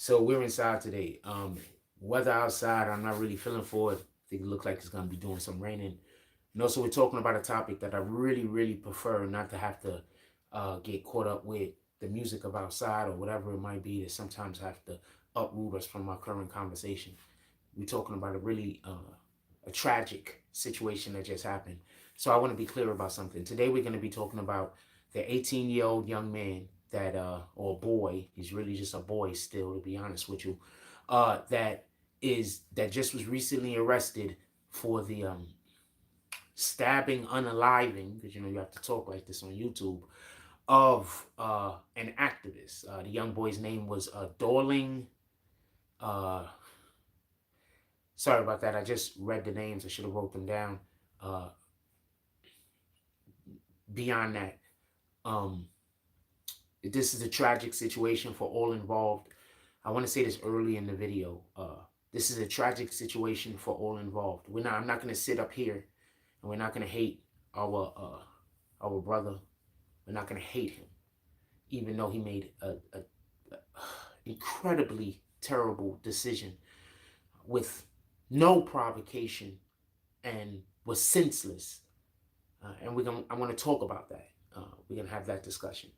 So we're inside today. Weather outside, I'm not really feeling for it. I think it looks like it's gonna be doing some raining. And also, we're talking about a topic that I really, really prefer not to have to get caught up with the music of outside or whatever it might be that sometimes have to uproot us from our current conversation. We're talking about a tragic situation that just happened. So I want to be clear about something. Today we're going to be talking about the 18-year-old young man that, or boy, he's really just a boy still, to be honest with you, that just was recently arrested for the stabbing, unaliving, because you know you have to talk like this on YouTube, of an activist. The young boy's name was Dorling. Uh, sorry about that. I just read the names. I should have wrote them down. Uh, Beyond that, um, this is a tragic situation for all involved. I want to say this early in the video. This is a tragic situation for all involved. I'm not going to sit up here and we're not going to hate our brother. We're not going to hate him, even though he made a incredibly terrible decision with no provocation and was senseless. And I want to talk about that. We're gonna have that discussion.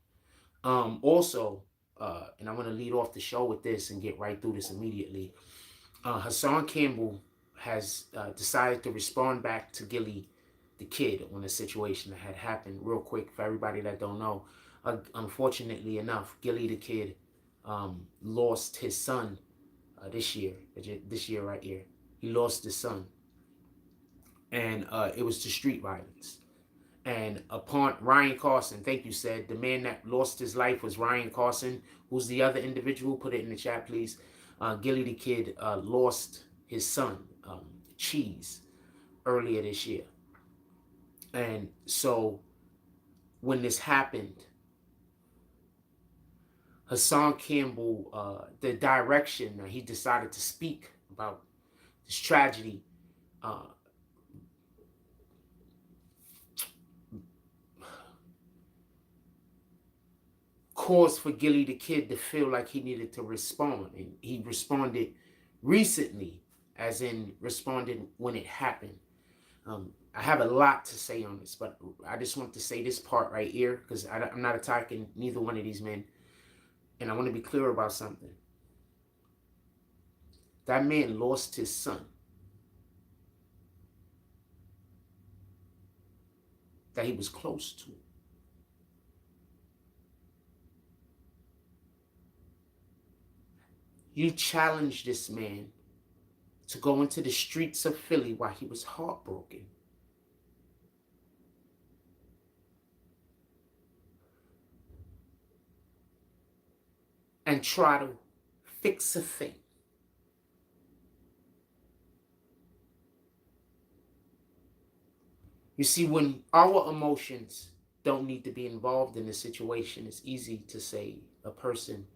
Also, and I'm gonna lead off the show with this and get right through this immediately. Hassan Campbell has decided to respond back to Gilly, the kid, on a situation that had happened. Real quick, for everybody that don't know, unfortunately enough, Gilly, the kid, lost his son this year. This year right here, he lost his son, and it was to street violence. And upon Ryan Carson, thank you, said the man that lost his life was Ryan Carson. Who's the other individual? Put it in the chat, please. Gilly the kid lost his son, Cheese, earlier this year. And so when this happened, Hassan Campbell, the direction that he decided to speak about this tragedy, caused for Gilly the kid to feel like he needed to respond. And he responded recently, as in responded when it happened. I have a lot to say on this, but I just want to say this part right here because I'm not attacking neither one of these men. And I want to be clear about something. That man lost his son that he was close to. You challenged this man to go into the streets of Philly while he was heartbroken. And try to fix a thing. You see, when our emotions don't need to be involved in a situation, it's easy to say a person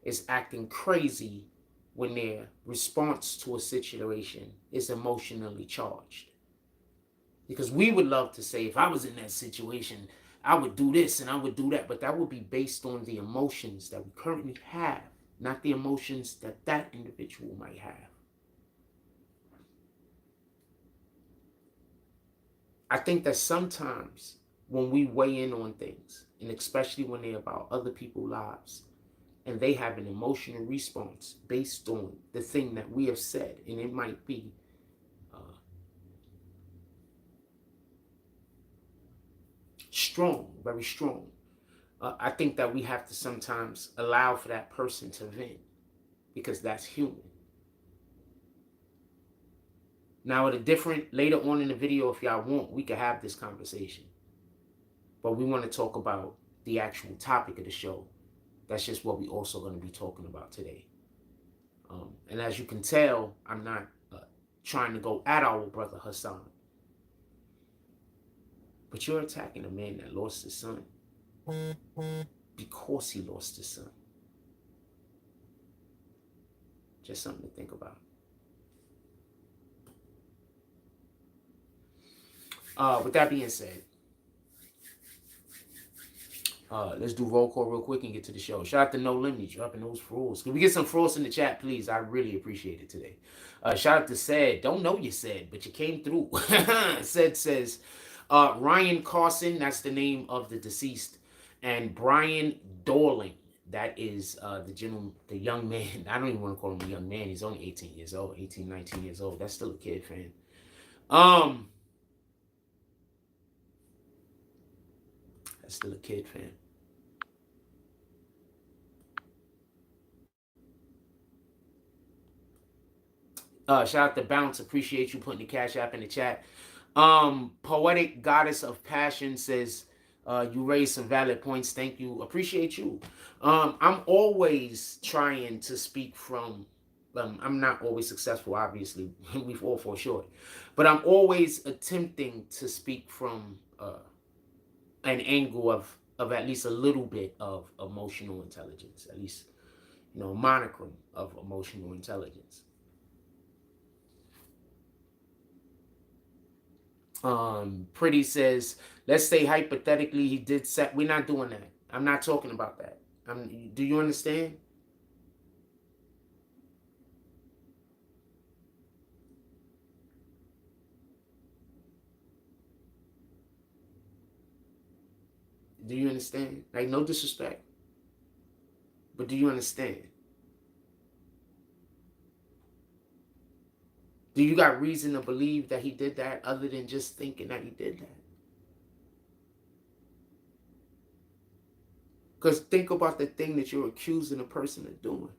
is acting crazy when their response to a situation is emotionally charged. Because we would love to say, if I was in that situation, I would do this and I would do that. But that would be based on the emotions that we currently have, not the emotions that that individual might have. I think that sometimes when we weigh in on things, and especially when they're about other people's lives, and they have an emotional response based on the thing that we have said, and it might be strong, very strong. I think that we have to sometimes allow for that person to vent because that's human. Now, later on in the video, if y'all want, we could have this conversation. But we want to talk about the actual topic of the show. That's just what we also going to be talking about today. And as you can tell, I'm not trying to go at our brother Hassan. But you're attacking a man that lost his son because he lost his son. Just something to think about. With that being said, Let's do roll call real quick and get to the show. Shout out to No Limit dropping those froze. Can we get some froze in the chat, please? I really appreciate it today. Shout out to Said. Don't know you said, but you came through. Said says, Ryan Carson, that's the name of the deceased, and Brian Dorling. That is the young man. I don't even want to call him a young man. He's only 18 years old, 18, 19 years old. That's still a kid, fam. That's still a kid, fam. Shout out to Bounce. Appreciate you putting the Cash App in the chat. Poetic Goddess of Passion says, you raised some valid points. Thank you. Appreciate you. I'm always trying to speak from, I'm not always successful, obviously. We've all fall short. But I'm always attempting to speak from an angle of at least a little bit of emotional intelligence. At least, a monochrome of emotional intelligence. Pretty says, let's say hypothetically he did set. We're not doing that. I'm not talking about that. Do you understand? Do you understand? Like, no disrespect, but do you understand? Do you got reason to believe that he did that other than just thinking that he did that? Because think about the thing that you're accusing a person of doing.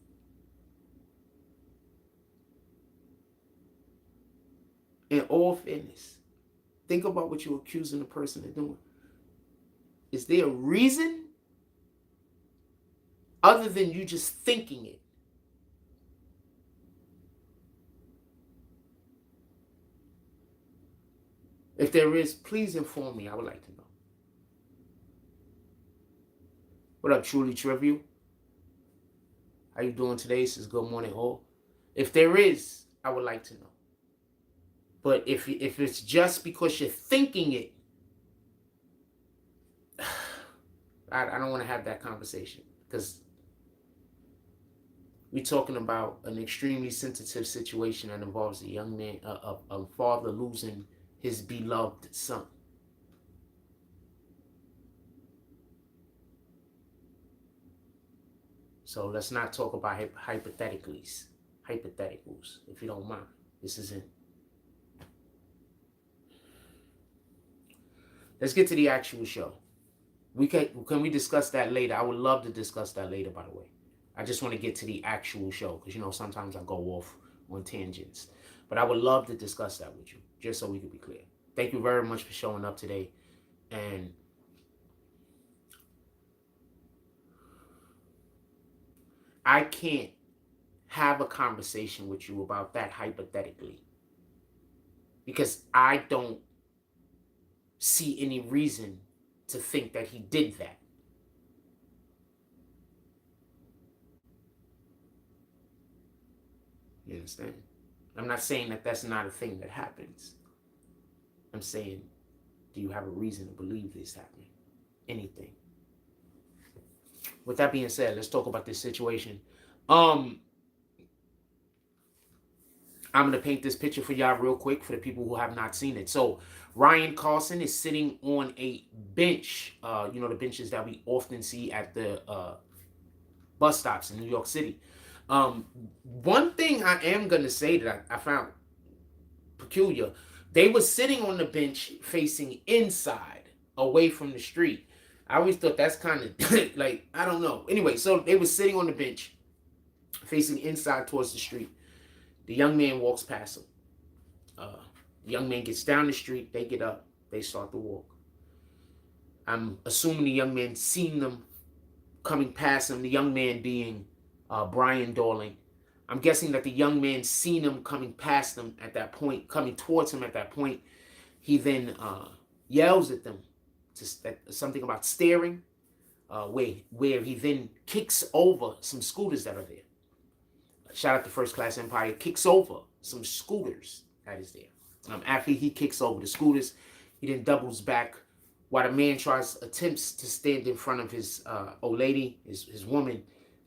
In all fairness, think about what you're accusing a person of doing. Is there a reason other than you just thinking it? If there is, please inform me. I would like to know. What up, Truly Trivial? How you doing today? This is good morning, all. If there is, I would like to know. But if it's just because you're thinking it, I don't want to have that conversation, because we're talking about an extremely sensitive situation that involves a young man, a father losing his beloved son. So let's not talk about hypotheticals, if you don't mind. This isn't. Let's get to the actual show. Can we discuss that later? I would love to discuss that later, by the way. I just want to get to the actual show, because sometimes I go off on tangents. But I would love to discuss that with you, just so we can be clear. Thank you very much for showing up today. And I can't have a conversation with you about that hypothetically, because I don't see any reason to think that he did that. You understand? I'm not saying that that's not a thing that happens. I'm saying, do you have a reason to believe this happening? Anything. With that being said, let's talk about this situation. I'm going to paint this picture for y'all real quick for the people who have not seen it. So Ryan Carson is sitting on a bench, the benches that we often see at the bus stops in New York City. One thing I am going to say that I found peculiar, they were sitting on the bench facing inside, away from the street. I always thought that's kind of like, I don't know. Anyway, so they were sitting on the bench facing inside towards the street. The young man walks past them. The young man gets down the street. They get up. They start to walk. I'm assuming the young man seen them coming past him, the young man being Brian Dorling. I'm guessing that the young man seen him coming past them at that point, coming towards him at that point. He then yells at them something about staring, where he then kicks over some scooters that are there. Shout out to First Class Empire. Kicks over some scooters that is there. After he kicks over the scooters, he then doubles back while the man attempts to stand in front of his old lady, his woman,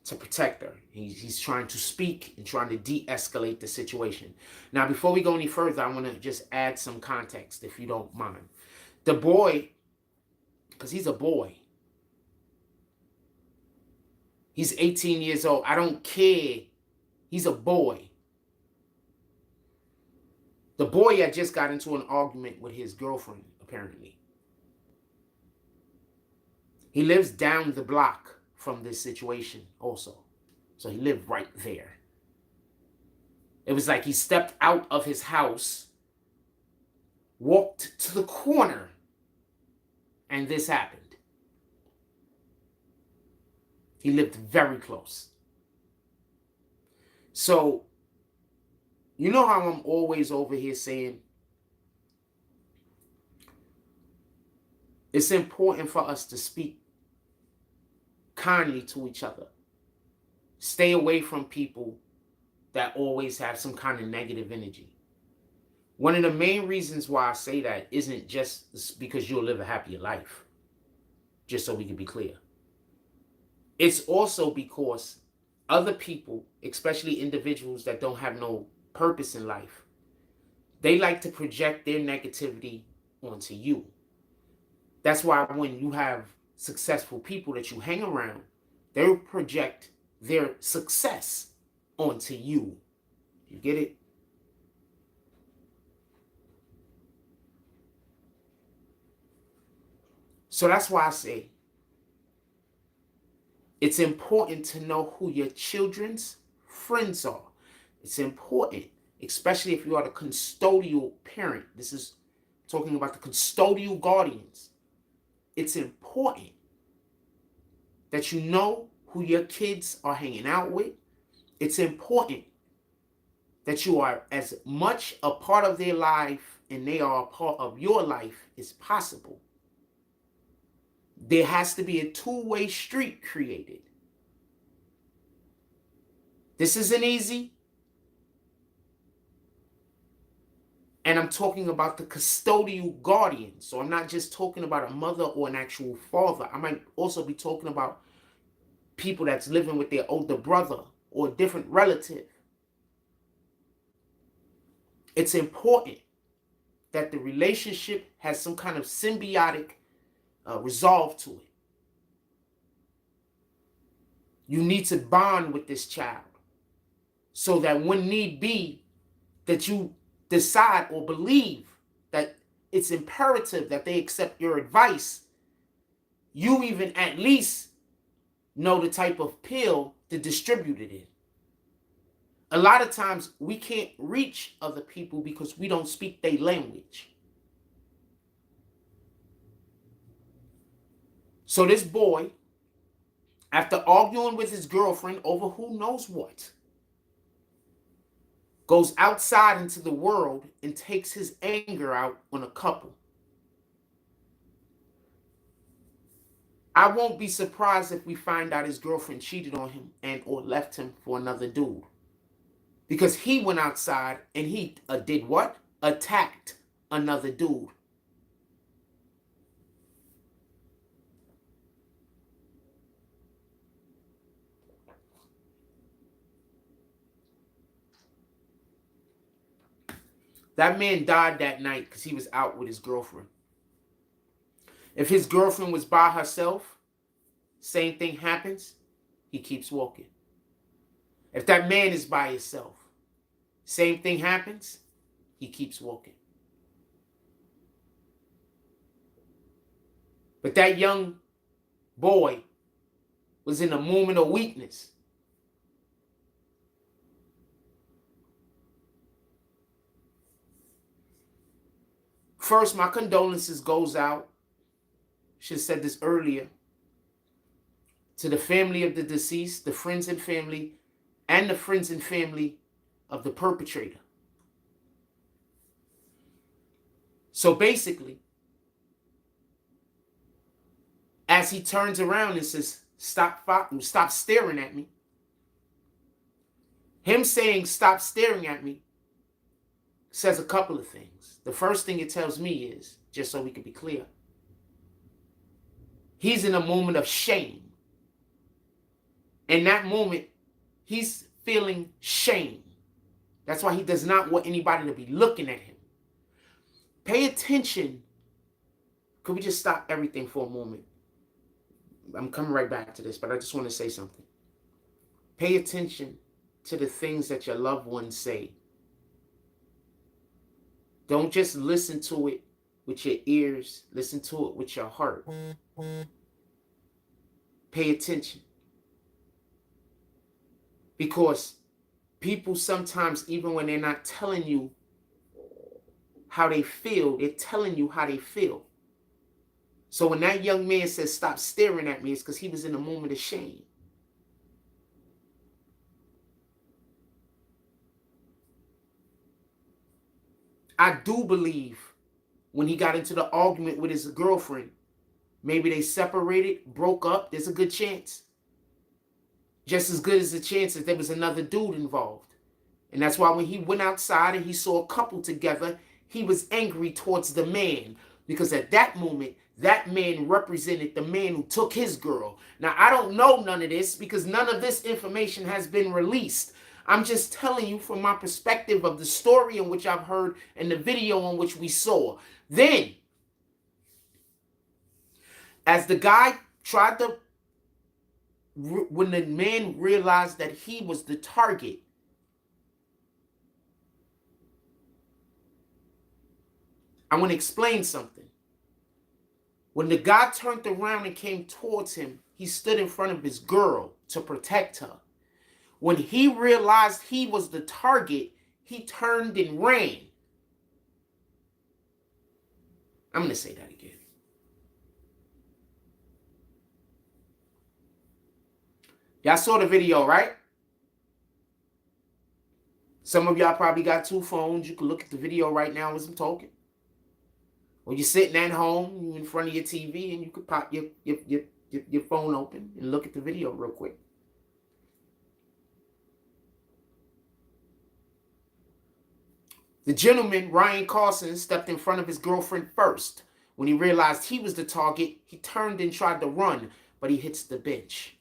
to protect her. He's trying to speak and trying to de-escalate the situation. Now, before we go any further, I want to just add some context, if you don't mind. The boy, because he's a boy, he's 18 years old. I don't care. He's a boy. The boy had just got into an argument with his girlfriend, apparently. He lives down the block from this situation also. So he lived right there. It was like he stepped out of his house, walked to the corner, and this happened. He lived very close. So, you know how I'm always over here saying it's important for us to speak kindly to each other. Stay away from people that always have some kind of negative energy. One of the main reasons why I say that isn't just because you'll live a happier life, just so we can be clear. It's also because other people, especially individuals that don't have no purpose in life, they like to project their negativity onto you. That's why when you have successful people that you hang around, they'll project their success onto you. You get it? So that's why I say it's important to know who your children's friends are. It's important, especially if you are the custodial parent. This is talking about the custodial guardians. It's important that you know who your kids are hanging out with. It's important that you are as much a part of their life and they are a part of your life as possible. There has to be a two-way street created. This isn't easy. And I'm talking about the custodial guardian. So I'm not just talking about a mother or an actual father. I might also be talking about people that's living with their older brother or a different relative. It's important that the relationship has some kind of symbiotic resolve to it. You need to bond with this child so that when need be, that you decide or believe that it's imperative that they accept your advice. You even at least know the type of pill to distribute it in. A lot of times we can't reach other people because we don't speak their language. So this boy, after arguing with his girlfriend over who knows what, goes outside into the world and takes his anger out on a couple. I won't be surprised if we find out his girlfriend cheated on him and or left him for another dude. Because he went outside and he did what? Attacked another dude. That man died that night because he was out with his girlfriend. If his girlfriend was by herself, same thing happens, he keeps walking. If that man is by himself, same thing happens, he keeps walking. But that young boy was in a moment of weakness. First, my condolences goes out, should have said this earlier, to the family of the deceased, the friends and family, and the friends and family of the perpetrator. So basically, as he turns around and says, stop staring at me, him saying stop staring at me says a couple of things. The first thing it tells me is, just so we can be clear, He's in a moment of shame. In that moment, he's feeling shame. That's why he does not want anybody to be looking at him. Pay attention. Could we just stop everything for a moment? I'm coming right back to this, but I just want to say something. Pay attention to the things that your loved ones say. Don't just listen to it with your ears. Listen to it with your heart. Pay attention. Because people sometimes, even when they're not telling you how they feel, they're telling you how they feel. So when that young man says, stop staring at me, it's because he was in a moment of shame. I do believe when he got into the argument with his girlfriend, maybe they separated, broke up, there's a good chance. Just as good as the chance that there was another dude involved. And that's why when he went outside and he saw a couple together, he was angry towards the man. Because at that moment, that man represented the man who took his girl. Now, I don't know none of this because none of this information has been released. I'm just telling you from my perspective of the story in which I've heard and the video on which we saw. Then, as the guy tried to, when the man realized that he was the target, I want to explain something. When the guy turned around and came towards him, he stood in front of his girl to protect her. When he realized he was the target, he turned and ran. I'm going to say that again. Y'all saw the video, right? Some of y'all probably got two phones. You can look at the video right now as I'm talking. Or you're sitting at home, you're in front of your TV, and you could pop your phone open and look at the video real quick. The gentleman, Ryan Carson, stepped in front of his girlfriend first. When he realized he was the target, he turned and tried to run, but he hits the bench.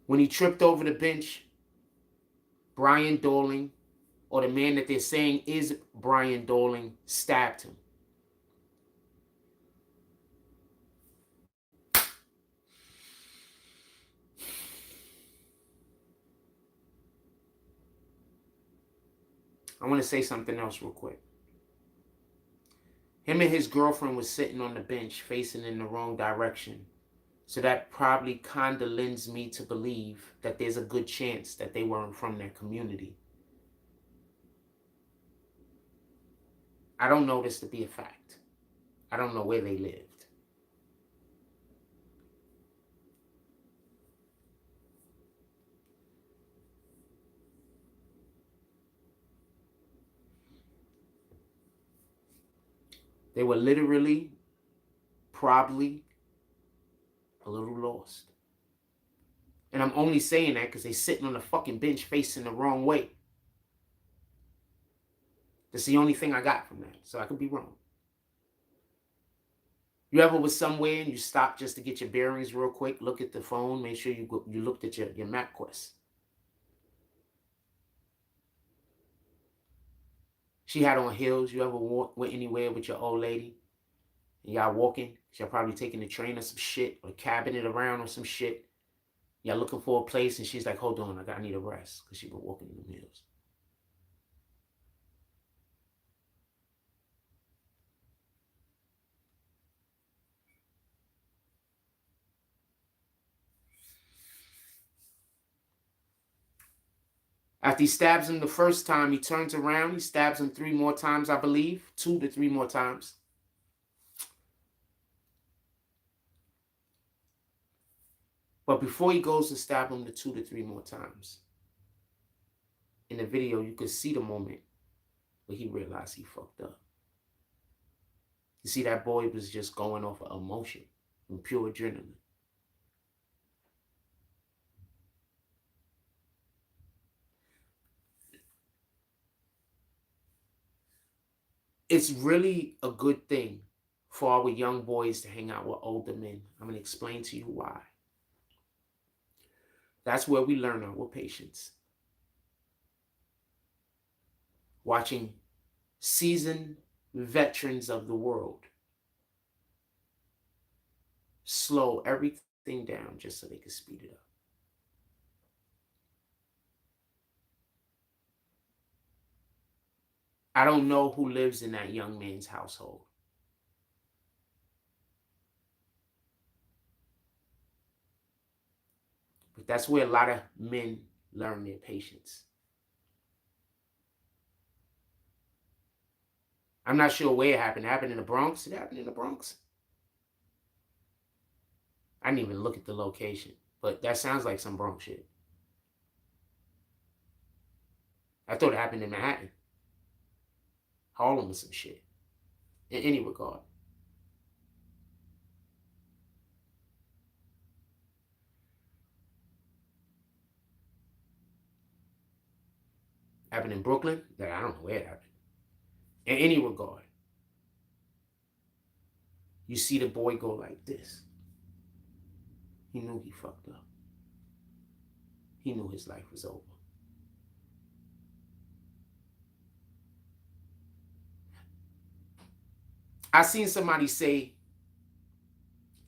When he tripped over the bench, Brian Dorling, or the man that they're saying is Brian Dorling, stabbed him. I want to say something else real quick. Him and his girlfriend was sitting on the bench facing in the wrong direction. So that probably kind of lends me to believe that there's a good chance that they weren't from their community. I don't know this to be a fact. I don't know where they lived. They were literally, probably, a little lost. And I'm only saying that because they're sitting on the fucking bench facing the wrong way. That's the only thing I got from that. So I could be wrong. You ever was somewhere and you stopped just to get your bearings real quick, look at the phone, make sure you looked at your MapQuest. She had on heels. You ever went anywhere with your old lady and y'all walking? Y'all probably taking the train or some shit or cabbing it around or some shit. Y'all looking for a place and she's like, hold on, I need a rest because she been walking in the heels. After he stabs him the first time, he turns around. He stabs him 3 more times, I believe. 2 to 3 more times. But before he goes to stab him the 2 to 3 more times, in the video, you could see the moment where he realized he fucked up. You see, that boy was just going off of emotion and pure adrenaline. It's really a good thing for our young boys to hang out with older men. I'm going to explain to you why. That's where we learn our patience. Watching seasoned veterans of the world slow everything down just so they can speed it up. I don't know who lives in that young man's household. But that's where a lot of men learn their patience. I'm not sure where it happened. It happened in the Bronx? It happened in the Bronx? I didn't even look at the location, but that sounds like some Bronx shit. I thought it happened in Manhattan, Harlem, or some shit. In any regard. Happened in Brooklyn? That I don't know where it happened. In any regard. You see the boy go like this. He knew he fucked up. He knew his life was over. I seen somebody say,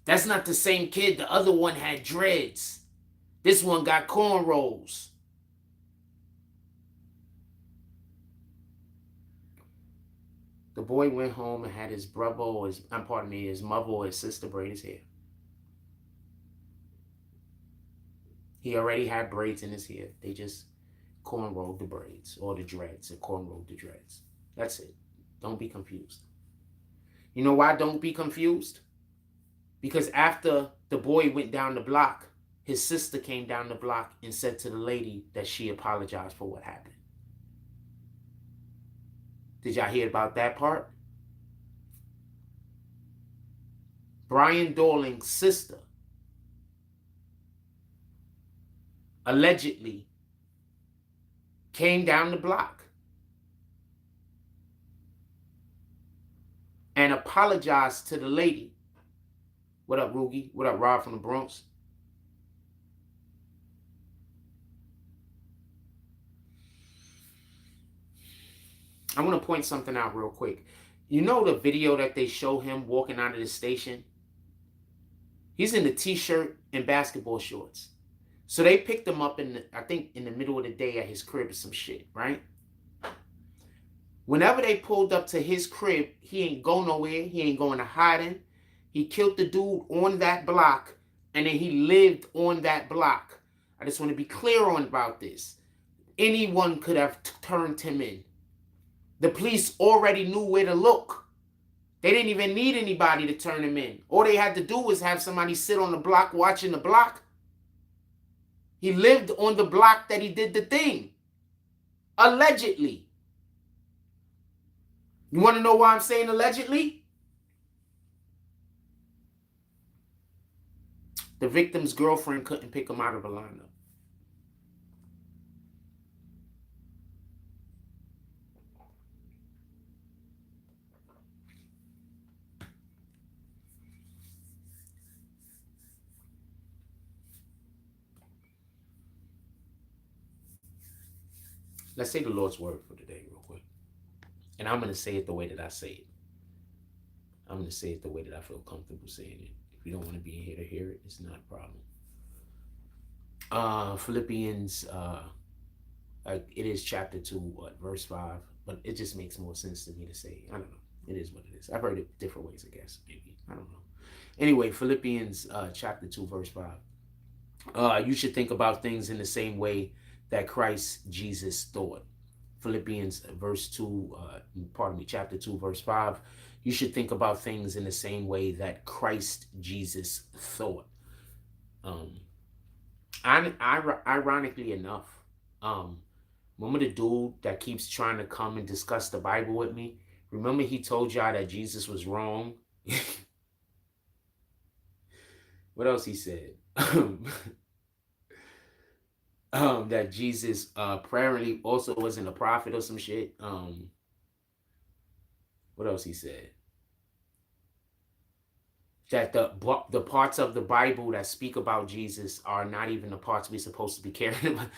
that's not the same kid. The other one had dreads. This one got cornrows. The boy went home and had his brother or his mother or his sister braid his hair. He already had braids in his hair. They just cornrowed the braids or the dreads and cornrowed the dreads. That's it. Don't be confused. You know why don't be confused? Because after the boy went down the block, his sister came down the block and said to the lady that she apologized for what happened. Did y'all hear about that part? Brian Dorling's sister allegedly came down the block and apologized to the lady. What up, Rugi? What up, Rob from the Bronx? I want to point something out real quick. You know the video that they show him walking out of the station? He's in the t-shirt and basketball shorts. So they picked him up I think in the middle of the day at his crib or some shit, right? Whenever they pulled up to his crib, he ain't go nowhere. He ain't going to hiding. He killed the dude on that block, and then he lived on that block. I just want to be clear on about this. Anyone could have turned him in. The police already knew where to look. They didn't even need anybody to turn him in. All they had to do was have somebody sit on the block watching the block. He lived on the block that he did the thing. Allegedly. You want to know why I'm saying allegedly? The victim's girlfriend couldn't pick him out of the lineup. Let's say the Lord's word for today real quick. And I'm going to say it the way that I say it. I'm going to say it the way that I feel comfortable saying it. If you don't want to be in here to hear it, it's not a problem. Philippians, it is chapter 2, verse 5. But it just makes more sense to me to say. I don't know. It is what it is. I've heard it different ways, I guess. Maybe. I don't know. Anyway, Philippians chapter 2, verse 5. You should think about things in the same way that Christ Jesus thought. Philippians chapter 2, verse 5. You should think about things in the same way that Christ Jesus thought. Ironically enough, remember the dude that keeps trying to come and discuss the Bible with me? Remember he told y'all that Jesus was wrong? What else he said? That Jesus apparently also wasn't a prophet or some shit. What What else he said? That the parts of the Bible that speak about Jesus are not even the parts we're supposed to be caring about.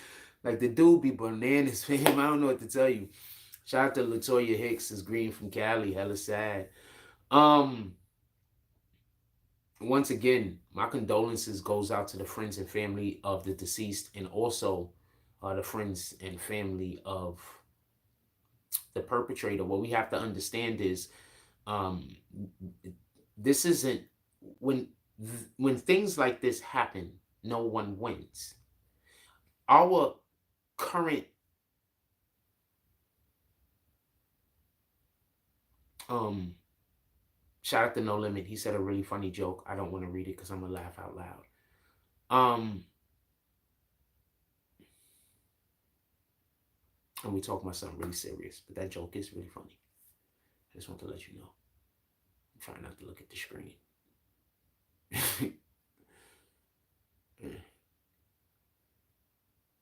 Like, the dude be bananas for him. I don't know what to tell you. Shout out to Latoya Hicks, is green from Cali. Hella sad. Once again, my condolences goes out to the friends and family of the deceased, and also the friends and family of the perpetrator. What we have to understand is, this isn't when things like this happen, no one wins. Our current shout out to No Limit. He said a really funny joke. I don't want to read it because I'm gonna laugh out loud. And we talking about something really serious, but that joke is really funny. I just want to let you know. I'm trying not to look at the screen.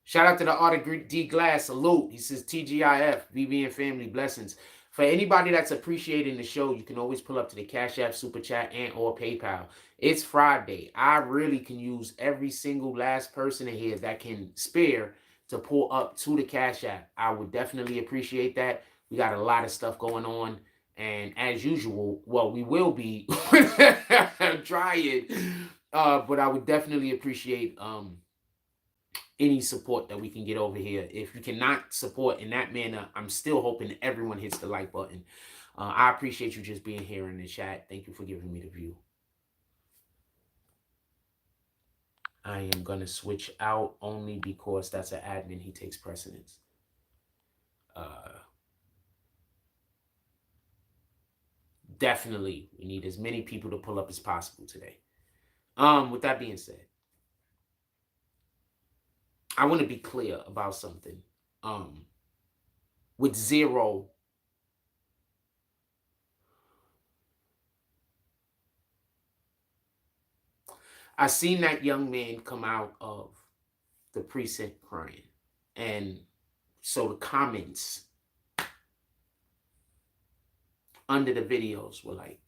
Shout out to the Art D Glass. Salute. He says TGIF, BBN family, blessings. For anybody that's appreciating the show, you can always pull up to the Cash App, Super Chat, and or PayPal. It's Friday. I really can use every single last person in here that can spare to pull up to the Cash App. I would definitely appreciate that. We got a lot of stuff going on. And as usual, well, we will be trying. But I would definitely appreciate any support that we can get over here. If you cannot support in that manner, I'm still hoping everyone hits the like button. I appreciate you just being here in the chat. Thank you for giving me the view. I am going to switch out only because that's an admin. He takes precedence. Definitely, we need as many people to pull up as possible today. With that being said, I want to be clear about something. With zero, I seen that young man come out of the precinct crying. And so the comments under the videos were like,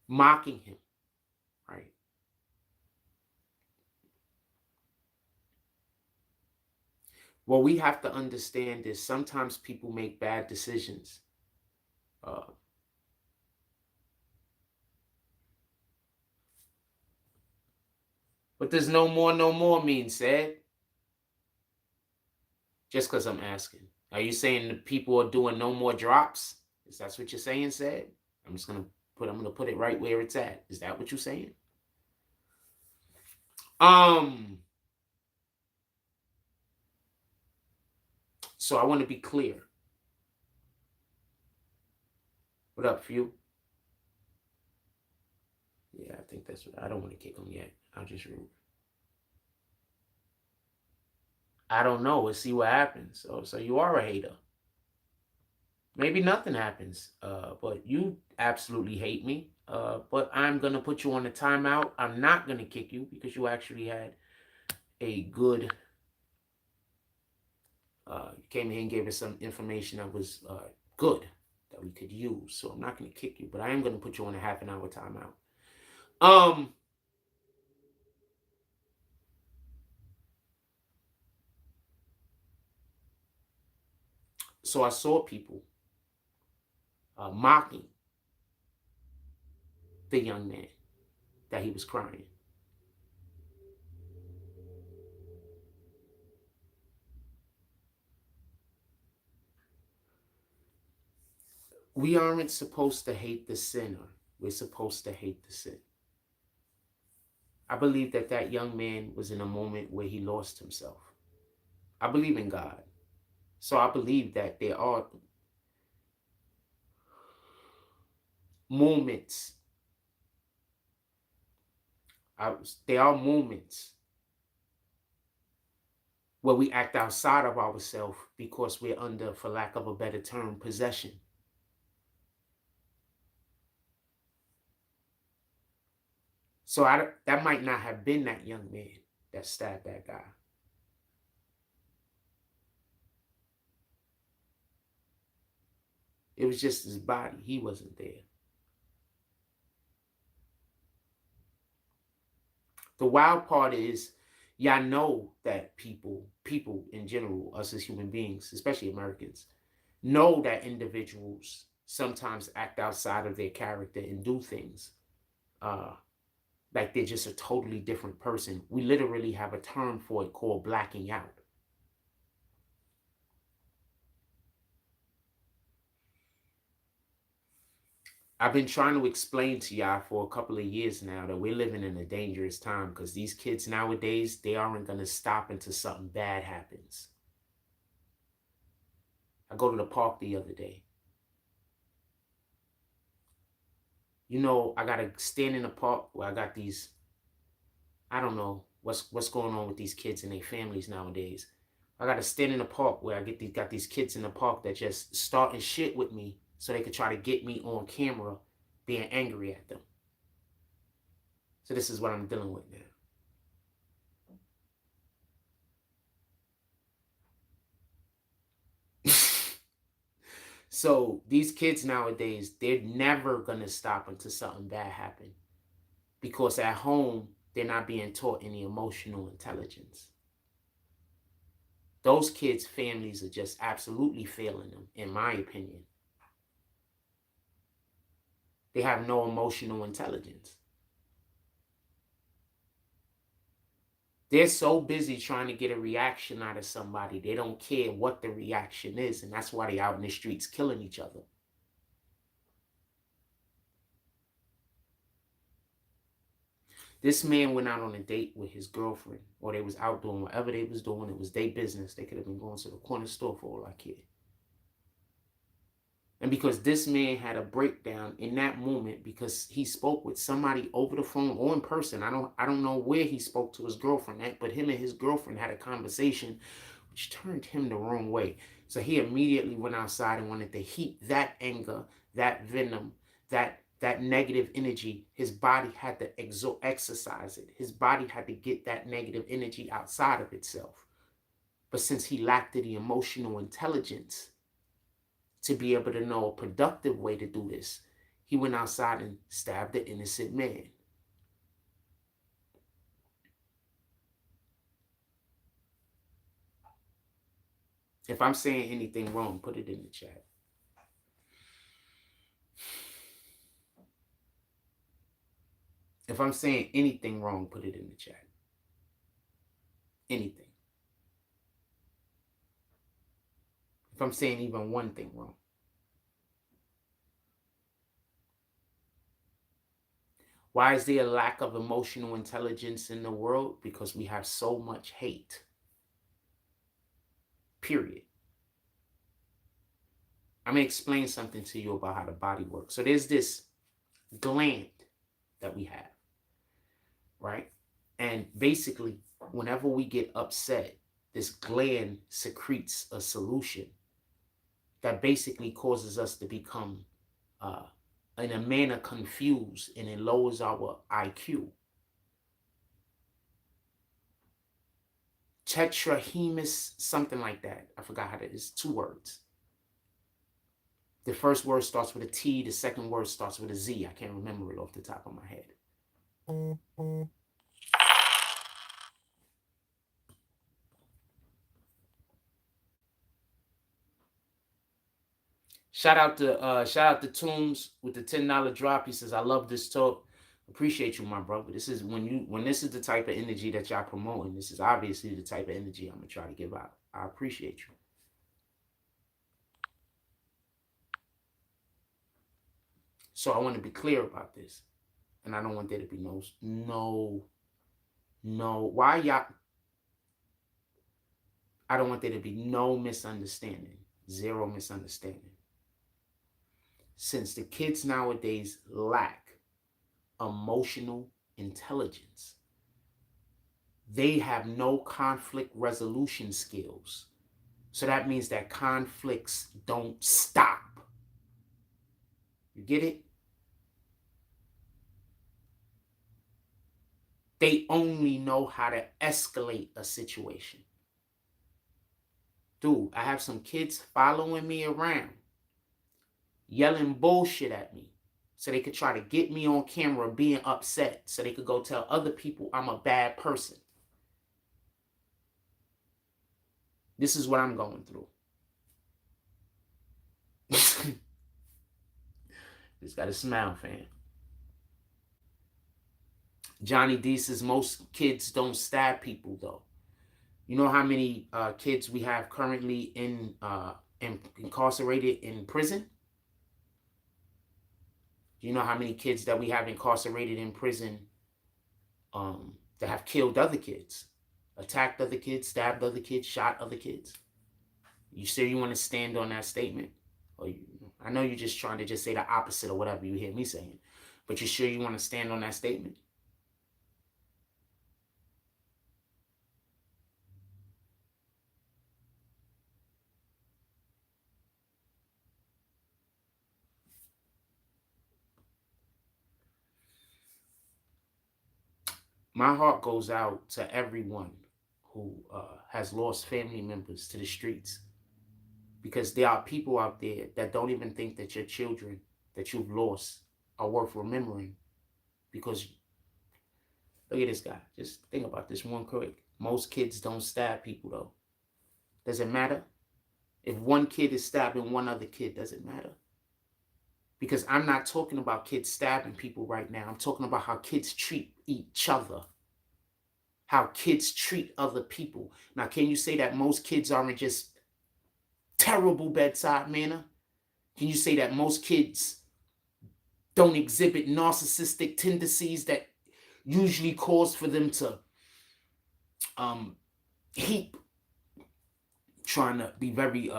mocking him, right? What we have to understand is sometimes people make bad decisions. But there's no more means said. Just because I'm asking. Are you saying the people are doing no more drops? Is that what you're saying, said? I'm gonna put it right where it's at. Is that what you're saying? So I want to be clear. What up, Few? Yeah, I think that's what I don't want to kick him yet. I'll just I don't know. We'll see what happens. So you are a hater. Maybe nothing happens. But you absolutely hate me. But I'm gonna put you on a timeout. I'm not gonna kick you because you actually had a good you came here and gave us some information that was good that we could use. So I'm not going to kick you, but I am going to put you on a half-an-hour timeout. So I saw people mocking the young man that he was crying. We aren't supposed to hate the sinner. We're supposed to hate the sin. I believe that that young man was in a moment where he lost himself. I believe in God. So I believe that there are moments. There are moments where we act outside of ourselves because we're under, for lack of a better term, possession. So that might not have been that young man that stabbed that guy. It was just his body. He wasn't there. The wild part is, y'all know that people in general, us as human beings, especially Americans, know that individuals sometimes act outside of their character and do things like they're just a totally different person. We literally have a term for it called blacking out. I've been trying to explain to y'all for a couple of years now that we're living in a dangerous time, because these kids nowadays, they aren't going to stop until something bad happens. I go to the park the other day. You know, I got to stand in the park where I got these, I don't know what's going on with these kids and their families nowadays. I got to stand in the park where got these kids in the park that just starting shit with me so they could try to get me on camera being angry at them. So this is what I'm dealing with now. So these kids nowadays, they're never going to stop until something bad happens, because at home, they're not being taught any emotional intelligence. Those kids' families are just absolutely failing them, in my opinion. They have no emotional intelligence. They're so busy trying to get a reaction out of somebody, they don't care what the reaction is, and that's why they're out in the streets killing each other. This man went out on a date with his girlfriend, or they was out doing whatever they was doing. It was their business. They could have been going to the corner store for all I care. And because this man had a breakdown in that moment, because he spoke with somebody over the phone or in person, I don't know where he spoke to his girlfriend at, but him and his girlfriend had a conversation which turned him the wrong way. So he immediately went outside and wanted to heat that anger, that venom, that negative energy. His body had to exercise it. His body had to get that negative energy outside of itself. But since he lacked the emotional intelligence to be able to know a productive way to do this, he went outside and stabbed the innocent man. If I'm saying anything wrong, put it in the chat. If I'm saying anything wrong, put it in the chat. Anything. If I'm saying even one thing wrong. Why is there a lack of emotional intelligence in the world? Because we have so much hate. Period. I'm going to explain something to you about how the body works. So there's this gland that we have, right? And basically, whenever we get upset, this gland secretes a solution that basically causes us to become in a manner confused, and it lowers our IQ. Tetrahemus, something like that. I forgot how that is. 2 words. The first word starts with a T. The second word starts with a Z. I can't remember it off the top of my head. Shout out to Toombs with the $10 drop. He says, I love this talk. Appreciate you, my brother. This is when this is the type of energy that y'all promoting. This is obviously the type of energy I'm gonna try to give out. I appreciate you. So I want to be clear about this, and I don't want there to be no. Why y'all? I don't want there to be no misunderstanding. Zero misunderstanding. Since the kids nowadays lack emotional intelligence, they have no conflict resolution skills. So that means that conflicts don't stop. You get it? They only know how to escalate a situation. Dude, I have some kids following me around yelling bullshit at me so they could try to get me on camera being upset so they could go tell other people I'm a bad person. This is what I'm going through. Just got a smile, fam. Johnny D says most kids don't stab people, though. You know how many kids we have currently incarcerated in prison? Do you know how many kids that we have incarcerated in prison that have killed other kids, attacked other kids, stabbed other kids, shot other kids? You sure you want to stand on that statement? Or I know you're just trying to just say the opposite of whatever you hear me saying, but you sure you want to stand on that statement? My heart goes out to everyone who has lost family members to the streets, because there are people out there that don't even think that your children that you've lost are worth remembering. Because look at this guy. Just think about this one quick. Most kids don't stab people, though. Does it matter? If one kid is stabbing one other kid, does it matter? Because I'm not talking about kids stabbing people right now. I'm talking about how kids treat each other. How kids treat other people. Now, can you say that most kids aren't just terrible bedside manner? Can you say that most kids don't exhibit narcissistic tendencies that usually cause for them to heap, trying to be very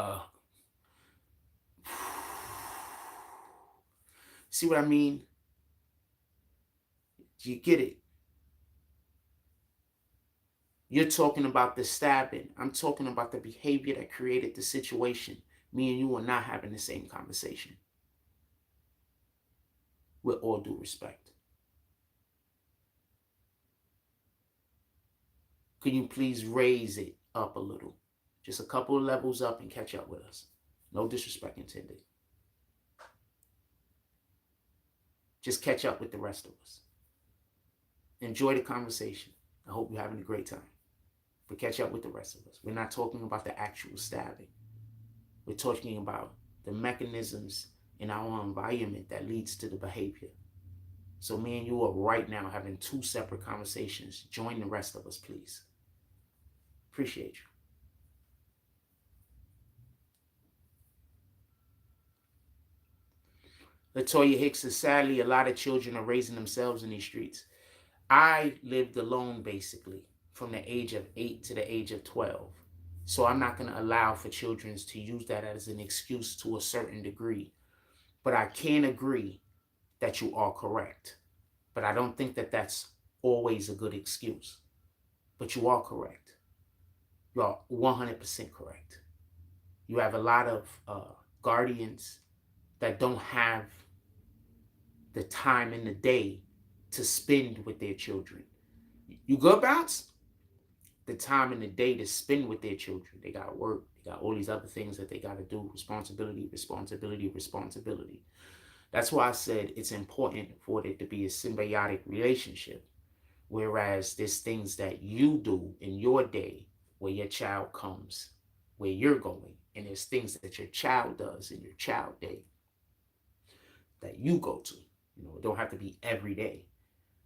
see what I mean? Do you get it? You're talking about the stabbing. I'm talking about the behavior that created the situation. Me and you are not having the same conversation. With all due respect. Can you please raise it up a little? Just a couple of levels up and catch up with us. No disrespect intended. Just catch up with the rest of us. Enjoy the conversation. I hope you're having a great time. But catch up with the rest of us. We're not talking about the actual stabbing. We're talking about the mechanisms in our environment that leads to the behavior. So me and you are right now having two separate conversations. Join the rest of us, please. Appreciate you. Latoya Hicks says, sadly, a lot of children are raising themselves in these streets. I lived alone, basically, from the age of 8 to the age of 12. So I'm not going to allow for children to use that as an excuse to a certain degree. But I can agree that you are correct. But I don't think that that's always a good excuse. But you are correct. You are 100% correct. You have a lot of guardians that don't have the time in the day to spend with their children. You good, Bounce? The time in the day to spend with their children. They got work. They got all these other things that they got to do. Responsibility, responsibility, responsibility. That's why I said it's important for it to be a symbiotic relationship. Whereas there's things that you do in your day where your child comes where you're going. And there's things that your child does in your child day that you go to. You know, it don't have to be every day.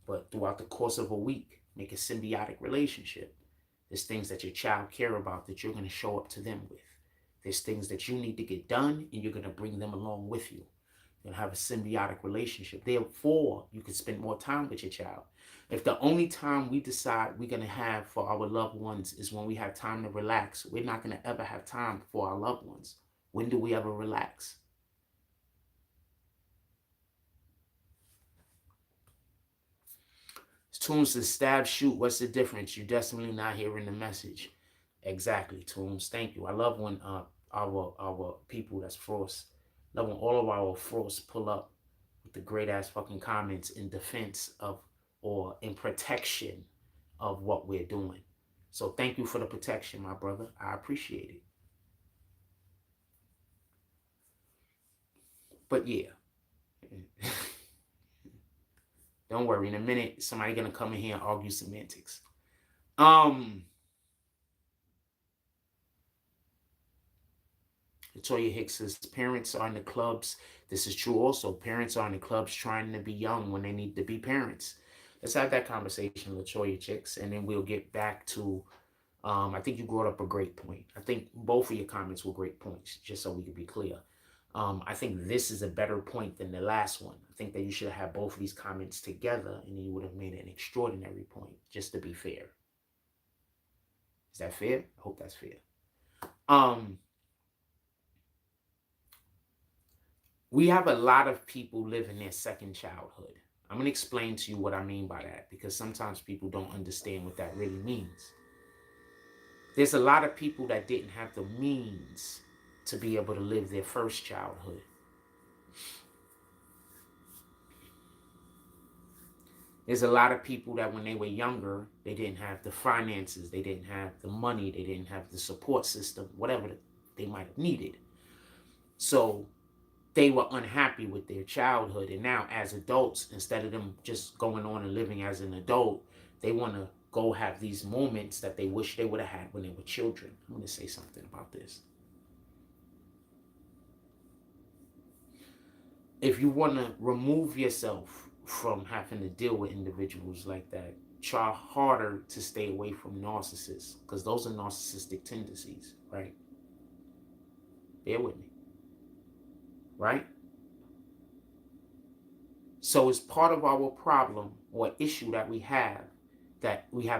But throughout the course of a week, make a symbiotic relationship. There's things that your child care about that you're going to show up to them with. There's things that you need to get done, and you're going to bring them along with you. You're going to have a symbiotic relationship. Therefore, you can spend more time with your child. If the only time we decide we're going to have for our loved ones is when we have time to relax, we're not going to ever have time for our loved ones. When do we ever relax? Toombs says, stab, shoot, what's the difference? You're definitely not hearing the message. Exactly, Toombs. Thank you. I love when our people that's Frost, love when all of our Frost pull up with the great ass fucking comments in defense of or in protection of what we're doing. So thank you for the protection, my brother. I appreciate it. But yeah. Don't worry. In a minute, somebody gonna come in here and argue semantics. Latoya Hicks says parents are in the clubs. This is true also. Parents are in the clubs trying to be young when they need to be parents. Let's have that conversation, Latoya Chicks, and then we'll get back to I think you brought up a great point. I think both of your comments were great points, just so we can be clear. I think this is a better point than the last one. I think that you should have both of these comments together and you would have made an extraordinary point, just to be fair. Is that fair? I hope that's fair. We have a lot of people living their second childhood. I'm going to explain to you what I mean by that, because sometimes people don't understand what that really means. There's a lot of people that didn't have the means to be able to live their first childhood. There's a lot of people that when they were younger, they didn't have the finances, they didn't have the money, they didn't have the support system, whatever they might have needed. So they were unhappy with their childhood. And now as adults, instead of them just going on and living as an adult, they want to go have these moments that they wish they would have had when they were children. I'm going to say something about this. If you want to remove yourself from having to deal with individuals like that, try harder to stay away from narcissists, because those are narcissistic tendencies, right? Bear with me, right? So it's part of our problem or issue that we have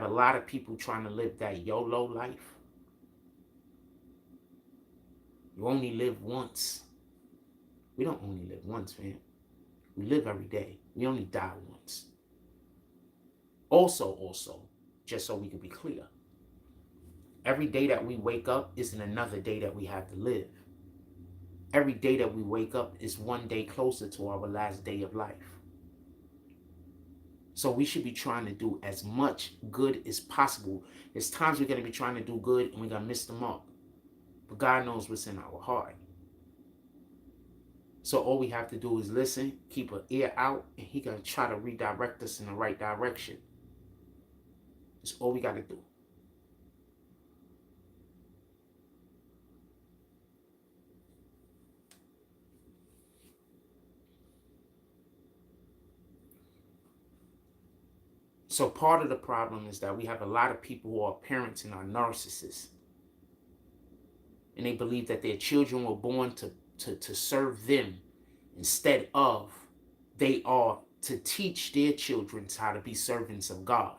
a lot of people trying to live that YOLO life. You only live once. We don't only live once, man. We live every day. We only die once. Also, just so we can be clear, every day that we wake up isn't another day that we have to live. Every day that we wake up is one day closer to our last day of life. So we should be trying to do as much good as possible. There's times we're going to be trying to do good and we're going to miss the mark. But God knows what's in our heart. So all we have to do is listen, keep an ear out, and He's going to try to redirect us in the right direction. That's all we got to do. So part of the problem is that we have a lot of people who are parents and are narcissists. And they believe that their children were born to serve them instead of they are to teach their children how to be servants of God.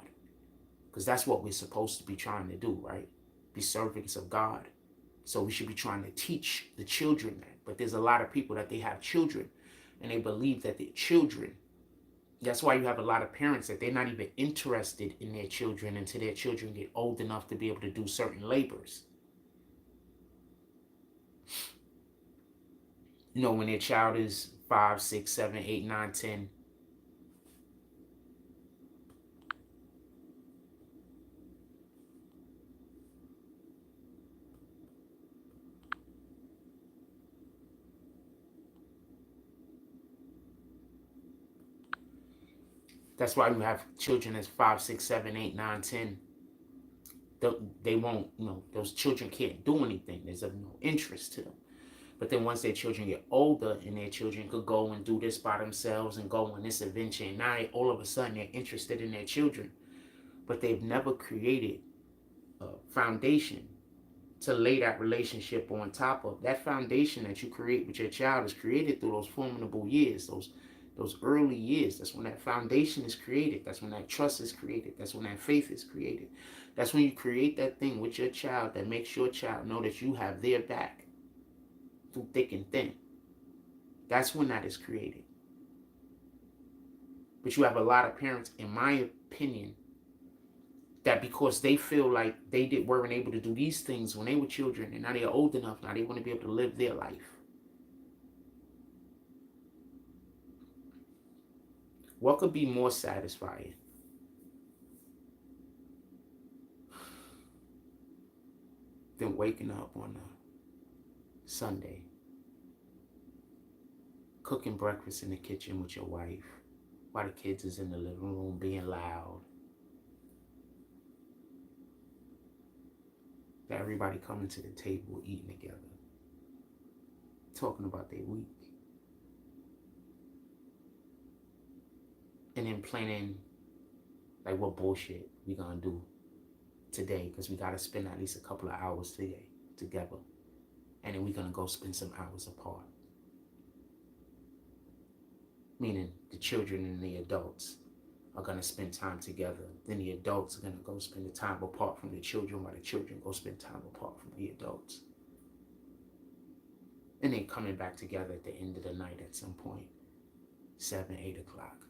Because that's what we're supposed to be trying to do, right? Be servants of God. So we should be trying to teach the children that. But there's a lot of people that they have children and they believe that their children, that's why you have a lot of parents that they're not even interested in their children until their children get old enough to be able to do certain labors. You know, when their child is 5, 6, 7, 8, 9, 10. That's why you have children that's 5, 6, 7, 8, 9, 10. They won't, those children can't do anything. There's no interest to them. But then once their children get older and their children could go and do this by themselves and go on this adventure, and now all of a sudden they're interested in their children, but they've never created a foundation to lay that relationship on top of. That foundation that you create with your child is created through those formidable years, those early years. That's when that foundation is created. That's when that trust is created. That's when that faith is created. That's when you create that thing with your child that makes your child know that you have their back through thick and thin. That's when that is created. But you have a lot of parents, in my opinion, that because they feel like they weren't able to do these things when they were children, and now they're old enough, now they want to be able to live their life. What could be more satisfying than waking up on a Sunday cooking breakfast in the kitchen with your wife while the kids is in the living room being loud. That everybody coming to the table eating together, talking about their week, and then planning like what bullshit we gonna do today, because we gotta spend at least a couple of hours today together, and then we gonna go spend some hours apart. Meaning the children and the adults are gonna spend time together. Then the adults are gonna go spend the time apart from the children, while the children go spend time apart from the adults. And then coming back together at the end of the night at some point, 7, 8 o'clock.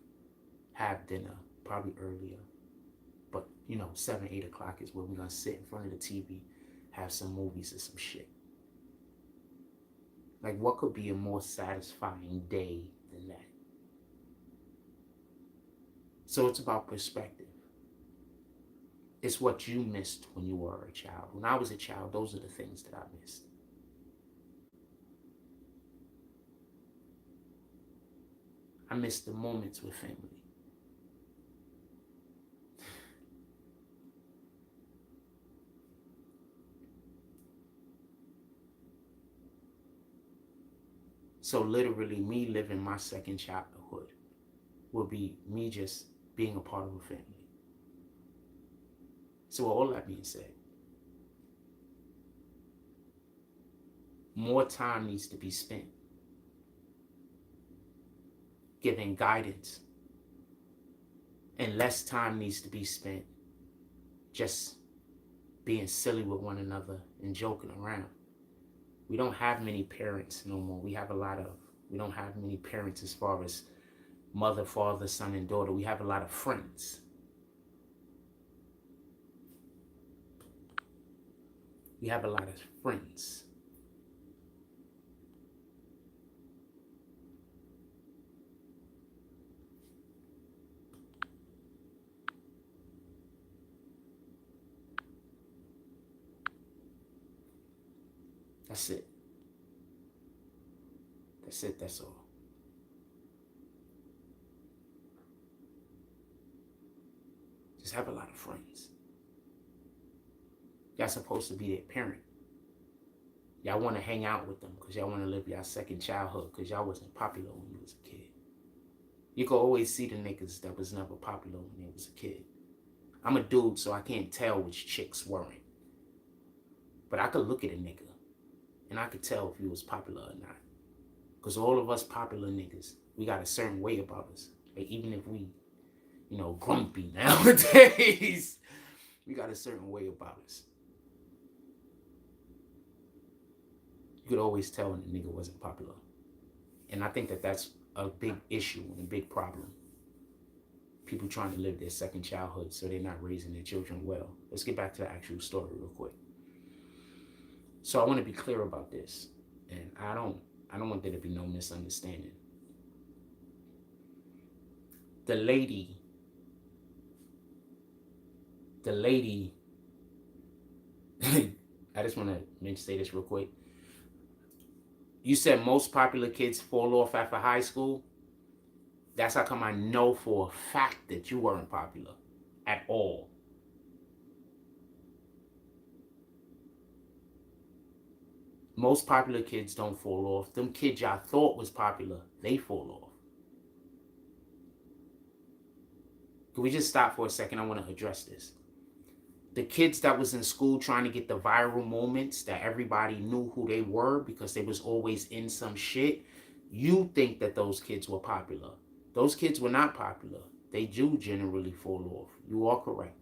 Have dinner, probably earlier. But, 7, 8 o'clock is where we're gonna sit in front of the TV, have some movies or some shit. Like, what could be a more satisfying day than that? So it's about perspective. It's what you missed when you were a child. When I was a child, those are the things that I missed. I missed the moments with family. So literally me living my second childhood will be me just being a part of a family. So all that being said, more time needs to be spent giving guidance, and less time needs to be spent just being silly with one another and joking around. We don't have many parents no more. We don't have many parents as far as mother, father, son, and daughter. We have a lot of friends. We have a lot of friends. That's it. That's it, that's all. Just have a lot of friends. Y'all supposed to be their parent. Y'all want to hang out with them because y'all want to live y'all second childhood because y'all wasn't popular when you was a kid. You can always see the niggas that was never popular when they was a kid. I'm a dude, so I can't tell which chicks weren't. But I could look at a nigga and I could tell if he was popular or not. Because all of us popular niggas, we got a certain way about us. Like, even if we, grumpy nowadays, we got a certain way about us. You could always tell when a nigga wasn't popular. And I think that that's a big issue and a big problem. People trying to live their second childhood so they're not raising their children well. Let's get back to the actual story real quick. So I want to be clear about this. And I don't want there to be no misunderstanding. The lady, I just want to say this real quick. You said most popular kids fall off after high school. That's how come I know for a fact that you weren't popular at all. Most popular kids don't fall off. Them kids y'all thought was popular, they fall off. Can we just stop for a second? I want to address this. The kids that was in school trying to get the viral moments that everybody knew who they were because they was always in some shit, you think that those kids were popular. Those kids were not popular. They do generally fall off. You are correct.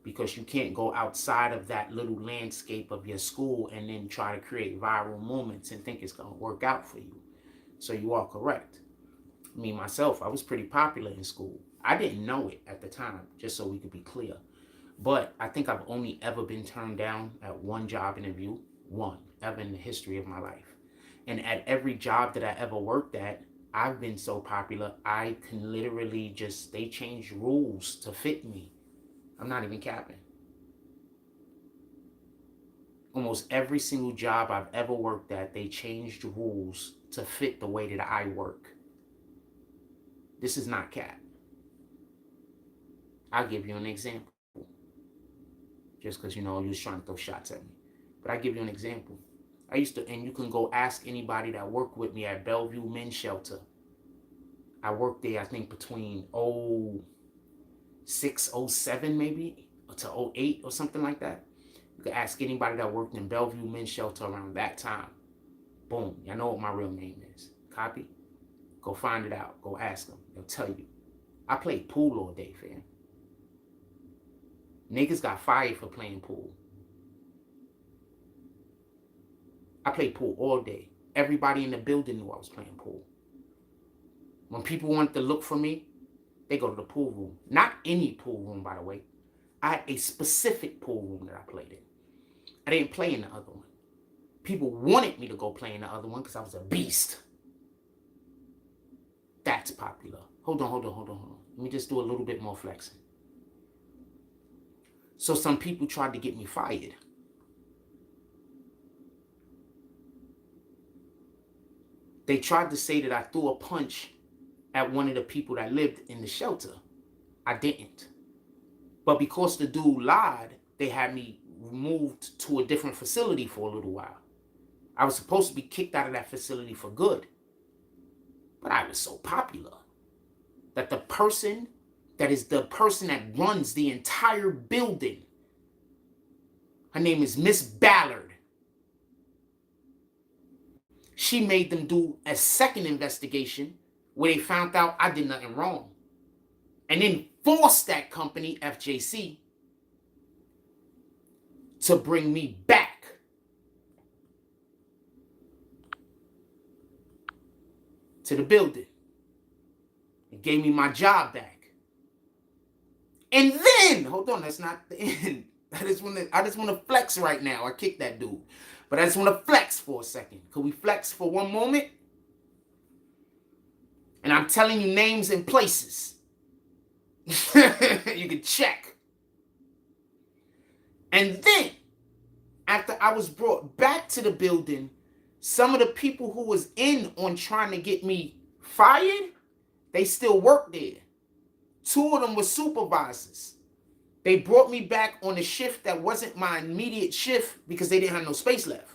Because you can't go outside of that little landscape of your school and then try to create viral moments and think it's going to work out for you. So you are correct. Me, myself, I was pretty popular in school. I didn't know it at the time, just so we could be clear. But I think I've only ever been turned down at one job interview, one, ever in the history of my life. And at every job that I ever worked at, I've been so popular, I can literally they change rules to fit me. I'm not even capping. Almost every single job I've ever worked at, they changed rules to fit the way that I work. This is not cap. I'll give you an example. Just because, you was trying to throw shots at me. But I'll give you an example. I used to, and you can go ask anybody that worked with me at Bellevue Men's Shelter. I worked there, I think, between 06, 07 maybe, to 08 or something like that. You can ask anybody that worked in Bellevue Men's Shelter around that time. Boom. Y'all know what my real name is. Copy? Go find it out. Go ask them. They'll tell you. I played pool all day, fam. Niggas got fired for playing pool. I played pool all day. Everybody in the building knew I was playing pool. When people wanted to look for me, they go to the pool room. Not any pool room, by the way. I had a specific pool room that I played in. I didn't play in the other one. People wanted me to go play in the other one because I was a beast. That's popular. Hold on. Let me just do a little bit more flexing. So some people tried to get me fired. They tried to say that I threw a punch at one of the people that lived in the shelter. I didn't. But because the dude lied, they had me moved to a different facility for a little while. I was supposed to be kicked out of that facility for good. But I was so popular that the person that is the person that runs the entire building, her name is Miss Ballard. She made them do a second investigation where they found out I did nothing wrong. And then forced that company, FJC, to bring me back. To the building. It gave me my job back. And then, hold on, that's not the end. I just want to flex right now. I kicked that dude. But I just want to flex for a second. Could we flex for one moment? And I'm telling you names and places. You can check. And then, after I was brought back to the building, some of the people who was in on trying to get me fired, they still worked there. 2 of them were supervisors. They brought me back on a shift that wasn't my immediate shift because they didn't have no space left.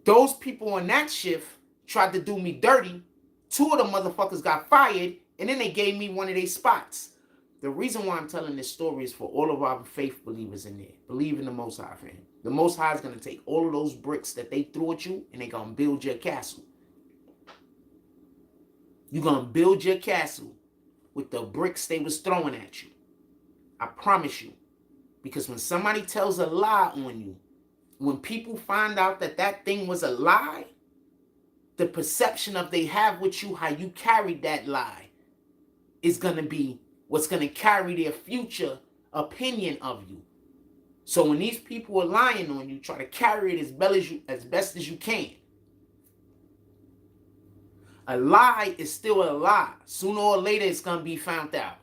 Those people on that shift tried to do me dirty. 2 of the motherfuckers got fired, and then they gave me one of their spots. The reason why I'm telling this story is for all of our faith believers in there. Believe in the Most High, fam. The Most High is going to take all of those bricks that they threw at you, and they're going to build your castle. You're going to build your castle with the bricks they was throwing at you. I promise you. Because when somebody tells a lie on you, when people find out that that thing was a lie, the perception of they have with you, how you carried that lie, is going to be what's going to carry their future opinion of you. So when these people are lying on you, try to carry it as best as you can. A lie is still a lie. Sooner or later, it's going to be found out.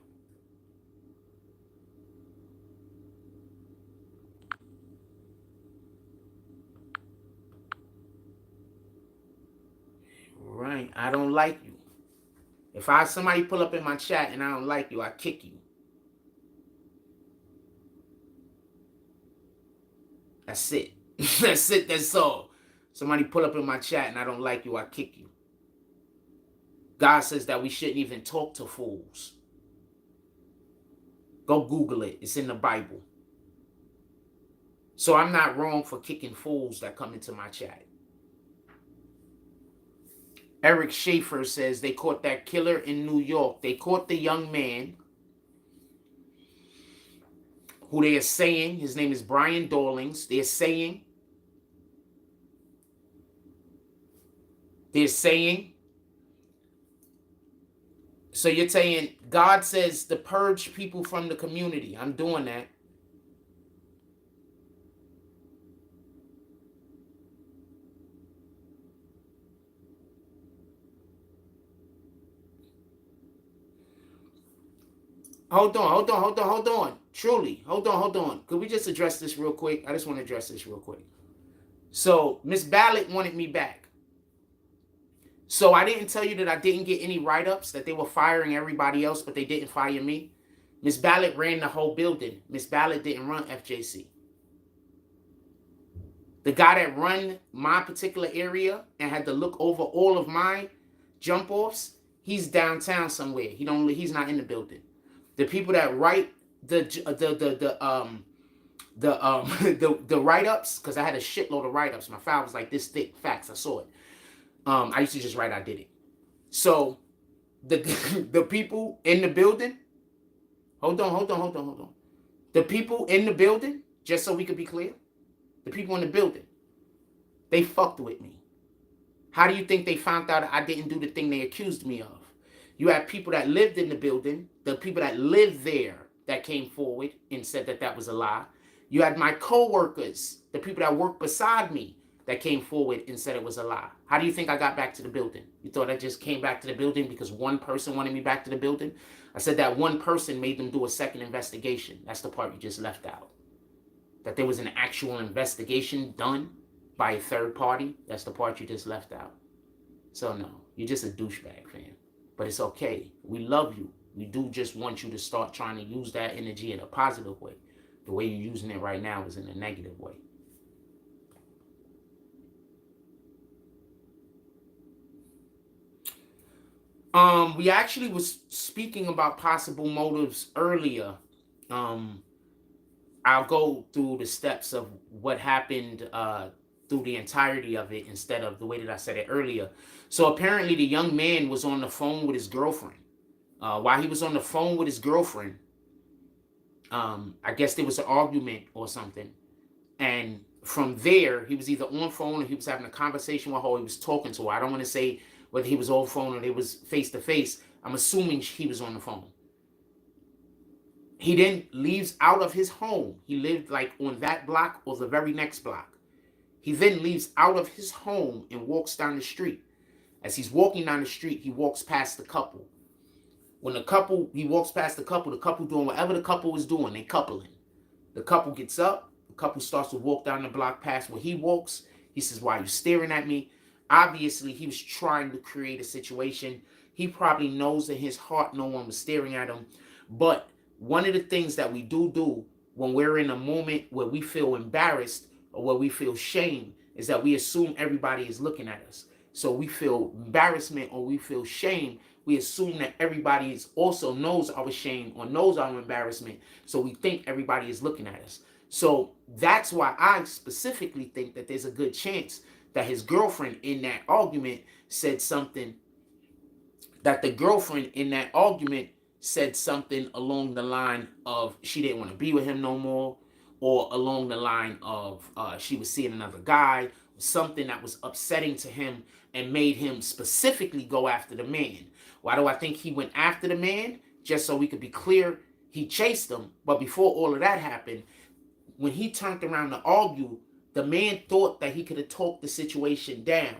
Right. I don't like you. If somebody pull up in my chat and I don't like you, I kick you. That's it. That's it. That's all. Somebody pull up in my chat and I don't like you, I kick you. God says that we shouldn't even talk to fools. Go Google it. It's in the Bible. So I'm not wrong for kicking fools that come into my chat. Eric Schaefer says they caught that killer in New York. They caught the young man who they are saying, his name is Brian Dawlings. They're saying, so you're saying God says to purge people from the community. I'm doing that. Hold on. Truly, hold on. Could we just address this real quick? I just want to address this real quick. So Miss Ballot wanted me back. So I didn't tell you that I didn't get any write-ups, that they were firing everybody else, but they didn't fire me. Miss Ballot ran the whole building. Miss Ballot didn't run FJC. The guy that run my particular area and had to look over all of my jump offs, he's downtown somewhere. He's not in the building. The people that write the write-ups, because I had a shitload of write-ups. My file was like this thick. Facts, I saw it. I used to just write I did it. So the people in the building, hold on. The people in the building, just so we could be clear, the people in the building, they fucked with me. How do you think they found out I didn't do the thing they accused me of? You had people that lived in the building, the people that lived there that came forward and said that that was a lie. You had my co-workers, the people that worked beside me, that came forward and said it was a lie. How do you think I got back to the building? You thought I just came back to the building because one person wanted me back to the building? I said that one person made them do a second investigation. That's the part you just left out. That there was an actual investigation done by a third party. That's the part you just left out. So no, you're just a douchebag, fam. But it's okay. We love you. We do just want you to start trying to use that energy in a positive way. The way you're using it right now is in a negative way. We actually was speaking about possible motives earlier. I'll go through the steps of what happened through the entirety of it instead of the way that I said it earlier. So apparently the young man was on the phone with his girlfriend. While he was on the phone with his girlfriend, I guess there was an argument or something. And from there, he was either on phone or he was having a conversation with her or he was talking to her. I don't want to say whether he was on phone or they was face to face. I'm assuming he was on the phone. He then leaves out of his home. He lived like on that block or the very next block. He then leaves out of his home and walks down the street. As he's walking down the street, he walks past the couple. When he walks past the couple doing whatever the couple is doing, they coupling. The couple gets up, the couple starts to walk down the block past where he walks. He says, "Why are you staring at me?" Obviously, he was trying to create a situation. He probably knows in his heart no one was staring at him. But one of the things that we do when we're in a moment where we feel embarrassed or where we feel shame is that we assume everybody is looking at us. So we feel embarrassment or we feel shame. We assume that everybody is also knows our shame or knows our embarrassment. So we think everybody is looking at us. So that's why I specifically think that there's a good chance that his girlfriend in that argument said something, that the girlfriend in that argument said something along the line of she didn't want to be with him no more, or along the line of she was seeing another guy, something that was upsetting to him and made him specifically go after the man. Why do I think he went after the man? Just so we could be clear, he chased him, but before all of that happened, when he turned around to argue, the man thought that he could have talked the situation down.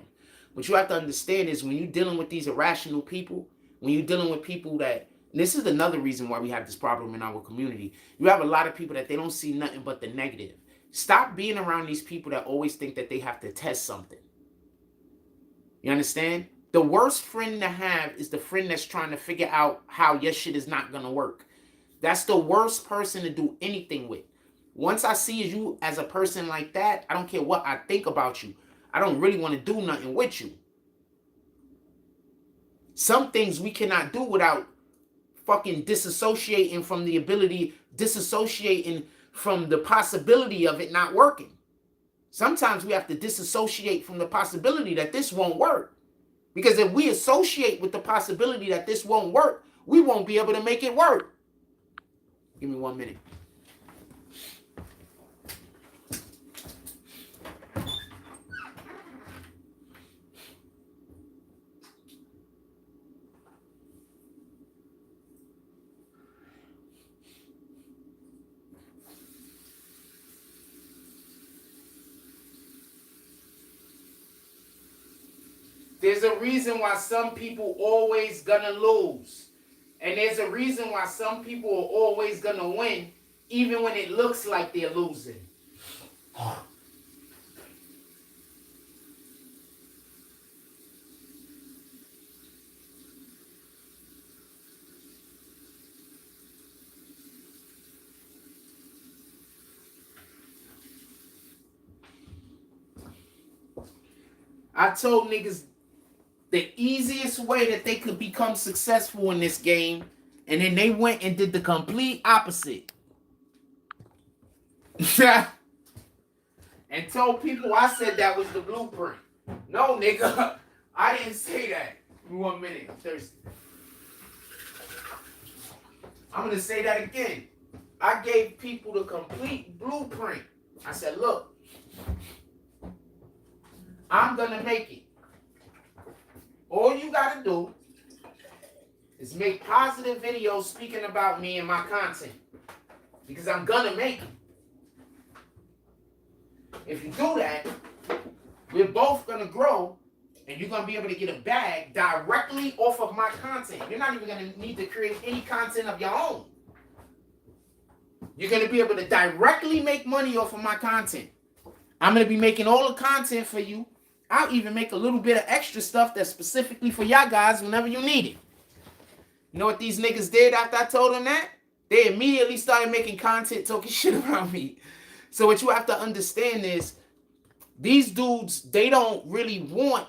What you have to understand is when you're dealing with these irrational people, when you're dealing with people that, and this is another reason why we have this problem in our community, you have a lot of people that they don't see nothing but the negative. Stop being around these people that always think that they have to test something. You understand? The worst friend to have is the friend that's trying to figure out how your shit is not going to work. That's the worst person to do anything with. Once I see you as a person like that, I don't care what I think about you. I don't really want to do nothing with you. Some things we cannot do without fucking disassociating from the possibility of it not working. Sometimes we have to disassociate from the possibility that this won't work. Because if we associate with the possibility that this won't work, we won't be able to make it work. Give me 1 minute. There's a reason why some people always gonna lose. And there's a reason why some people are always gonna win, even when it looks like they're losing. I told niggas the easiest way that they could become successful in this game, and then they went and did the complete opposite. And told people I said that was the blueprint. No, nigga, I didn't say that. Give me 1 minute, I'm thirsty. I'm gonna say that again. I gave people the complete blueprint. I said, look, I'm gonna make it. All you gotta do is make positive videos speaking about me and my content. Because I'm gonna make it. If you do that, we're both gonna grow, and you're gonna be able to get a bag directly off of my content. You're not even gonna need to create any content of your own. You're gonna be able to directly make money off of my content. I'm gonna be making all the content for you. I'll even make a little bit of extra stuff that's specifically for y'all guys whenever you need it. You know what these niggas did after I told them that? They immediately started making content talking shit about me. So what you have to understand is, these dudes, they don't really want,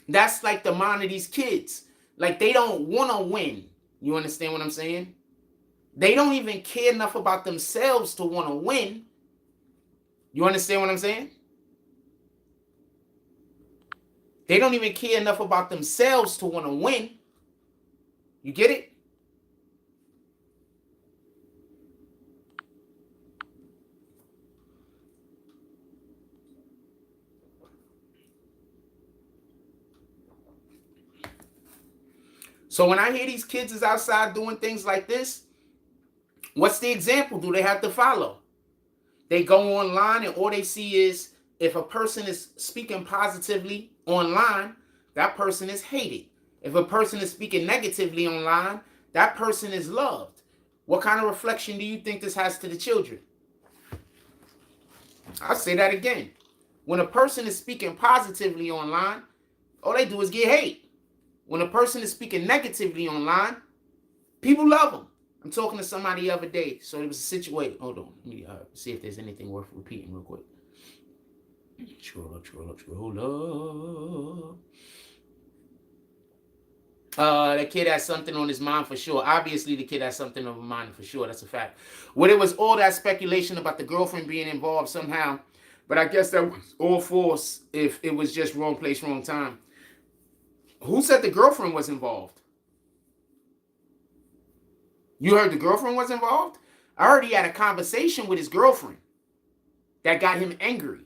that's like the mind of these kids. Like, they don't want to win. You understand what I'm saying? They don't even care enough about themselves to want to win. You understand what I'm saying? They don't even care enough about themselves to want to win. You get it? So when I hear these kids is outside doing things like this, what's the example do they have to follow? They go online and all they see is, if a person is speaking positively online, that person is hated. If a person is speaking negatively online, that person is loved. What kind of reflection do you think this has to the children? I'll say that again. When a person is speaking positively online, all they do is get hate. When a person is speaking negatively online, people love them. I'm talking to somebody the other day. So there was a situation. Hold on. Let me see if there's anything worth repeating real quick. Troller. The kid has something on his mind for sure. Obviously, the kid has something on his mind for sure. That's a fact. Well, there was all that speculation about the girlfriend being involved somehow. But I guess that was all false if it was just wrong place, wrong time. Who said the girlfriend was involved? You heard the girlfriend was involved? I heard he had a conversation with his girlfriend that got him angry.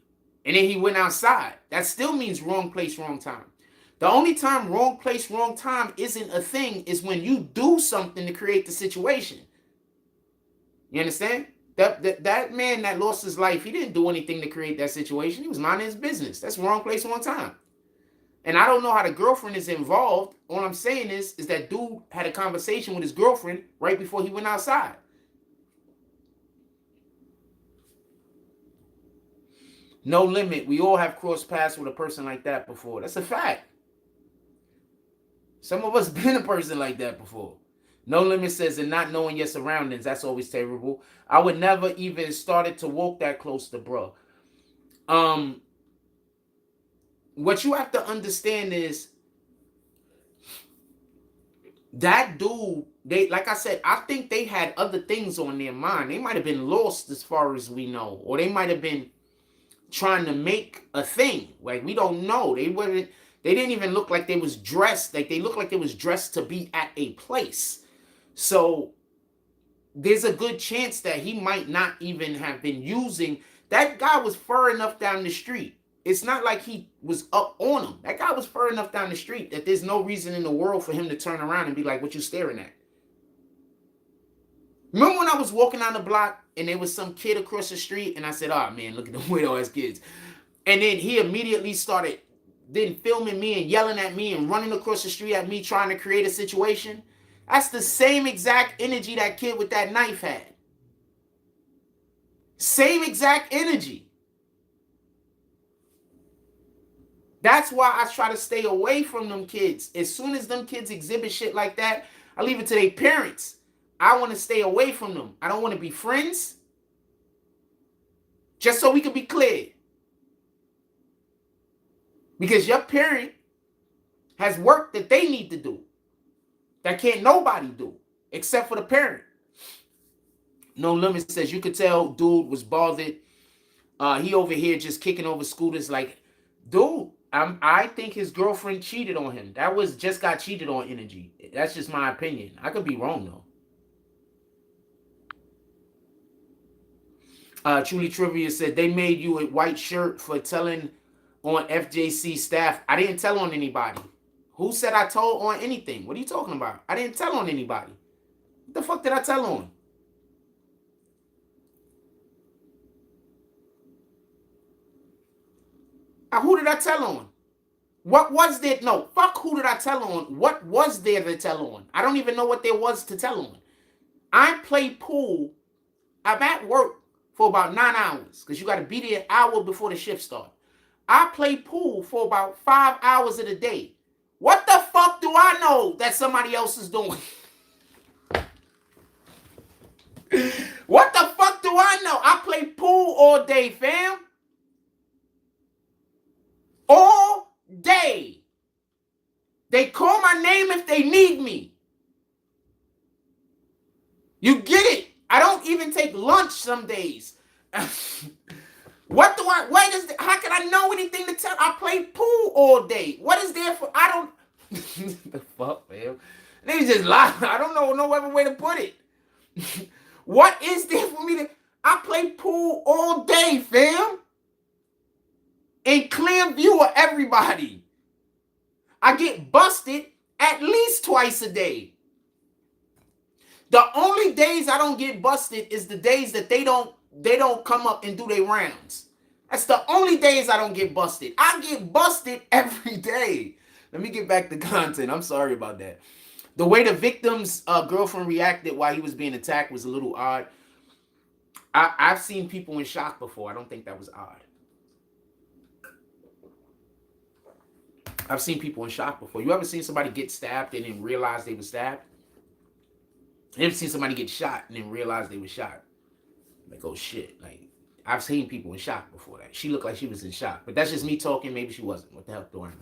And then he went outside. That still means wrong place, wrong time. The only time wrong place, wrong time isn't a thing is when you do something to create the situation. You understand? That man that lost his life, he didn't do anything to create that situation. He was minding his business. That's wrong place, wrong time. And I don't know how the girlfriend is involved. All I'm saying is that dude had a conversation with his girlfriend right before he went outside. No limit. We all have crossed paths with a person like that before. That's a fact. Some of us been a person like that before. No limit says, and not knowing your surroundings, that's always terrible. I would never even started to walk that close to bro. What you have to understand is that dude, like I said, I think they had other things on their mind. They might have been lost as far as we know, or they might have been trying to make a thing. Like, we don't know. They didn't even look like they was dressed. Like, they looked like they was dressed to be at a place. So there's a good chance that he might not even have been using. That guy was far enough down the street. It's not like he was up on him. That guy was far enough down the street that there's no reason in the world for him to turn around and be like, what you staring at? Remember when I was walking down the block and there was some kid across the street and I said, oh man, look at the weird ass kids. And then he immediately started filming me and yelling at me and running across the street at me trying to create a situation. That's the same exact energy that kid with that knife had. Same exact energy. That's why I try to stay away from them kids. As soon as them kids exhibit shit like that, I leave it to their parents. I want to stay away from them. I don't want to be friends. Just so we can be clear. Because your parent has work that they need to do that can't nobody do except for the parent. No Limit says you could tell dude was bothered. He over here just kicking over scooters like, dude, I think his girlfriend cheated on him. That was just got cheated on energy. That's just my opinion. I could be wrong though. Truly Trivia said they made you a white shirt for telling on FJC staff. I didn't tell on anybody. Who said I told on anything? What are you talking about? I didn't tell on anybody. What the fuck did I tell on? Who did I tell on? What was there? No, fuck who did I tell on? What was there to tell on? I don't even know what there was to tell on. I play pool. I'm at work for about 9 hours because you got to be there an hour before the shift starts. I play pool for about 5 hours of the day. What the fuck do I know that somebody else is doing? What the fuck do I know? I play pool all day, fam. All day. They call my name if they need me. You get it? I don't even take lunch some days. What do I, what is, how can I know anything to tell? I play pool all day. What is there for, I don't, the fuck, man? They just lie. I don't know no other way to put it. What is there for me to, I play pool all day, fam. In clear view of everybody. I get busted at least twice a day. The only days I don't get busted is the days that they don't come up and do their rounds. That's the only days I don't get busted. I get busted every day. Let me get back to content. I'm sorry about that. The way the victim's girlfriend reacted while he was being attacked was a little odd. I've seen people in shock before. I don't think that was odd. I've seen people in shock before. You ever seen somebody get stabbed and then realize they were stabbed? You ever seen somebody get shot and then realize they were shot? Like, oh shit. Like, I've seen people in shock before that. She looked like she was in shock. But that's just me talking. Maybe she wasn't. What the hell do I know?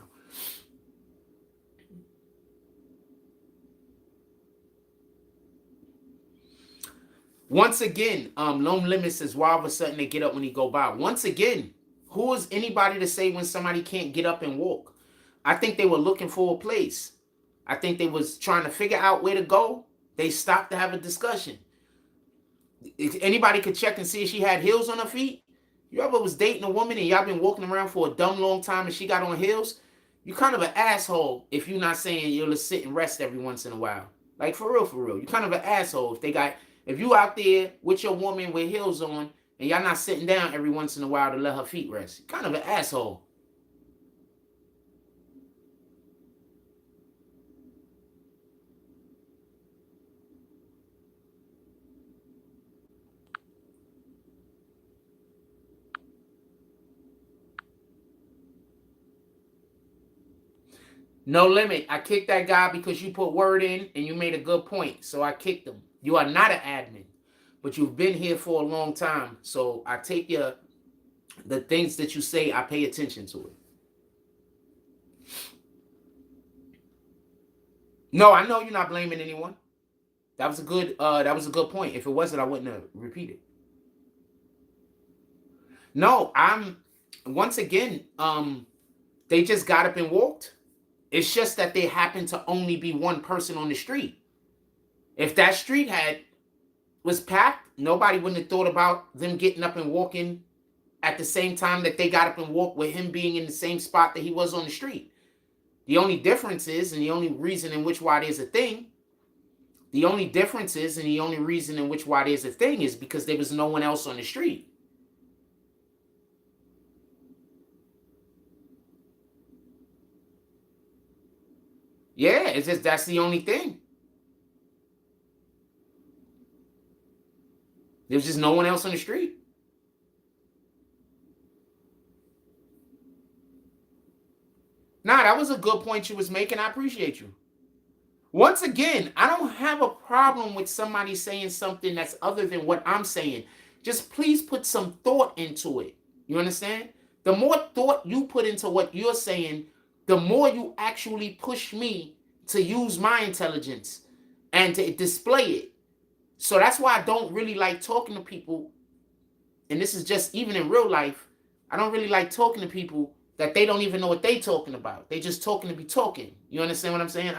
Once again, Lone Limit says, why all of a sudden they get up when he go by? Once again, who is anybody to say when somebody can't get up and walk? I think they were looking for a place. I think they was trying to figure out where to go. They stopped to have a discussion. If anybody could check and see if she had heels on her feet. You ever was dating a woman and y'all been walking around for a dumb long time and she got on heels? You kind of an asshole if you're not saying you'll just sit and rest every once in a while. Like, for real, for real. You kind of an asshole if you out there with your woman with heels on and y'all not sitting down every once in a while to let her feet rest. You're kind of an asshole. No Limit. I kicked that guy because you put word in and you made a good point. So I kicked him. You are not an admin, but you've been here for a long time. So I take the things that you say, I pay attention to it. No, I know you're not blaming anyone. That was a good point. If it wasn't, I wouldn't have repeated. No, once again, they just got up and walked. It's just that there happened to only be one person on the street. If that street was packed, nobody wouldn't have thought about them getting up and walking at the same time that they got up and walked with him being in the same spot that he was on the street. The only difference is, and the only reason in which why there's a thing, the only difference is, and the only reason in which why there's a thing is because there was no one else on the street. Yeah, it's just that's the only thing. There's just no one else on the street. Nah, that was a good point you was making. I appreciate you. Once again, I don't have a problem with somebody saying something that's other than what I'm saying. Just please put some thought into it. You understand? The more thought you put into what you're saying, the more you actually push me to use my intelligence and to display it. So that's why I don't really like talking to people. And this is just even in real life. I don't really like talking to people that they don't even know what they talking about. They just talking to be talking. You understand what I'm saying?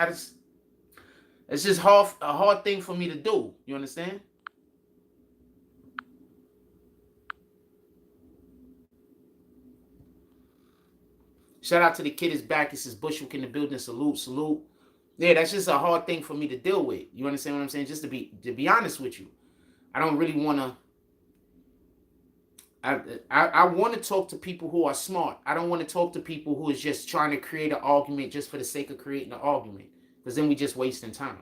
It's just a hard thing for me to do. You understand? Shout out to the kid is back. It says Bushwick in the building. Salute, salute. Yeah, that's just a hard thing for me to deal with. You understand what I'm saying? Just to be honest with you, I don't really want to. I want to talk to people who are smart. I don't want to talk to people who is just trying to create an argument just for the sake of creating an argument, because then we just wasting time.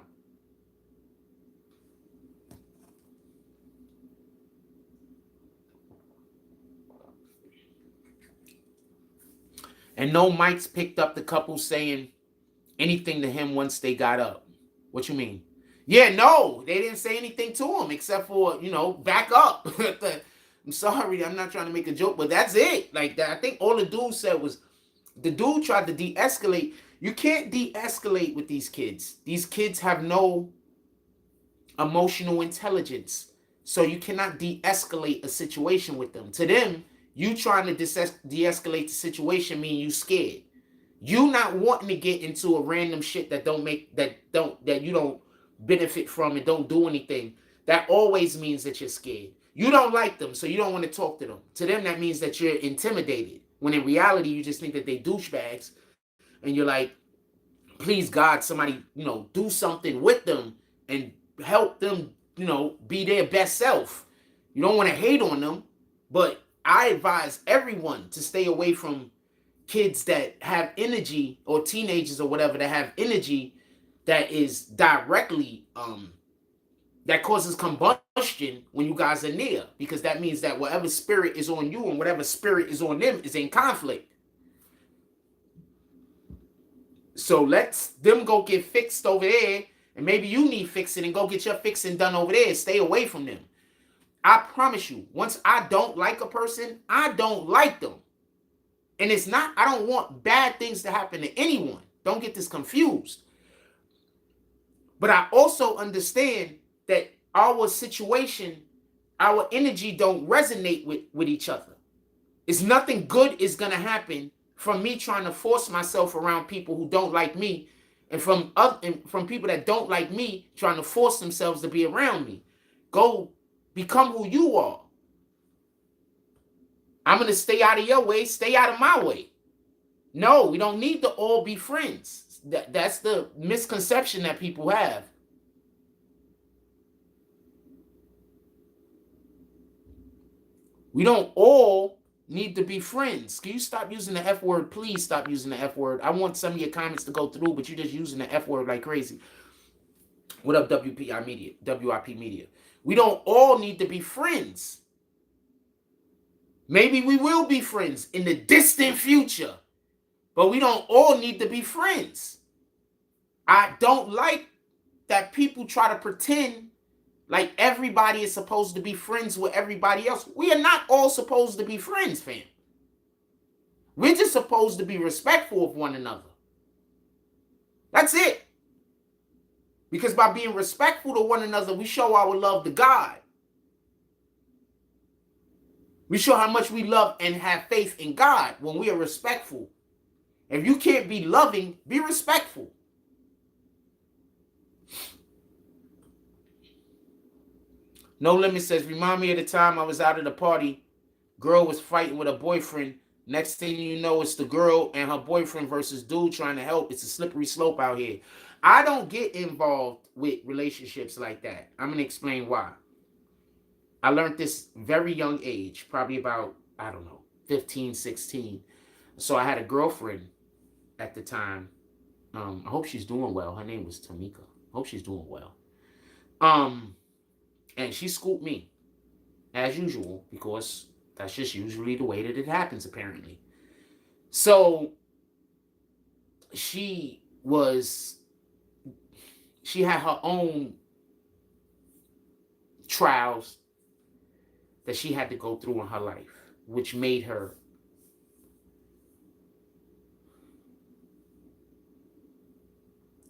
And no mics picked up the couple saying anything to him once they got up. What you mean? Yeah, no, they didn't say anything to him except for, back up. I'm sorry, I'm not trying to make a joke, but that's it. Like that, I think all the dude said was, the dude tried to de-escalate. You can't de-escalate with these kids. These kids have no emotional intelligence. So you cannot de-escalate a situation with them. To them, you trying to de-escalate the situation mean you scared. You not wanting to get into a random shit that you don't benefit from and don't do anything. That always means that you're scared. You don't like them, so you don't want to talk to them. To them, that means that you're intimidated. When in reality, you just think that they douchebags, and you're like, please God, somebody, do something with them and help them, be their best self. You don't want to hate on them, but I advise everyone to stay away from kids that have energy, or teenagers or whatever that have energy that is directly that causes combustion when you guys are near, because that means that whatever spirit is on you and whatever spirit is on them is in conflict. So let them go get fixed over there, and maybe you need fixing, and go get your fixing done over there. Stay away from them. I promise you, once I don't like a person, I don't like them. And it's not, I don't want bad things to happen to anyone. Don't get this confused. But I also understand that our situation, our energy don't resonate with each other. It's nothing good is going to happen from me trying to force myself around people who don't like me, and from people that don't like me trying to force themselves to be around me. Go become who you are. I'm going to stay out of your way, stay out of my way. No, we don't need to all be friends. That's the misconception that people have. We don't all need to be friends. Can you stop using the F word? Please stop using the F word. I want some of your comments to go through, but you're just using the F word like crazy. What up, WPI Media, WIP Media? We don't all need to be friends. Maybe we will be friends in the distant future, but we don't all need to be friends. I don't like that people try to pretend like everybody is supposed to be friends with everybody else. We are not all supposed to be friends, fam. We're just supposed to be respectful of one another. That's it. Because by being respectful to one another, we show our love to God. We show how much we love and have faith in God when we are respectful. If you can't be loving, be respectful. No Limit says, remind me of the time I was out at a party. Girl was fighting with her boyfriend. Next thing you know, it's the girl and her boyfriend versus dude trying to help. It's a slippery slope out here. I don't get involved with relationships like that. I'm going to explain why. I learned this very young age, probably about, 15, 16. So I had a girlfriend at the time. I hope she's doing well. Her name was Tamika. I hope she's doing well. And she scooped me, as usual, because that's just usually the way that it happens, apparently. So she had her own trials that she had to go through in her life, which made her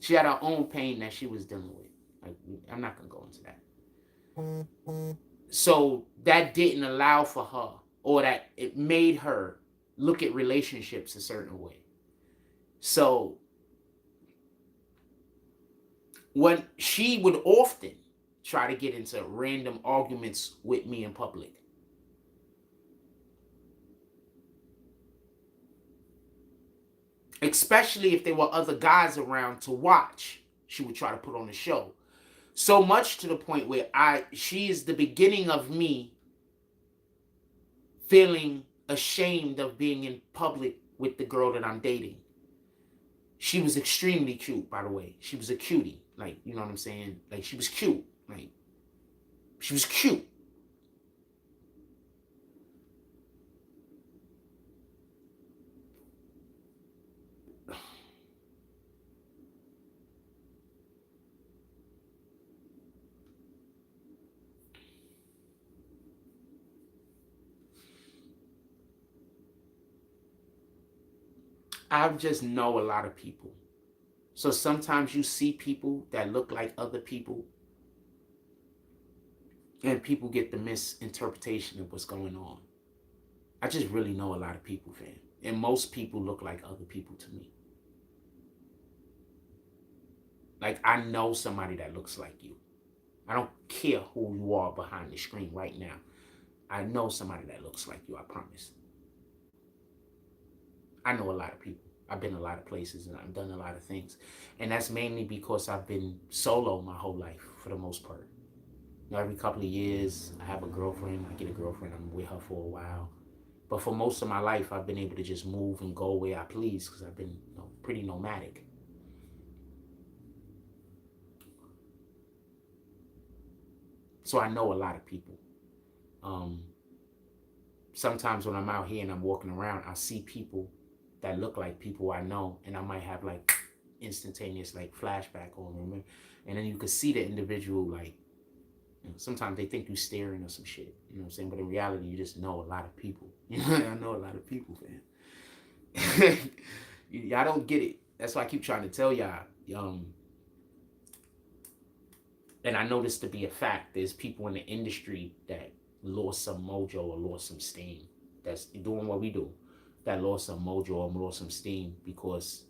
She had her own pain that she was dealing with. Like, I'm not going to go into that. So that didn't allow for her, or that it made her look at relationships a certain way. So when she would often try to get into random arguments with me in public. Especially if there were other guys around to watch, she would try to put on a show. So much to the point where she is the beginning of me feeling ashamed of being in public with the girl that I'm dating. She was extremely cute, by the way. She was a cutie. Like, you know what I'm saying? Like, she was cute. Like, she was cute. I just know a lot of people. So sometimes you see people that look like other people, and people get the misinterpretation of what's going on. I just really know a lot of people, fam. And most people look like other people to me. Like, I know somebody that looks like you. I don't care who you are behind the screen right now. I know somebody that looks like you, I promise. I know a lot of people. I've been a lot of places and I've done a lot of things. And that's mainly because I've been solo my whole life, for the most part. You know, every couple of years, I have a girlfriend. I get a girlfriend. I'm with her for a while. But for most of my life, I've been able to just move and go where I please because I've been, you know, pretty nomadic. So I know a lot of people. Sometimes when I'm out here and I'm walking around, I see people that look like people I know, and I might have like instantaneous like flashback or remember, and then you can see the individual, like, you know, sometimes they think you're staring or some shit, you know what I'm saying? But in reality, you just know a lot of people. You know, I know a lot of people, man. Y'all don't get it. That's why I keep trying to tell y'all. And I know this to be a fact. There's people in the industry that lost some mojo or lost some steam. That's doing what we do. That lost some mojo or lost some steam because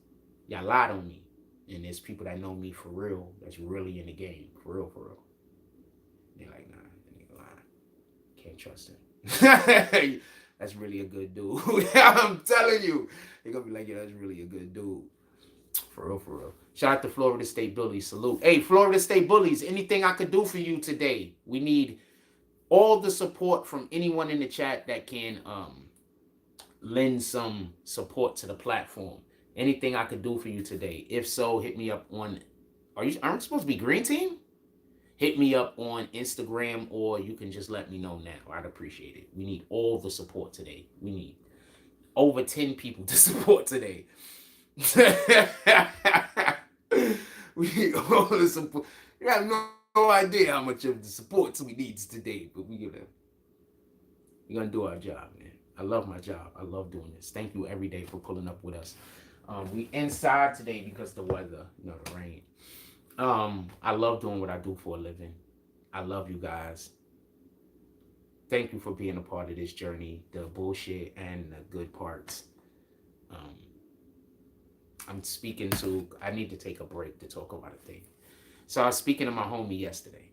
y'all lied on me. And there's people that know me for real, that's really in the game. For real, for real. They're like, nah, that nigga lying. Can't trust him. That's really a good dude. I'm telling you. They're gonna be like, yeah, that's really a good dude. For real, for real. Shout out to Florida State Bullies. Salute. Hey, Florida State Bullies, anything I could do for you today? We need all the support from anyone in the chat that can lend some support to the platform. Anything I could do for you today? If so, hit me up on, aren't you supposed to be green team? Hit me up on Instagram, or you can just let me know now. I'd appreciate it. We need all the support today. We need over 10 people to support today. We need all the support. You have no idea how much of the support we need today, but we're gonna do our job, man. I love my job. I love doing this. Thank you every day for pulling up with us. We inside today because the weather, you know, the rain. I love doing what I do for a living. I love you guys. Thank you for being a part of this journey, the bullshit and the good parts. I'm speaking to, I need to take a break to talk about a thing. So I was speaking to my homie yesterday.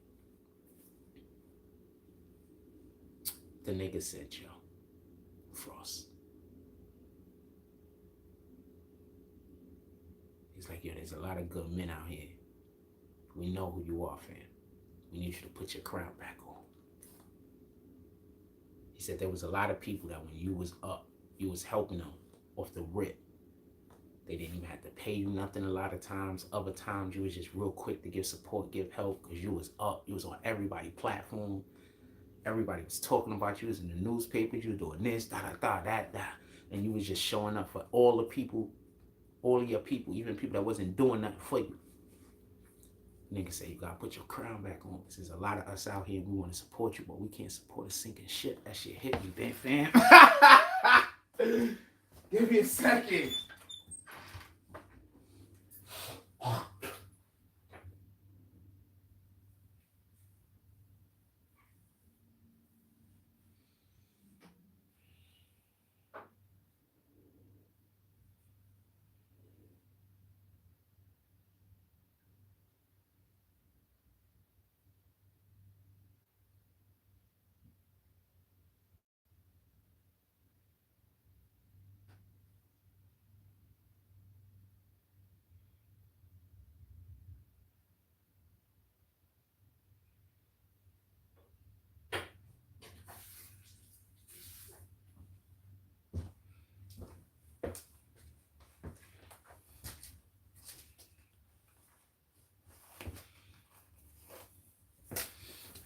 The nigga said, yo, Frost. He's like, yo, there's a lot of good men out here. We know who you are, fam. We need you to put your crown back on. He said there was a lot of people that when you was up, you was helping them off the rip. They didn't even have to pay you nothing a lot of times. Other times you was just real quick to give support, give help, because you was up. You was on everybody's platform. Everybody was talking about you. You was in the newspapers. You was doing this, that. And you was just showing up for all the people, all of your people, even people that wasn't doing nothing for you. Nigga say, you gotta put your crown back on. Because there's a lot of us out here, we want to support you, but we can't support a sinking ship. That shit hit me, big fam. Give me a second.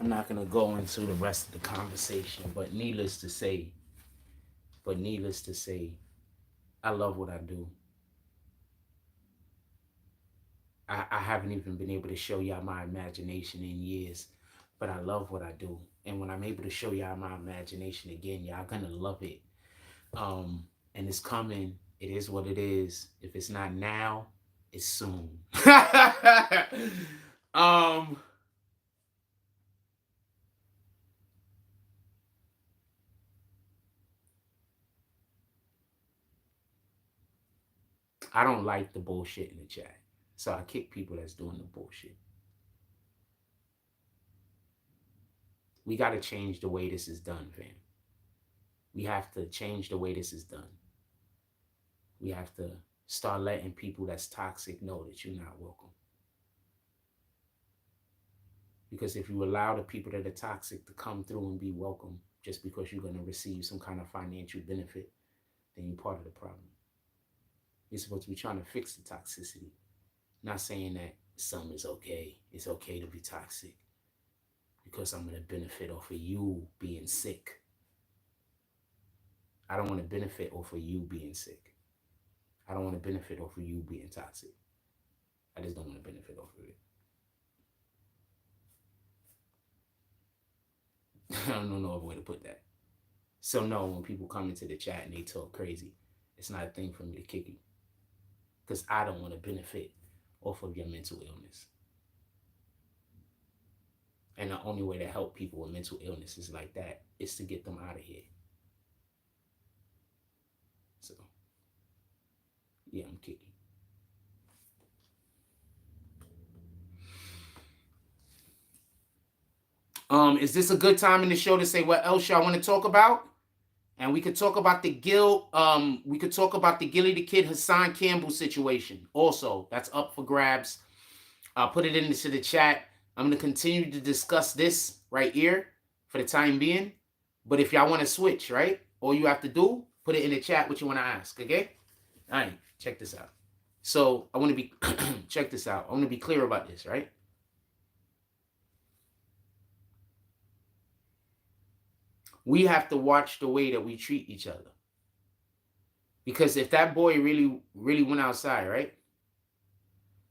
I'm not going to go into the rest of the conversation, but needless to say, I love what I do. I haven't even been able to show y'all my imagination in years, but I love what I do. And when I'm able to show y'all my imagination again, y'all gonna love it. And it's coming. It is what it is. If it's not now, it's soon. um, I don't like the bullshit in the chat, so I kick people that's doing the bullshit. We got to change the way this is done, fam. We have to change the way this is done. We have to start letting people that's toxic know that you're not welcome. Because if you allow the people that are toxic to come through and be welcome just because you're going to receive some kind of financial benefit, then you're part of the problem. You're supposed to be trying to fix the toxicity. Not saying that some is okay. It's okay to be toxic because I'm going to benefit off of you being sick. I don't want to benefit off of you being sick. I don't want to benefit off of you being toxic. I just don't want to benefit off of it. I don't know a way to put that. So no, when people come into the chat and they talk crazy, it's not a thing for me to kick you. Because I don't want to benefit off of your mental illness. And the only way to help people with mental illnesses like that is to get them out of here. So, yeah, I'm kicking. Is this a good time in the show to say what else y'all want to talk about? And we could talk about the we could talk about the Gillie the Kid Hassan Campbell situation. Also, that's up for grabs. I'll put it into the chat. I'm going to continue to discuss this right here for the time being. But if y'all want to switch, right? All you have to do, put it in the chat what you want to ask, okay? All right, check this out. So I want to be, check this out. I want to be clear about this, right? We have to watch the way that we treat each other. Because if that boy really went outside, right?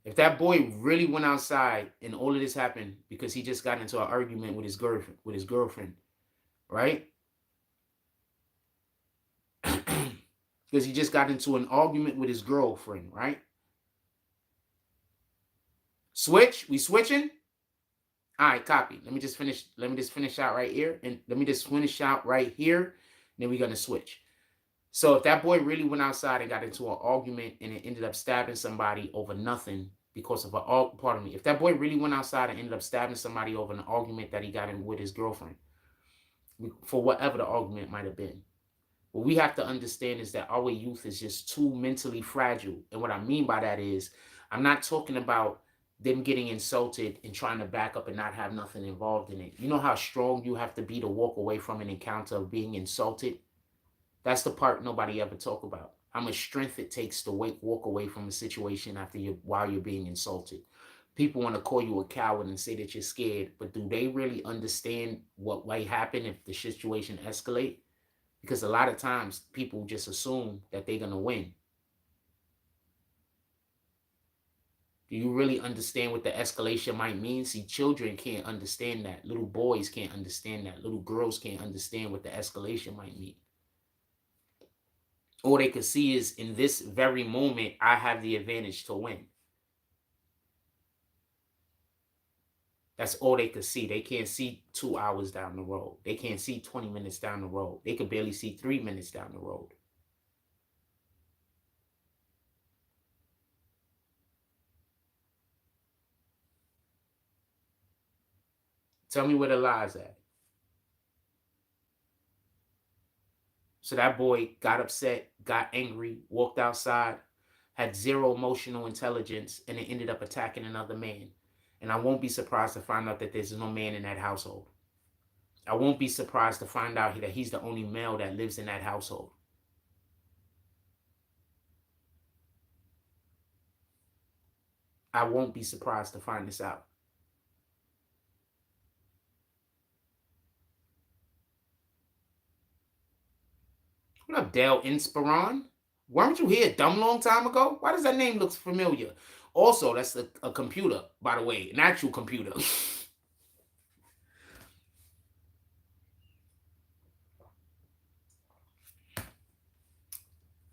If that boy really went outside and all of this happened because he just got into an argument with his girlfriend, right? Because he just got into an argument with his girlfriend, right? Switch? We switching? All right, copy. Let me just finish out right here. And let me just finish out right here. Then we're going to switch. So if that boy really went outside and got into an argument and it ended up stabbing somebody over nothing because of pardon me. If that boy really went outside and ended up stabbing somebody over an argument that he got in with his girlfriend, for whatever the argument might have been, what we have to understand is that our youth is just too mentally fragile. And what I mean by that is, I'm not talking about them getting insulted and trying to back up and not have nothing involved in it. You know how strong you have to be to walk away from an encounter of being insulted? That's the part nobody ever talk about. How much strength it takes to walk away from a situation while you're being insulted. People want to call you a coward and say that you're scared, but do they really understand what might happen if the situation escalate? Because a lot of times people just assume that they're going to win. Do you really understand what the escalation might mean? See, children can't understand that. Little boys can't understand that. Little girls can't understand what the escalation might mean. All they can see is in this very moment, I have the advantage to win. That's all they could see. They can't see 2 hours down the road. They can't see 20 minutes down the road. They could barely see 3 minutes down the road. Tell me where the lie's at. So that boy got upset, got angry, walked outside, had zero emotional intelligence, and it ended up attacking another man. And I won't be surprised to find out that there's no man in that household. I won't be surprised to find out that he's the only male that lives in that household. I won't be surprised to find this out. What up, Dale Inspiron? Weren't you here a dumb long time ago? Why does that name look familiar? Also, that's a computer, by the way, an actual computer.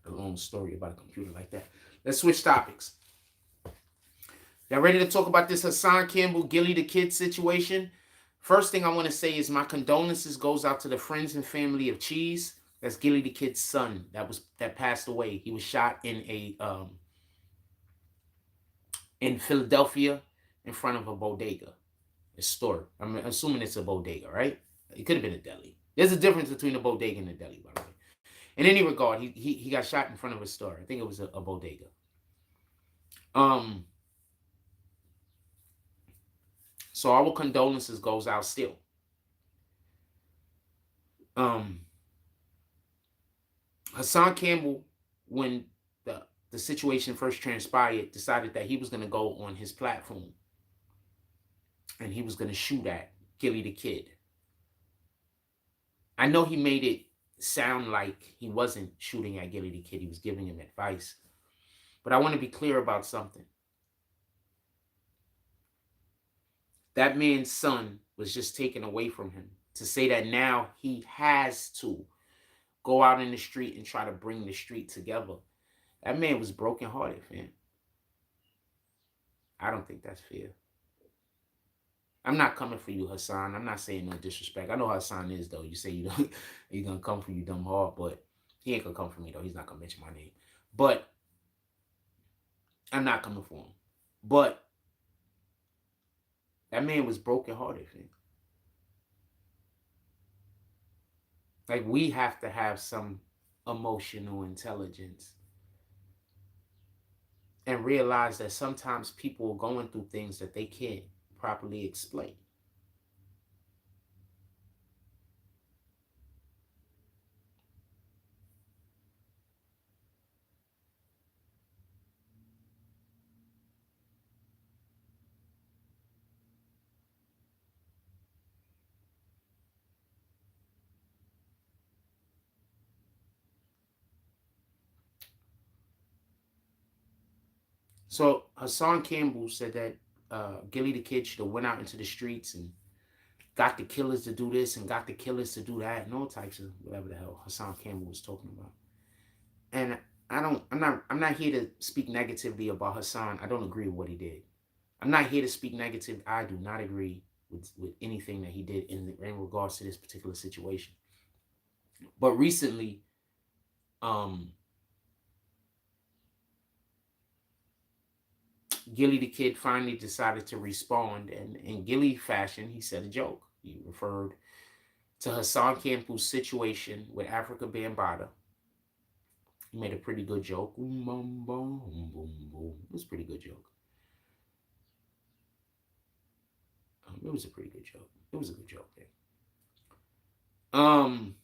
A long story about a computer like that. Let's switch topics. Y'all ready to talk about this Hassan Campbell, Gilly the Kid situation? First thing I want to say is my condolences goes out to the friends and family of Cheese. That's Gilly the Kid's son that passed away. He was shot in Philadelphia in front of a bodega, a store. I'm assuming it's a bodega, right? It could have been a deli. There's a difference between a bodega and a deli, by the way. In any regard, he got shot in front of a store. I think it was a bodega. So our condolences goes out still. Hassan Campbell, when the situation first transpired, decided that he was going to go on his platform and he was going to shoot at Gilly the Kid. I know he made it sound like he wasn't shooting at Gilly the Kid. He was giving him advice. But I want to be clear about something. That man's son was just taken away from him. To say that now he has to go out in the street and try to bring the street together. That man was brokenhearted, man. I don't think that's fair. I'm not coming for you, Hassan. I'm not saying no disrespect. I know how Hassan is, though. You say you don't, he's going to come for you dumb hard, but he ain't going to come for me, though. He's not going to mention my name. But I'm not coming for him. But that man was brokenhearted, man. Like, we have to have some emotional intelligence and realize that sometimes people are going through things that they can't properly explain. So Hassan Campbell said that Gilly the Kid should have went out into the streets and got the killers to do this and got the killers to do that and all types of whatever the hell Hassan Campbell was talking about. And I'm not here to speak negatively about Hassan. I don't agree with what he did. I'm not here to speak negative. I do not agree with anything that he did in regards to this particular situation. But recently, Gilly the Kid finally decided to respond, and in Gilly fashion, he said a joke. He referred to Hassan Campbell's situation with Africa Bambaataa. He made a pretty good joke. It was a pretty good joke. It was a pretty good joke. It was a good joke, man.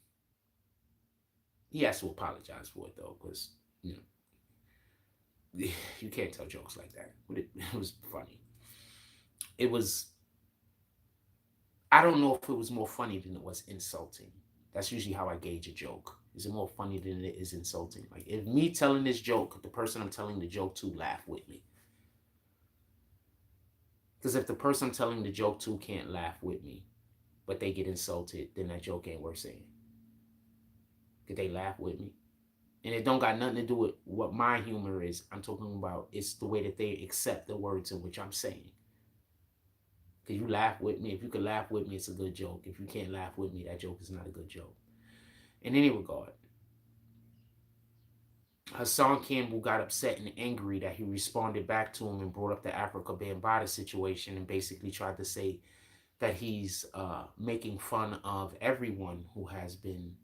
He has to apologize for it, though, because, you know, you can't tell jokes like that. But it was funny. It was, I don't know if it was more funny than it was insulting. That's usually how I gauge a joke. Is it more funny than it is insulting? Like, if me telling this joke, the person I'm telling the joke to laugh with me. Because if the person I'm telling the joke to can't laugh with me, but they get insulted, then that joke ain't worth saying. Could they laugh with me? And it don't got nothing to do with what my humor is. I'm talking about it's the way that they accept the words in which I'm saying. Because you laugh with me. If you can laugh with me, it's a good joke. If you can't laugh with me, that joke is not a good joke. In any regard, Hassan Campbell got upset and angry that he responded back to him and brought up the Africa Bambaataa situation and basically tried to say that he's making fun of everyone who has been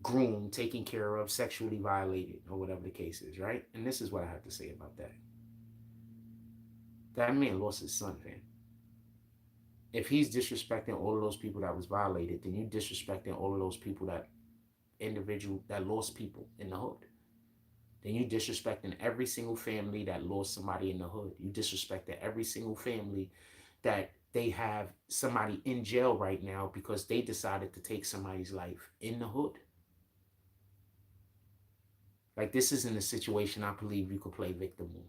groomed, taken care of, sexually violated, or whatever the case is, right? And this is what I have to say about that. That man lost his son, man. If he's disrespecting all of those people that was violated, then you disrespecting all of those people that lost people in the hood. Then you disrespecting every single family that lost somebody in the hood. You disrespecting every single family that they have somebody in jail right now because they decided to take somebody's life in the hood. Like, this isn't a situation I believe you could play victim on.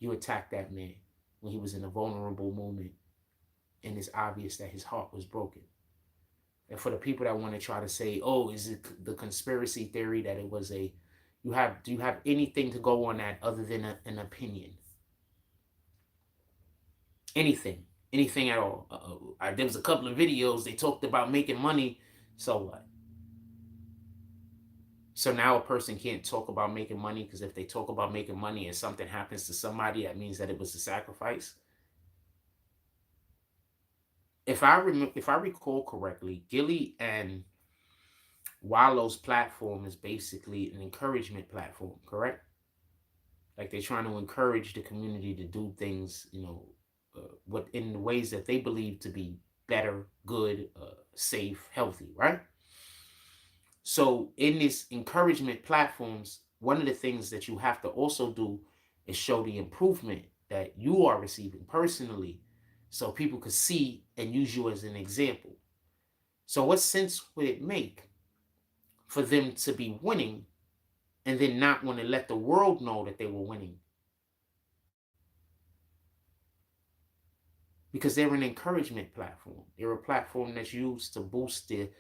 You attacked that man when he was in a vulnerable moment, and it's obvious that his heart was broken. And for the people that want to try to say, oh, is it the conspiracy theory that it was a, do you have anything to go on that other than an opinion? Anything at all. There was a couple of videos, they talked about making money. So what? So now a person can't talk about making money because if they talk about making money and something happens to somebody, that means that it was a sacrifice. If I recall correctly, Gilly and Wallow's platform is basically an encouragement platform, correct? Like, they're trying to encourage the community to do things, what in ways that they believe to be better, good, safe, healthy, right? So in this encouragement platforms, one of the things that you have to also do is show the improvement that you are receiving personally, so people could see and use you as an example. So what sense would it make for them to be winning and then not want to let the world know that they were winning? Because they're an encouragement platform. They're a platform that's used to boost the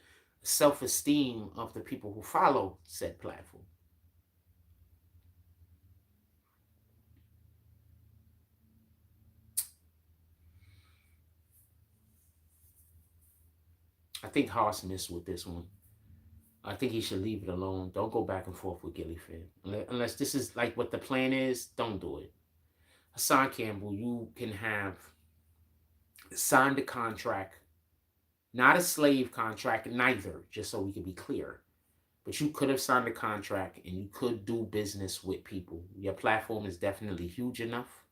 self-esteem of the people who follow said platform. I think Haas missed with this one. I think he should leave it alone. Don't go back and forth with Gilly, fam. Unless this is like what the plan is, don't do it. Hassan Campbell, you can have signed a contract, not a slave contract, neither, just so we can be clear. But you could have signed a contract and you could do business with people. Your platform is definitely huge enough.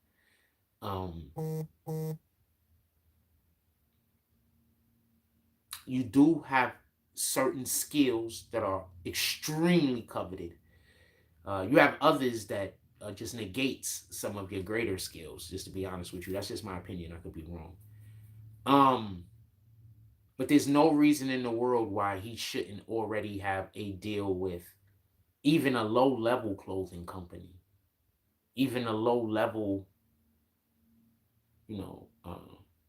You do have certain skills that are extremely coveted. You have others that just negates some of your greater skills, just to be honest with you. That's just my opinion. I could be wrong. But there's no reason in the world why he shouldn't already have a deal with even a low-level clothing company, even a low-level,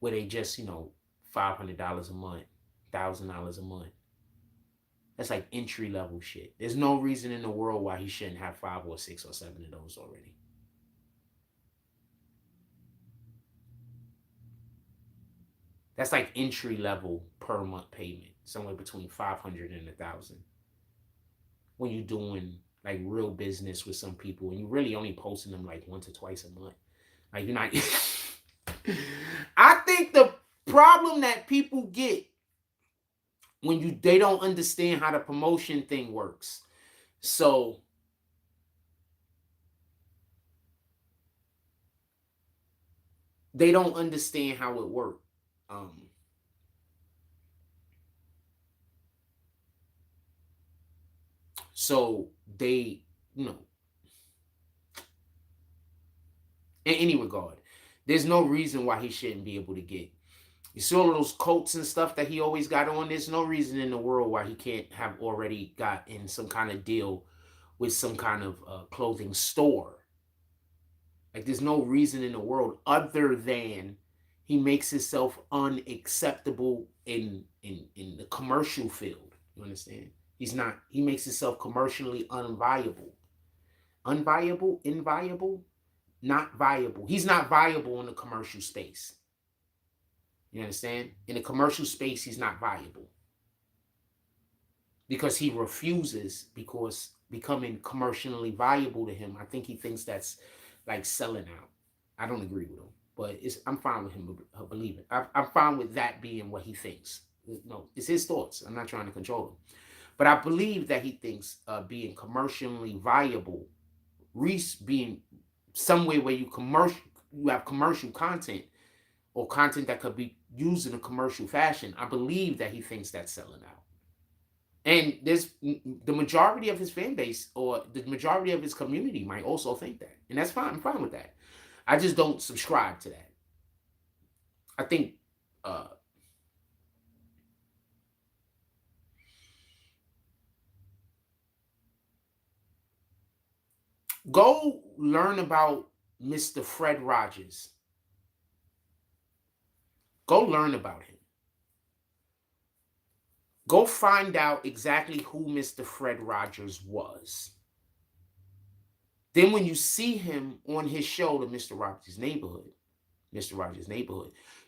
where they just, $500 a month, $1,000 a month. That's like entry-level shit. There's no reason in the world why he shouldn't have 5 or 6 or 7 of those already. That's like entry-level per month payment, somewhere between 500 and 1,000. When you're doing like real business with some people and you're really only posting them like once or twice a month. Like, you're not. I think the problem that people get when they don't understand how the promotion thing works. So they don't understand how it works. So they, in any regard, there's no reason why he shouldn't be able to get. You see all of those coats and stuff that he always got on. There's no reason in the world why he can't have already got in some kind of deal with some kind of clothing store. Like, there's no reason in the world other than he makes himself unacceptable in the commercial field. You understand? He makes himself commercially unviable. Unviable? Inviable? Not viable. He's not viable in the commercial space. You understand? In the commercial space, he's not viable. Because he refuses, because becoming commercially viable to him, I think he thinks that's like selling out. I don't agree with him, but I'm fine with him believing. I'm fine with that being what he thinks. No, it's his thoughts. I'm not trying to control him. But I believe that he thinks being commercially viable, being somewhere where you have commercial content or content that could be used in a commercial fashion, I believe that he thinks that's selling out. And there's the majority of his fan base or the majority of his community might also think that. And that's fine. I'm fine with that. I just don't subscribe to that. I think uh, go learn about Mr. Fred Rogers. Go learn about him. Go find out exactly who Mr. Fred Rogers was. Then when you see him on his show, Mr. Rogers' Neighborhood,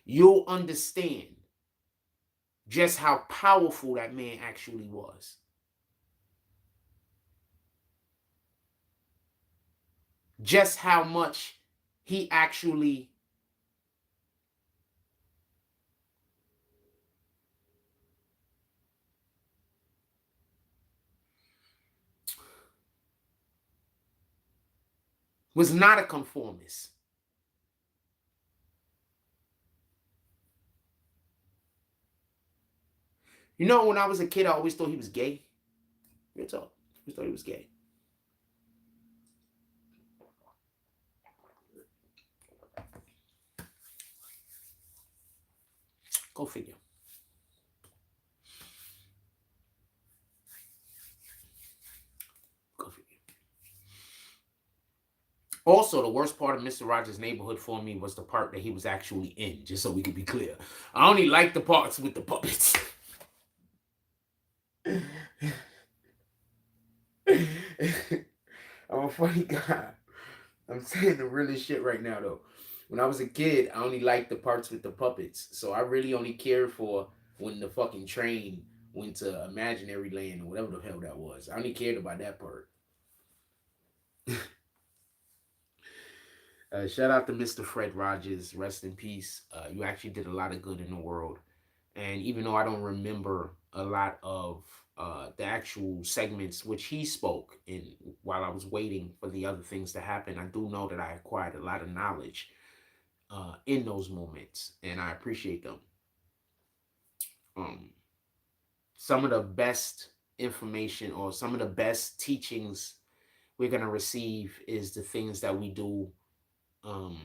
you'll understand just how powerful that man actually was. Just how much he actually was not a conformist. You know, when I was a kid, I always thought he was gay. Real talk. I always thought he was gay. Go figure. Go figure. Also, the worst part of Mr. Rogers' Neighborhood for me was the part that he was actually in, just so we could be clear. I only like the parts with the puppets. I'm a funny guy. I'm saying the realest shit right now, though. When I was a kid, I only liked the parts with the puppets. So I really only cared for when the fucking train went to Imaginary Land or whatever the hell that was. I only cared about that part. Shout out to Mr. Fred Rogers. Rest in peace. You actually did a lot of good in the world. And even though I don't remember a lot of the actual segments which he spoke in while I was waiting for the other things to happen, I do know that I acquired a lot of knowledge in those moments, and I appreciate them. Um, some of the best information or some of the best teachings we're going to receive is the things that we do um,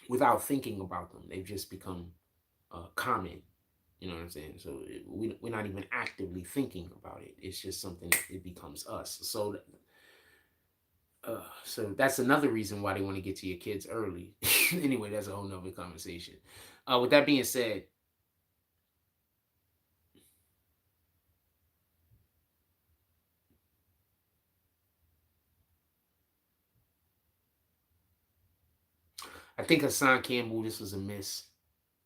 without thinking about them. They've just become common. You know what I'm saying? So we're not even actively thinking about it. It's just something that it becomes us. So that's another reason why they want to get to your kids early. Anyway, that's a whole nother conversation. With that being said, I think Hassan Campbell, this was a miss.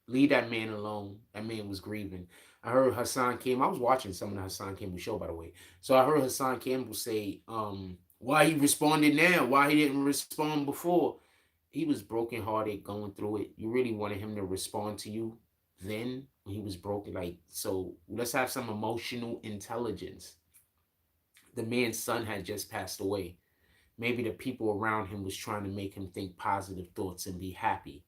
Leave that man alone. That man was grieving. I heard Hassan Campbell. I was watching some of the Hassan Campbell show, by the way. So I heard Hassan Campbell say, why he responded now, why he didn't respond before. He was brokenhearted going through it. You really wanted him to respond to you then when he was broken. Like, so let's have some emotional intelligence. The man's son had just passed away. Maybe the people around him was trying to make him think positive thoughts and be happy.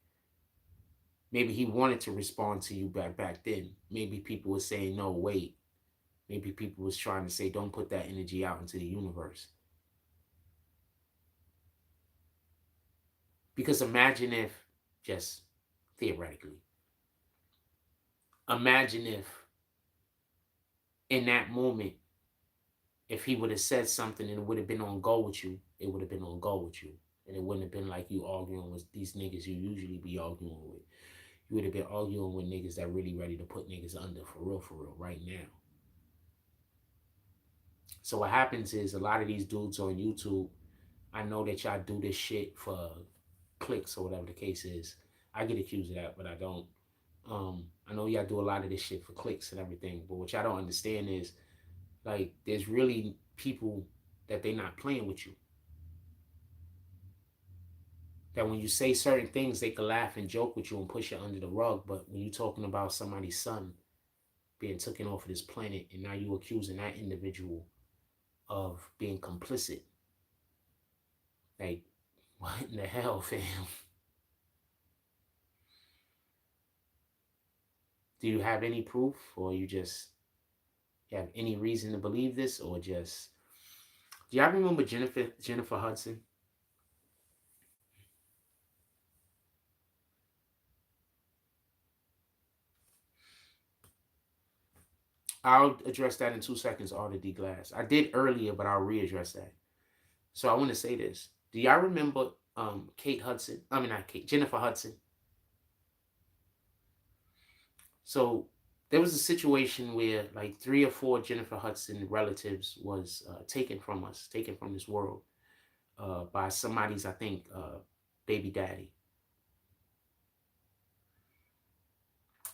Maybe he wanted to respond to you back then. Maybe people were saying, no, wait. Maybe people was trying to say, don't put that energy out into the universe. Because imagine if, just theoretically, imagine if in that moment, if he would have said something and it would have been on go with you, it would have been on go with you. And it wouldn't have been like you arguing with these niggas you usually be arguing with. You would have been arguing with niggas that really ready to put niggas under for real, right now. So what happens is a lot of these dudes on YouTube, I know that y'all do this shit for clicks or whatever the case is. I get accused of that, but I don't. I know y'all do a lot of this shit for clicks and everything, but what y'all don't understand is, like, there's really people that they not playing with you. That when you say certain things, they can laugh and joke with you and push it under the rug. But when you're talking about somebody's son being taken off of this planet and now you accusing that individual of being complicit, like, what in the hell, fam? Do you have any proof, or you just have any reason to believe this, or just... Do y'all remember Jennifer Hudson? I'll address that in 2 seconds, Arthur D. Glass. I did earlier, but I'll readdress that. So I want to say this. Do y'all remember Kate Hudson? I mean, not Kate, Jennifer Hudson. So there was a situation where like 3 or 4 Jennifer Hudson relatives was taken from us, taken from this world by somebody's, I think, baby daddy.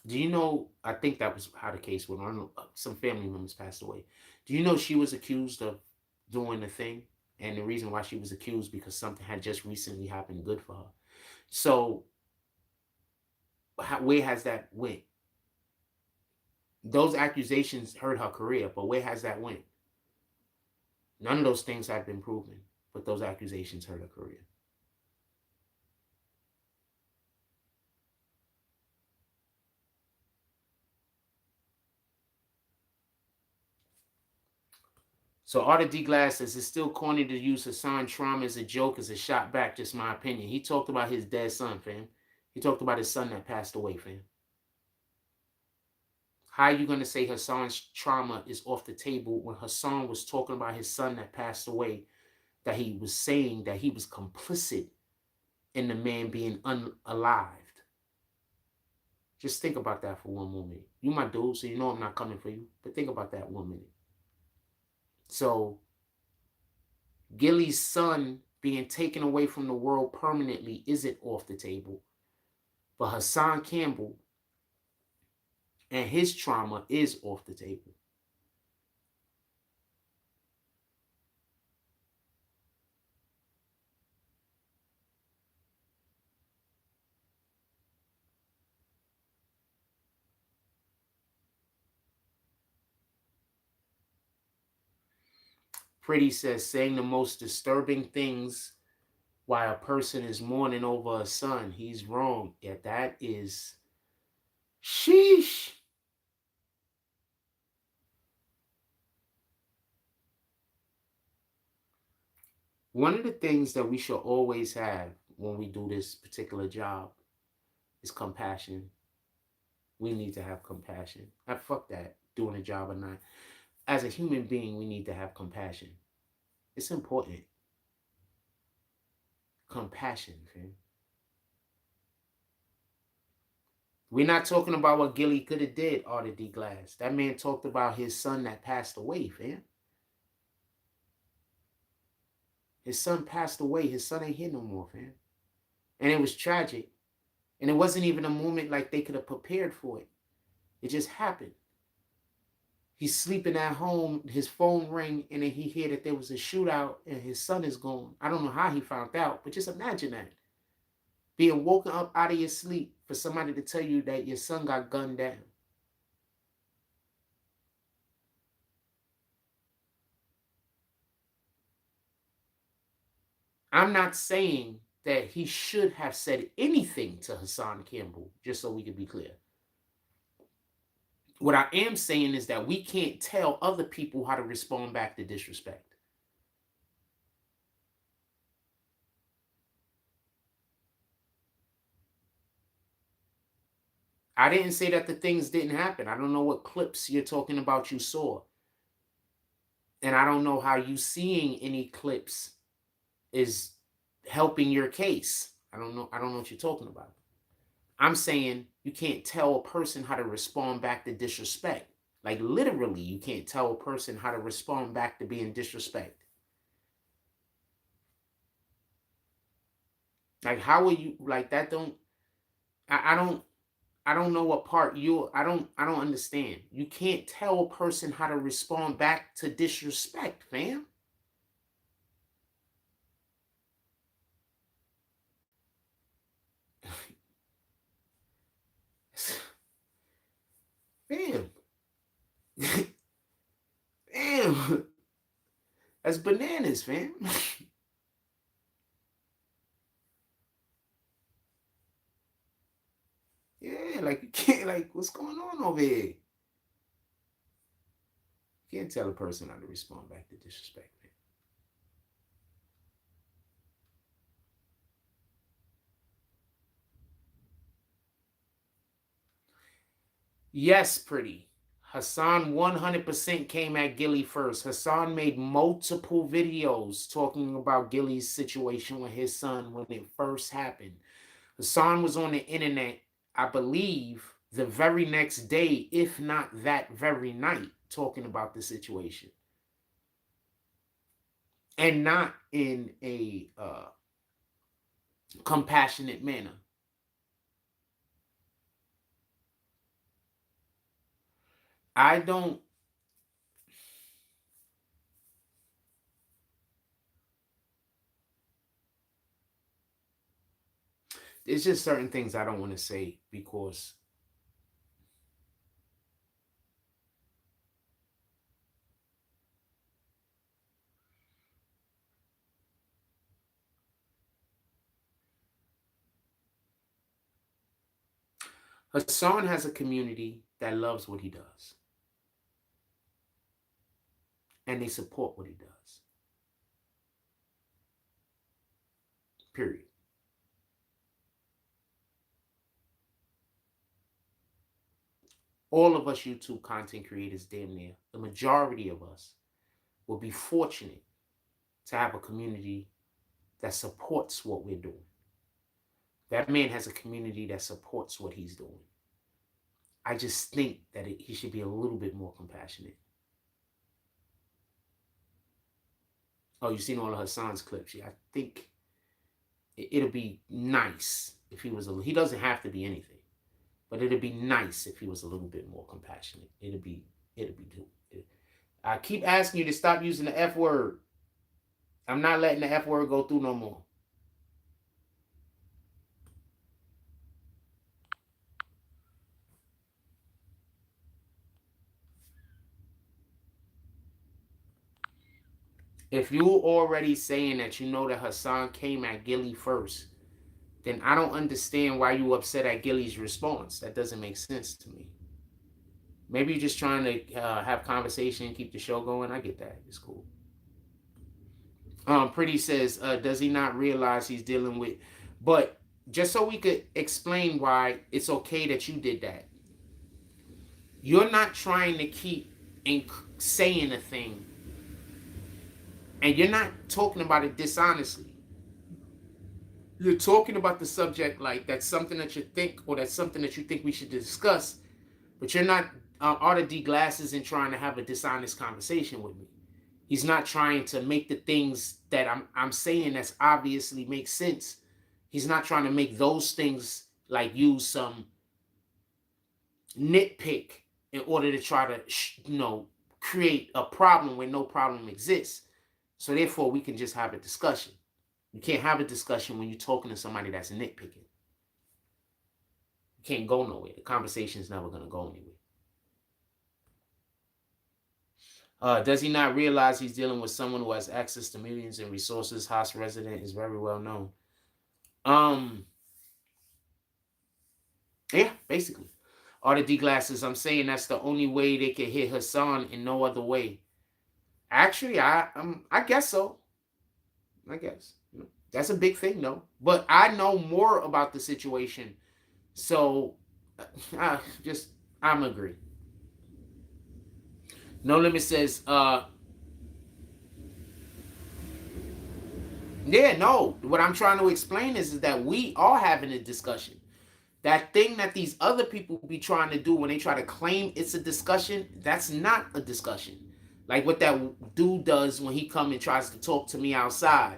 Do you know, I think that was how the case went. I don't know, some family members passed away. Do you know she was accused of doing the thing? And the reason why she was accused because something had just recently happened good for her. So where has that went? Those accusations hurt her career, but where has that went? None of those things have been proven, but those accusations hurt her career. So Arthur D. Glass says it's still corny to use Hassan trauma as a joke, as a shot back, just my opinion. He talked about his dead son, fam. He talked about his son that passed away, fam. How are you going to say Hassan's trauma is off the table when Hassan was talking about his son that passed away, that he was saying that he was complicit in the man being unalived? Just think about that for one moment. You my dude, so you know I'm not coming for you, but think about that 1 minute. So Gillie's son being taken away from the world permanently isn't off the table. But Hassan Campbell and his trauma is off the table. Pretty says saying the most disturbing things while a person is mourning over a son. He's wrong. Yeah, that is sheesh. One of the things that we should always have when we do this particular job is compassion. We need to have compassion. Fuck that, doing a job or not. As a human being, we need to have compassion. It's important. Compassion, fam. We're not talking about what Gilly could have did, Arthur D. Glass. That man talked about his son that passed away, fam. His son passed away. His son ain't here no more, fam. And it was tragic. And it wasn't even a moment like they could have prepared for it. It just happened. He's sleeping at home, his phone rang, and then he hear that there was a shootout and his son is gone. I don't know how he found out, but just imagine that. Being woken up out of your sleep for somebody to tell you that your son got gunned down. I'm not saying that he should have said anything to Hassan Campbell, just so we can be clear. What I am saying is that we can't tell other people how to respond back to disrespect. I didn't say that the things didn't happen. I don't know what clips you're talking about you saw. And I don't know how you seeing any clips is helping your case. I don't know what you're talking about. I'm saying you can't tell a person how to respond back to disrespect. Like literally, you can't tell a person how to respond back to being disrespected. Like how are you like that? I don't know what part I don't understand. You can't tell a person how to respond back to disrespect, fam. Fam. Damn. That's bananas, fam. Yeah, like you can't like what's going on over here? You can't tell a person how to respond back to disrespect, man. Yes, pretty. Hassan 100% came at Gilly first. Hassan made multiple videos talking about Gilly's situation with his son when it first happened. Hassan was on the internet, I believe, the very next day, if not that very night, talking about the situation. And not in a compassionate manner. I don't. It's just certain things I don't want to say because Hassan has a community that loves what he does. And they support what he does. Period. All of us YouTube content creators, damn near, the majority of us will be fortunate to have a community that supports what we're doing. That man has a community that supports what he's doing. I just think that he should be a little bit more compassionate. Oh, you've seen all of Hassan's clips. Yeah, I think it'll be nice if he was he doesn't have to be anything, but it'd be nice if he was a little bit more compassionate. It'd be I keep asking you to stop using the F word. I'm not letting the F word go through no more. If you already saying that you know that Hassan came at Gilly first, then I don't understand why you upset at Gilly's response. That doesn't make sense to me. Maybe you're just trying to have conversation and keep the show going. I get that. It's cool. Pretty says, does he not realize he's dealing with... But just so we could explain why it's okay that you did that. You're not trying to keep saying a thing. And you're not talking about it dishonestly. You're talking about the subject like that's something that you think, or that's something that you think we should discuss, but you're not Arthur D. Glasses and trying to have a dishonest conversation with me. He's not trying to make the things that I'm saying that's obviously makes sense. He's not trying to make those things like use some nitpick in order to try to, create a problem where no problem exists. So therefore, we can just have a discussion. You can't have a discussion when you're talking to somebody that's nitpicking. You can't go nowhere. The conversation is never going to go anywhere. Does he not realize he's dealing with someone who has access to millions and resources? Haas resident is very well known. Yeah, basically. Arthur D. Glasses, I'm saying that's the only way they can hit Hassan in no other way. Actually, I guess so. I guess. That's a big thing, though. But I know more about the situation. So, I'm agree. No Limit says, yeah, no. What I'm trying to explain is that we are having a discussion. That thing that these other people be trying to do when they try to claim it's a discussion, that's not a discussion. Like what that dude does when he come and tries to talk to me outside.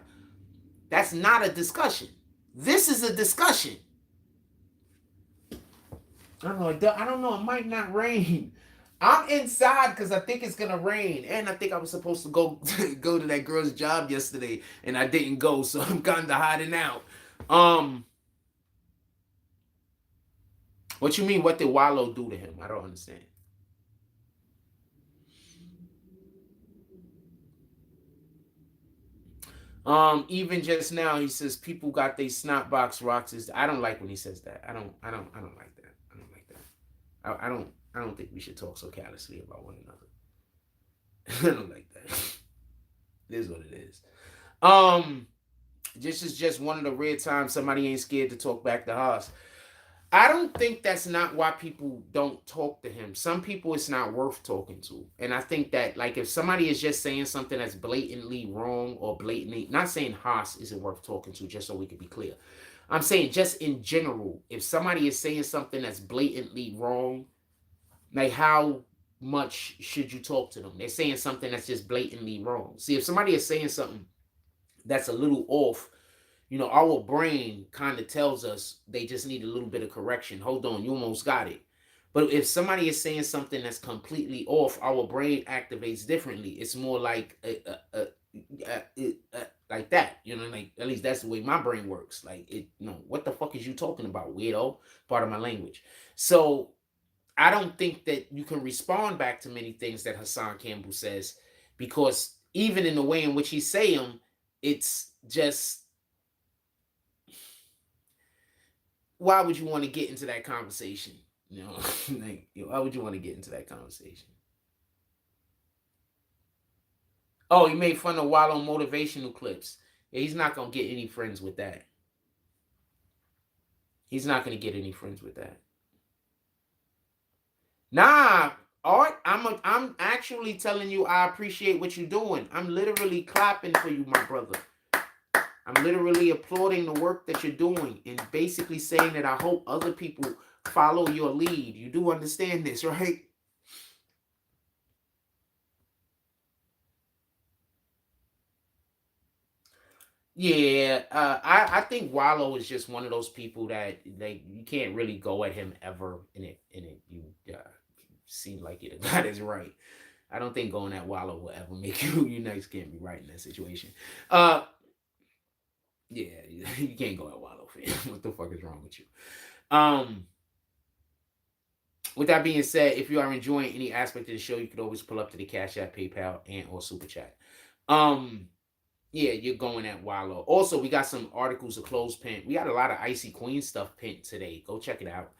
That's not a discussion. This is a discussion. I don't know. It might not rain. I'm inside because I think it's gonna rain, and I think I was supposed to go to that girl's job yesterday, and I didn't go, so I'm kind of hiding out. What you mean? What did Wallow do to him? I don't understand. Even just now, he says people got their snot box rocks. I don't like when he says that. I don't like that. I don't like that. I don't think we should talk so callously about one another. I don't like that. It is what it is. This is just one of the rare times somebody ain't scared to talk back to Haas. I don't think that's not why people don't talk to him. Some people it's not worth talking to. And I think that, like, if somebody is just saying something that's blatantly wrong or blatantly, not saying Haas isn't worth talking to, just so we can be clear. I'm saying just in general, if somebody is saying something that's blatantly wrong, like, how much should you talk to them? They're saying something that's just blatantly wrong. See, if somebody is saying something that's a little off, our brain kind of tells us they just need a little bit of correction. Hold on, you almost got it. But if somebody is saying something that's completely off, our brain activates differently. It's more like like that, like, at least that's the way my brain works. Like, what the fuck is you talking about, weirdo? Part of my language. So I don't think that you can respond back to many things that Hassan Campbell says, because even in the way in which he say them, it's just, why would you want to get into that conversation? Like, why would you want to get into that conversation? Oh, he made fun of Wallow motivational clips. Yeah, he's not going to get any friends with that. He's not going to get any friends with that. Nah, Art, I'm actually telling you I appreciate what you're doing. I'm literally clapping for you, my brother. I'm literally applauding the work that you're doing and basically saying that I hope other people follow your lead. You do understand this, right? Yeah, I think Wallow is just one of those people that, like, you can't really go at him ever, and you seem like it. That is right. I don't think going at Wallow will ever make you next can't be right in that situation. Yeah, you can't go at Wallow, fam. What the fuck is wrong with you? Um, with that being said, if you are enjoying any aspect of the show, you could always pull up to the Cash App, PayPal, and or Super Chat. Yeah, you're going at Wallow. Also, we got some articles of clothes pinned. We got a lot of Icy Queen stuff pinned today. Go check it out.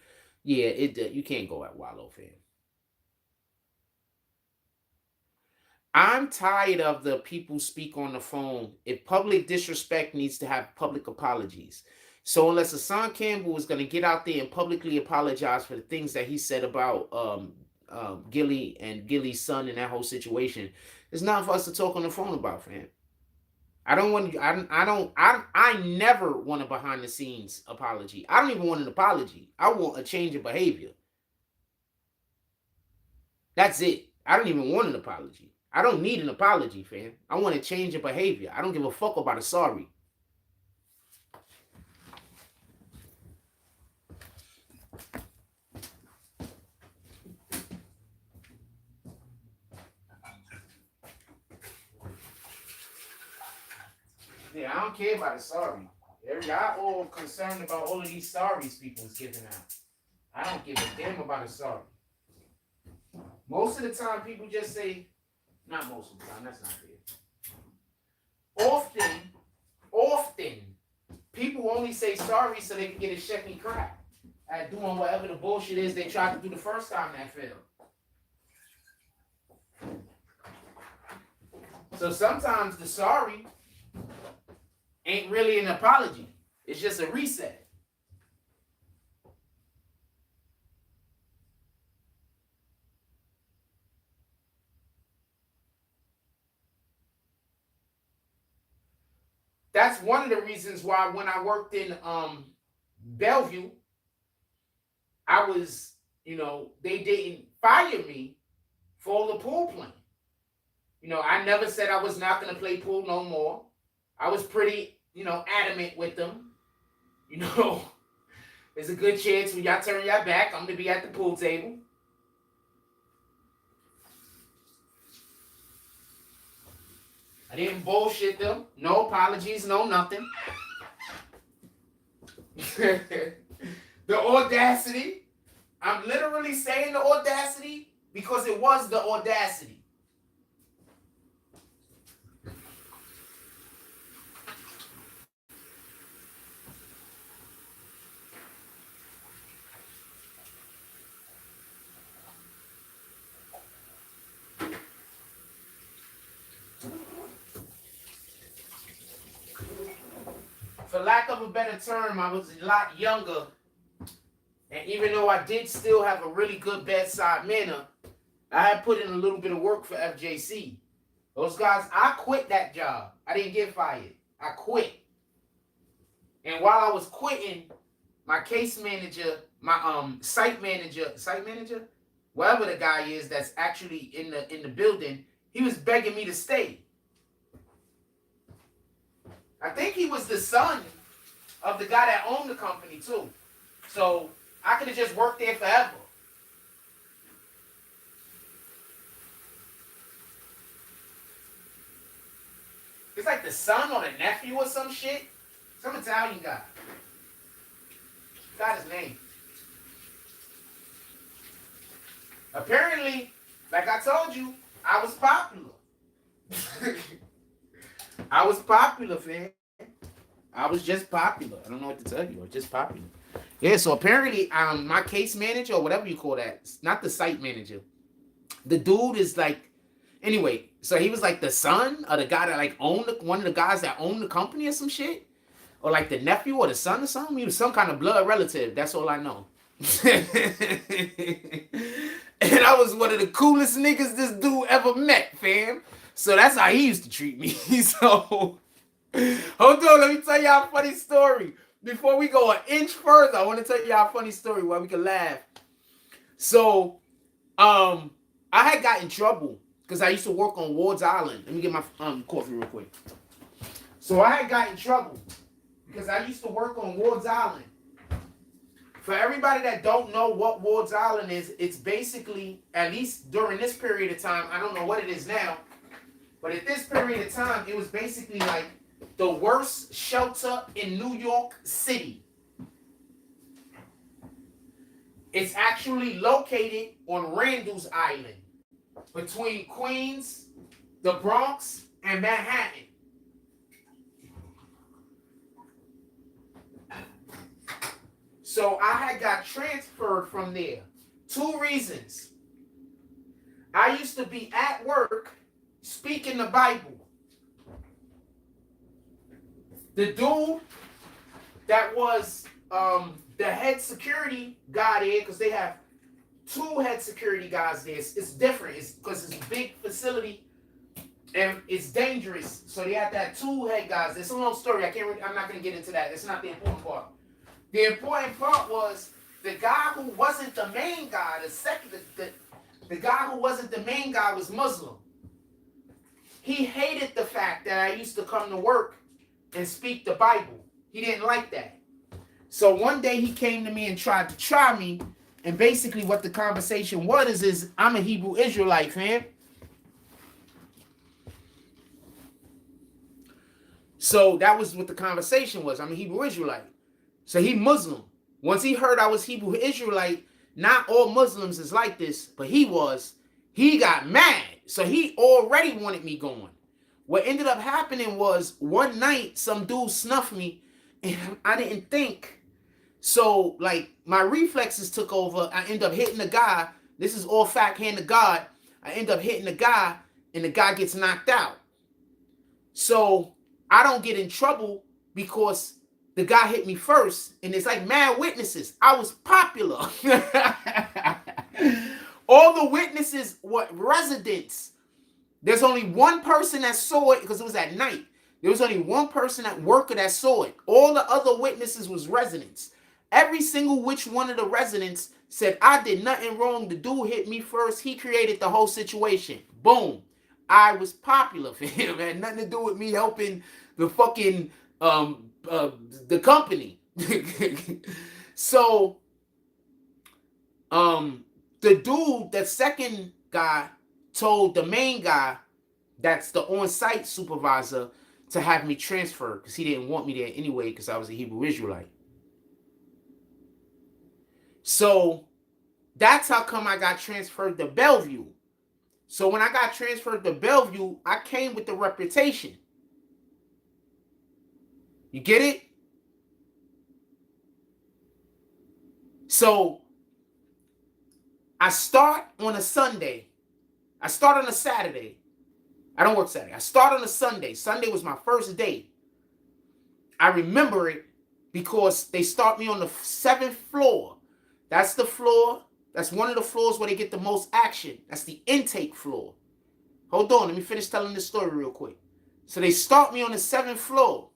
Yeah, you can't go at Wallow, fam. I'm tired of the people speak on the phone. If public disrespect needs to have public apologies. So unless Hassan Campbell is going to get out there and publicly apologize for the things that he said about Gilly and Gilly's son and that whole situation, it's not for us to talk on the phone about, fam. I don't want. I never want a behind the scenes apology. I don't even want an apology. I want a change of behavior. That's it. I don't even want an apology. I don't need an apology, fam. I want a change of behavior. I don't give a fuck about a sorry. Yeah, I don't care about a sorry. Y'all all concerned about all of these sorries people's giving out. I don't give a damn about a sorry. Most of the time, people just say, not most of the time, that's not fair. Often, people only say sorry so they can get a second crack at doing whatever the bullshit is they tried to do the first time that failed. So sometimes the sorry ain't really an apology. It's just a reset. That's one of the reasons why when I worked in Bellevue, I was, they didn't fire me for the pool playing. I never said I was not going to play pool no more. I was pretty, adamant with them. There's a good chance when y'all turn y'all back, I'm going to be at the pool table. I didn't bullshit them. No apologies, no nothing. The audacity. I'm literally saying the audacity because it was the audacity. For lack of a better term, I was a lot younger And even though I did still have a really good bedside manner, I had put in a little bit of work for FJC. Those guys, I quit that job. I didn't get fired. I quit. And while I was quitting, my case manager, my site manager, whatever the guy is that's actually in the building, he was begging me to stay. I think he was the son of the guy that owned the company too. So I could have just worked there forever. It's like the son or the nephew or some shit. Some Italian guy. Got his name. Apparently, like I told you, I was popular. I was popular, fam. I was just popular. I don't know what to tell you. I was just popular. Yeah, so apparently, my case manager or whatever you call that, not the site manager. The dude is like, anyway, so he was like the son of the guy that like owned one of the guys that owned the company or some shit. Or like the nephew or the son or something. He was some kind of blood relative. That's all I know. And I was one of the coolest niggas this dude ever met, fam. So that's how he used to treat me. So, hold on, let me tell y'all a funny story. Before we go an inch further, I want to tell y'all a funny story where we can laugh. So, I had got in trouble because I used to work on Ward's Island. Let me get my coffee real quick. So I had got in trouble because I used to work on Ward's Island. For everybody that don't know what Ward's Island is, it's basically, at least during this period of time, I don't know what it is now, but at this period of time, it was basically like the worst shelter in New York City. It's actually located on Randall's Island, between Queens, the Bronx, and Manhattan. So I had got transferred from there. 2 reasons. I used to be at work speaking the Bible. The dude that was the head security guy there, because they have 2 head security guys there. It's different. It's because it's a big facility and it's dangerous. So they have to have 2 head guys. It's a long story. I'm not going to get into that. It's not the important part. The important part was the guy who wasn't the main guy, the guy who wasn't the main guy was Muslim. He hated the fact that I used to come to work and speak the Bible. He didn't like that. So one day he came to me and tried to try me. And basically what the conversation was is I'm a Hebrew Israelite, fam. So that was what the conversation was. I'm a Hebrew Israelite. So he Muslim. Once he heard I was Hebrew Israelite, not all Muslims is like this, but he got mad. So he already wanted me going. What ended up happening was one night some dude snuffed me and I didn't think. So like my reflexes took over. I end up hitting the guy. This is all fact, hand to God. I end up hitting the guy and the guy gets knocked out. So I don't get in trouble because the guy hit me first, and it's like mad witnesses. I was popular. All the witnesses were residents. There's only one person that saw it because it was at night. There was only one person at work that saw it. All the other witnesses was residents. Every single which one of the residents said, I did nothing wrong. The dude hit me first. He created the whole situation. Boom. I was popular for him. It had nothing to do with me helping the fucking the company. So the dude, the second guy, told the main guy that's the on-site supervisor to have me transferred because he didn't want me there anyway because I was a Hebrew Israelite. So that's how come I got transferred to Bellevue. So when I got transferred to Bellevue, I came with the reputation. You get it? So I start on a Sunday. I start on a Saturday. I don't work Saturday. I start on a Sunday. Sunday was my first day. I remember it because they start me on the 7th floor. That's the floor. That's one of the floors where they get the most action. That's the intake floor. Hold on, let me finish telling this story real quick. So they start me on the 7th floor.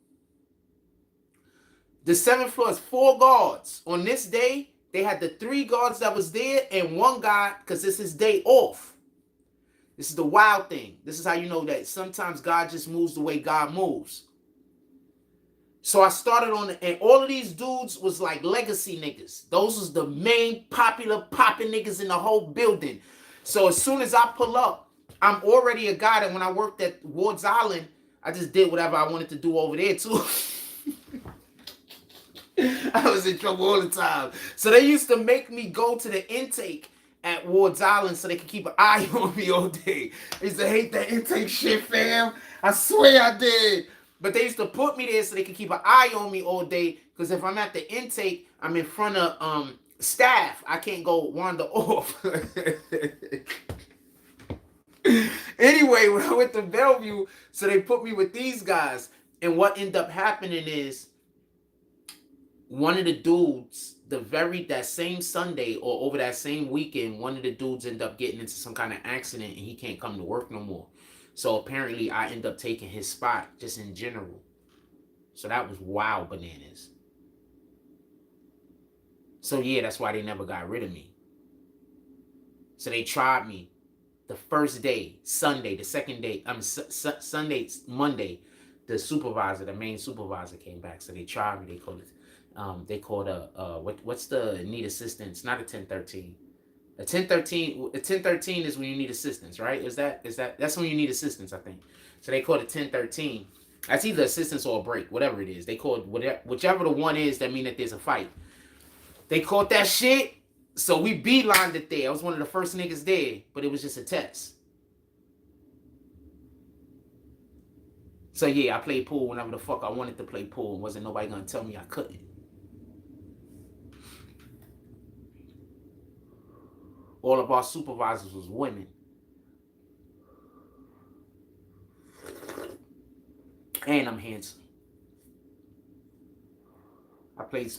The 7th floor is 4 guards. On this day, they had the 3 guards that was there and 1 guy, because this is day off. This is the wild thing. This is how you know that sometimes God just moves the way God moves. So I started on it, and all of these dudes was like legacy niggas. Those was the main popular popping niggas in the whole building. So as soon as I pull up, I'm already a guy that when I worked at Ward's Island, I just did whatever I wanted to do over there too. I was in trouble all the time. So they used to make me go to the intake at Ward's Island so they could keep an eye on me all day. I used to hate that intake shit, fam. I swear I did. But they used to put me there so they could keep an eye on me all day. Because if I'm at the intake, I'm in front of staff. I can't go wander off. Anyway, when I went to Bellevue, so they put me with these guys. And what ended up happening is one of the dudes, that same Sunday or over that same weekend, one of the dudes ended up getting into some kind of accident and he can't come to work no more. So apparently I end up taking his spot just in general. So that was wild bananas. So yeah, that's why they never got rid of me. So they tried me the first day, Sunday, the second day, Sunday, Monday, the main supervisor came back. So they tried me. They called what's the need assistance? Not a 1013. A 1013 is when you need assistance, right? That's when you need assistance, I think. So they called it 1013. That's either assistance or a break, whatever it is. They called whichever the one is that mean that there's a fight. They called that shit. So we beelined it there. I was one of the first niggas there, but it was just a test. So yeah, I played pool whenever the fuck I wanted to play pool, and wasn't nobody gonna tell me I couldn't. All of our supervisors was women. And I'm handsome.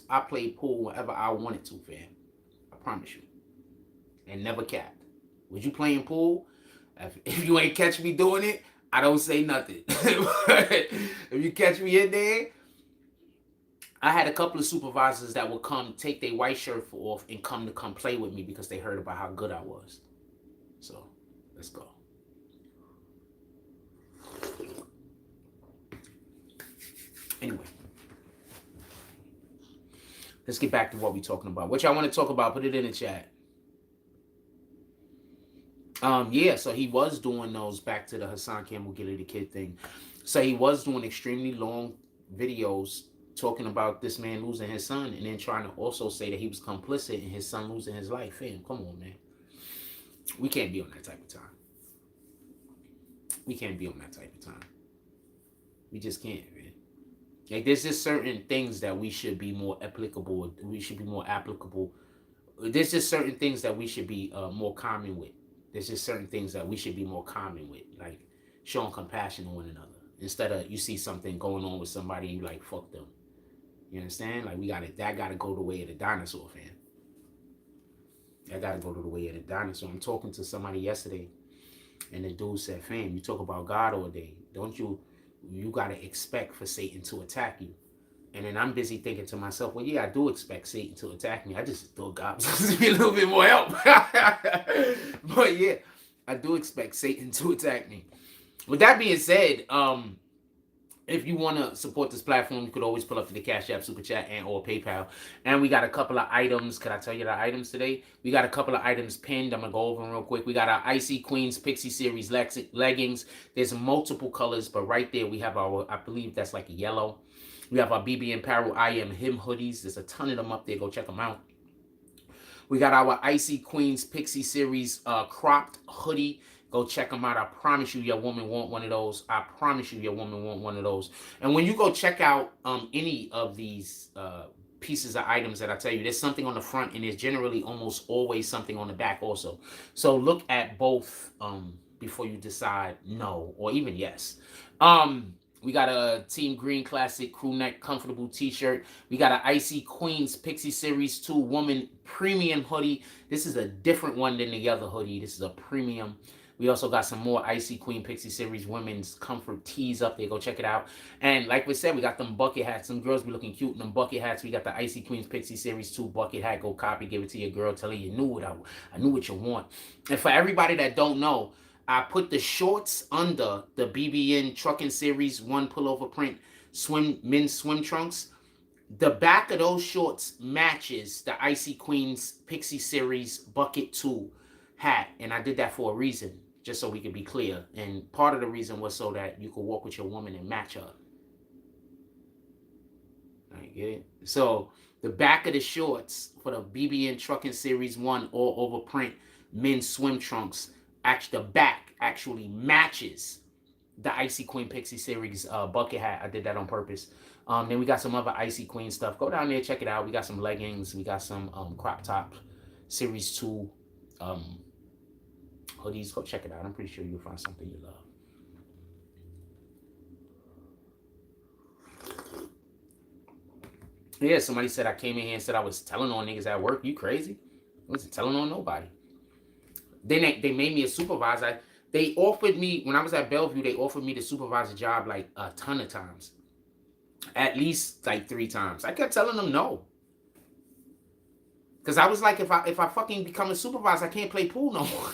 I played pool whenever I wanted to, fam. I promise you. And never capped. Was you playing pool? If you ain't catch me doing it, I don't say nothing. If you catch me in there, I had a couple of supervisors that would come take their white shirt off and come play with me because they heard about how good I was. So, let's go. Anyway. Let's get back to what we're talking about. What y'all want to talk about, put it in the chat. Yeah, so he was doing those, back to the Hassan Campbell, Gilly the Kid thing. So he was doing extremely long videos talking about this man losing his son and then trying to also say that he was complicit in his son losing his life. Fam, come on, man. We can't be on that type of time. We can't be on that type of time. We just can't, man. Like, there's just certain things that we should be more applicable. There's just certain things that we should be more common with. There's just certain things that we should be more common with, like showing compassion on one another. Instead of you see something going on with somebody, you like, fuck them. You understand? Like, that gotta go the way of the dinosaur, fam. That gotta go to the way of the dinosaur. I'm talking to somebody yesterday, and the dude said, fam, you talk about God all day. Don't you gotta expect for Satan to attack you. And then I'm busy thinking to myself, well, yeah, I do expect Satan to attack me. I just thought God was supposed to be a little bit more help. But yeah, I do expect Satan to attack me. With that being said, if you want to support this platform, you could always pull up to the Cash App, Super Chat, and or PayPal. And we got a couple of items. Could I tell you the items today? We got a couple of items pinned. I'm going to go over them real quick. We got our Icy Queens Pixie Series leggings. There's multiple colors, but right there we have our, I believe that's like a yellow. We have our BBN Apparel I Am Him hoodies. There's a ton of them up there. Go check them out. We got our Icy Queens Pixie Series cropped hoodie. Go check them out. I promise you your woman want one of those. I promise you your woman want one of those. And when you go check out any of these pieces of items that I tell you, there's something on the front and there's generally almost always something on the back also. So look at both before you decide no or even yes. We got a Team Green Classic crew neck comfortable t-shirt. We got an Icy Queens Pixie Series 2 woman premium hoodie. This is a different one than the other hoodie. This is a premium. We also got some more Icy Queen Pixie Series women's comfort tees up there. Go check it out. And like we said, we got them bucket hats. Some girls be looking cute in them bucket hats. We got the Icy Queens Pixie Series 2 bucket hat. Go copy, give it to your girl. Tell her you knew what I knew what you want. And for everybody that don't know, I put the shorts under the BBN Trucking Series 1 pullover print men's swim trunks. The back of those shorts matches the Icy Queens Pixie Series Bucket 2 hat. And I did that for a reason, just so we could be clear. And part of the reason was so that you could walk with your woman and match her. I get it? So the back of the shorts for the BBN Trucking Series 1 all over print men's swim trunks, the back actually matches the Icy Queen Pixie Series bucket hat. I did that on purpose. Then we got some other Icy Queen stuff. Go down there, check it out. We got some leggings. We got some crop top Series 2 hoodies. Go check it out. I'm pretty sure you'll find something you love. Yeah, somebody said I came in here and said I was telling on niggas at work. You crazy? I wasn't telling on nobody. Then they made me a supervisor. They offered me, when I was at Bellevue, they offered me the supervisor job like a ton of times. At least like 3 times. I kept telling them no. Because I was like, if I fucking become a supervisor, I can't play pool no more.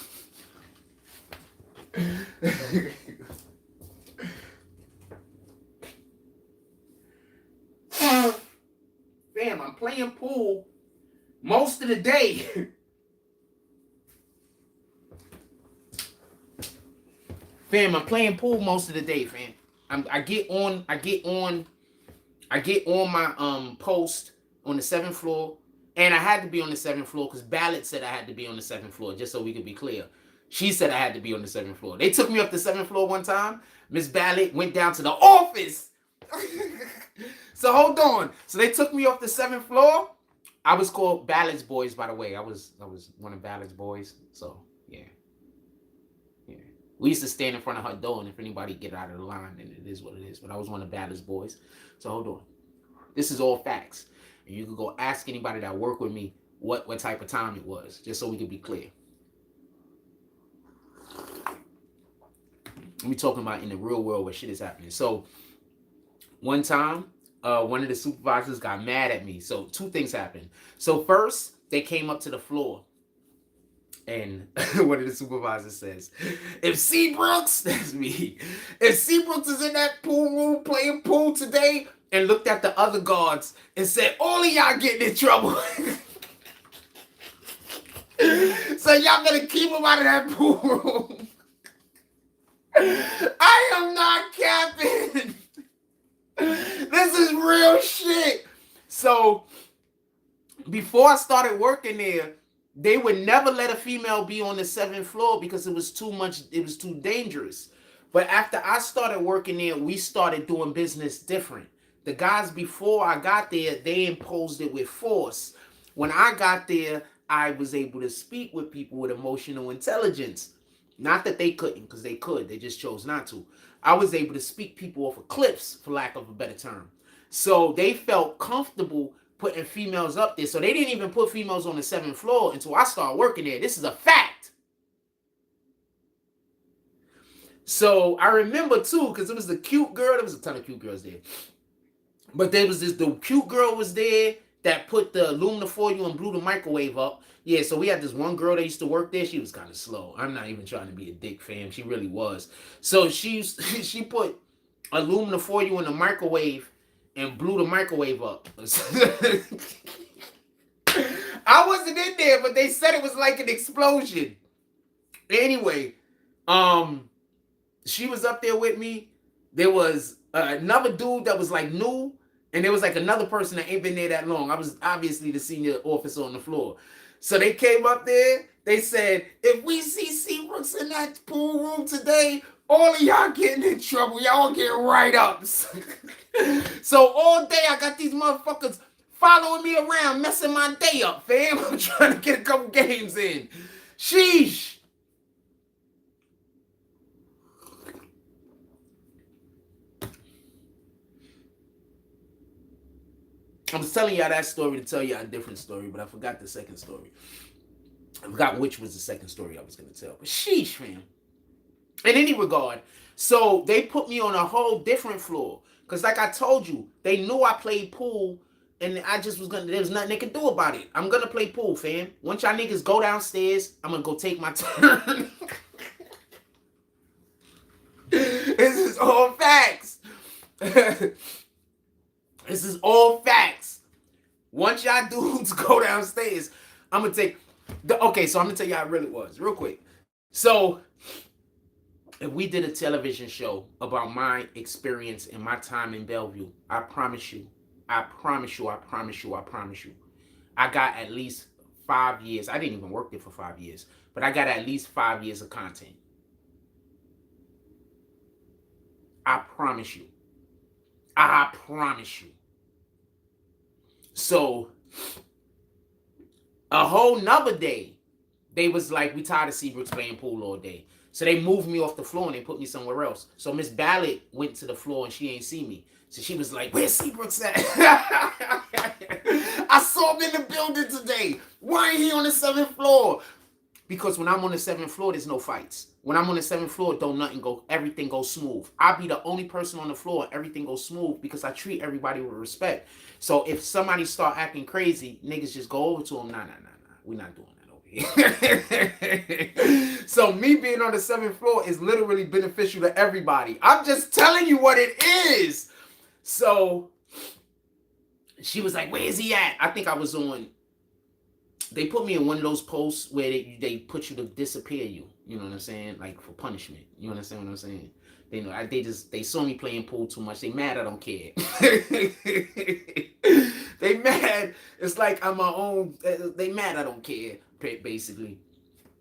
Fam, I'm playing pool most of the day. Fam, I'm playing pool most of the day, fam. I get on my post on the 7th floor, and I had to be on the 7th floor because Ballot said I had to be on the 7th floor, just so we could be clear. She said I had to be on the 7th floor. They took me up the 7th floor one time. Miss Ballot went down to the office. So hold on. So they took me off the 7th floor. I was called Ballard's Boys, by the way. I was one of Ballard's boys. So yeah. We used to stand in front of her door, and if anybody get out of the line, then it is what it is. But I was one of Ballard's boys. So hold on. This is all facts. And you can go ask anybody that worked with me what type of time it was, just so we can be clear. We talking about in the real world where shit is happening. So one time, one of the supervisors got mad at me. So 2 things happened. So first, they came up to the floor. And one of the supervisors says, if Seabrooks, that's me, if Seabrooks is in that pool room playing pool today, and looked at the other guards and said, all of y'all getting in trouble. So y'all better keep him out of that pool room. I am not capping. This is real shit. So before I started working there, they would never let a female be on the 7th floor because it was too dangerous. But after I started working there, we started doing business different. The guys before I got there, they imposed it with force. When I got there, I was able to speak with people with emotional intelligence. Not that they couldn't, because they could. They just chose not to. I was able to speak people off of cliffs, for lack of a better term. So they felt comfortable putting females up there. So they didn't even put females on the 7th floor until I started working there. This is a fact. So I remember too, because it was the cute girl. There was a ton of cute girls there. But there was the cute girl was there that put the aluminum foil and blew the microwave up. Yeah, so we had this one girl that used to work there. She was kind of slow. I'm not even trying to be a dick, fam. She really was. So she put aluminum foil in the microwave and blew the microwave up. I wasn't in there, but they said it was like an explosion. Anyway, she was up there with me. There was another dude that was like new, and there was like another person that ain't been there that long. I was obviously the senior officer on the floor. So they came up there. They said, if we see Seabrooks in that pool room today, all of y'all getting in trouble. Y'all get right up. So all day I got these motherfuckers following me around, messing my day up, fam. I'm trying to get a couple games in. Sheesh. I was telling y'all that story to tell y'all a different story, but I forgot the second story. I forgot which was the second story I was going to tell. But sheesh, fam. In any regard, so they put me on a whole different floor. Because like I told you, they knew I played pool, and I just was going to, there was nothing they could do about it. I'm going to play pool, fam. Once y'all niggas go downstairs, I'm going to go take my turn. This is all facts. This is all facts. Once y'all dudes go downstairs, I'm going to take, okay, so I'm going to tell you how it really was, real quick. So, if we did a television show about my experience and my time in Bellevue, I promise you, I got at least 5 years. I didn't even work there for 5 years, but I got at least 5 years of content. I promise you. I promise you. So, a whole nother day, they was like, we tired of SUBCRIBE playing pool all day. So they moved me off the floor and they put me somewhere else. So Miss Ballard went to the floor and she ain't see me. So she was like, where's SUBCRIBE at? I saw him in the building today. Why ain't he on the 7th floor? Because when I'm on the 7th floor, there's no fights. When I'm on the 7th floor, everything goes smooth. I'll be the only person on the floor, everything goes smooth because I treat everybody with respect. So if somebody start acting crazy, niggas just go over to them. Nah. We're not doing that. So me being on the 7th floor is literally beneficial to everybody. I'm just telling you what it is. So she was like, where is he at? I think I was on, they put me in one of those posts where they put you to disappear you. You know what I'm saying? Like for punishment. You understand what I'm saying? They know they saw me playing pool too much. They mad I don't care. They mad. It's like I'm my own. They mad I don't care. Basically,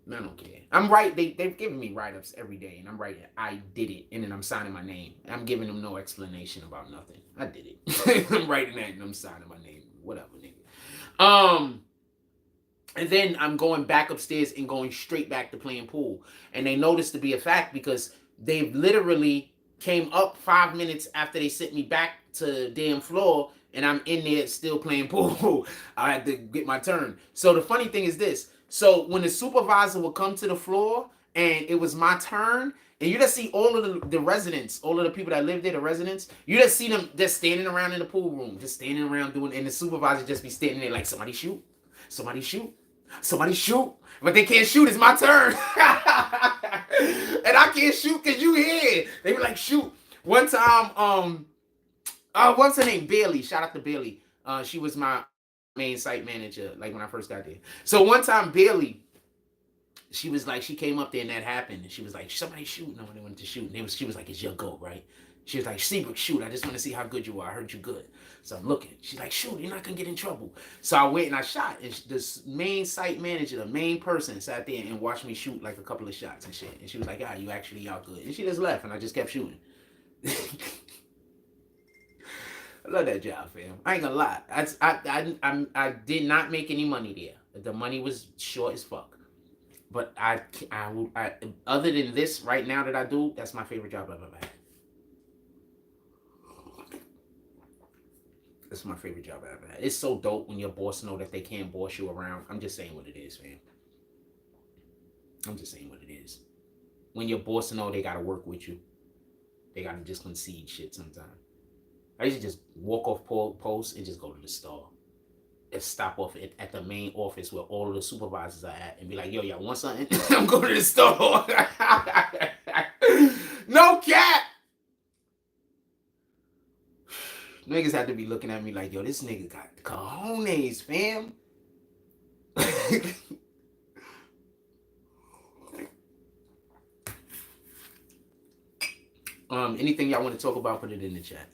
I don't care. I'm right. They've given me write-ups every day, and I'm writing. I did it, and then I'm signing my name. I'm giving them no explanation about nothing. I did it. I'm writing that, and I'm signing my name. Whatever, nigga. And then I'm going back upstairs and going straight back to playing pool. And they noticed to be a fact because they literally came up 5 minutes after they sent me back to the damn floor, and I'm in there still playing pool. I had to get my turn. So the funny thing is this. So when the supervisor would come to the floor and it was my turn, and you just see all of the residents, all of the people that live there, the residents, you just see them just standing around in the pool room, just standing around doing, and the supervisor just be standing there like, somebody shoot, somebody shoot, somebody shoot. But they can't shoot, it's my turn. And I can't shoot because you here. They were like, shoot. One time, what's her name? Bailey. Shout out to Bailey. She was my main site manager, like when I first got there. So one time, Bailey, she was like, she came up there and that happened. And she was like, somebody shoot. No, they wanted to shoot. And she was like, it's your goat, right? She was like, SUBCRIBE, shoot. I just want to see how good you are. I heard you good. So I'm looking. She's like, shoot, you're not going to get in trouble. So I went and I shot. And this main site manager, the main person, sat there and watched me shoot like a couple of shots and shit. And she was like, you actually out good. And she just left and I just kept shooting. I love that job, fam. I ain't gonna lie. I did not make any money there. The money was short as fuck. But I other than this right now that I do, that's my favorite job I've ever had. That's my favorite job I've ever had. It's so dope when your boss know that they can't boss you around. I'm just saying what it is, fam. I'm just saying what it is. When your boss know they gotta work with you, they gotta just concede shit sometimes. I used to just walk off post and just go to the store and stop off at the main office where all of the supervisors are at and be like, yo, y'all want something? I'm going to the store. No cap. Niggas had to be looking at me like, yo, this nigga got cojones, fam. Anything y'all want to talk about, put it in the chat.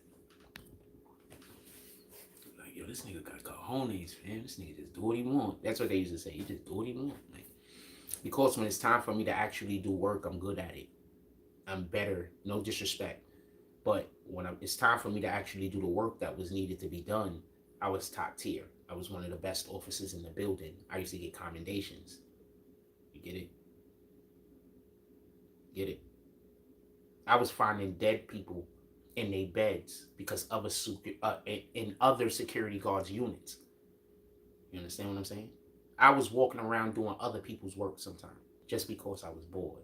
Like, yo, this nigga got cojones, fam. This nigga just do what he want. That's what they used to say. He just do what he want. Like, because when it's time for me to actually do work, I'm good at it. I'm better. No disrespect. But when it's time for me to actually do the work that was needed to be done, I was top tier. I was one of the best officers in the building. I used to get commendations. You get it? Get it? I was finding dead people in their beds because in other security guards units. You understand what I'm saying? I was walking around doing other people's work sometimes just because I was bored.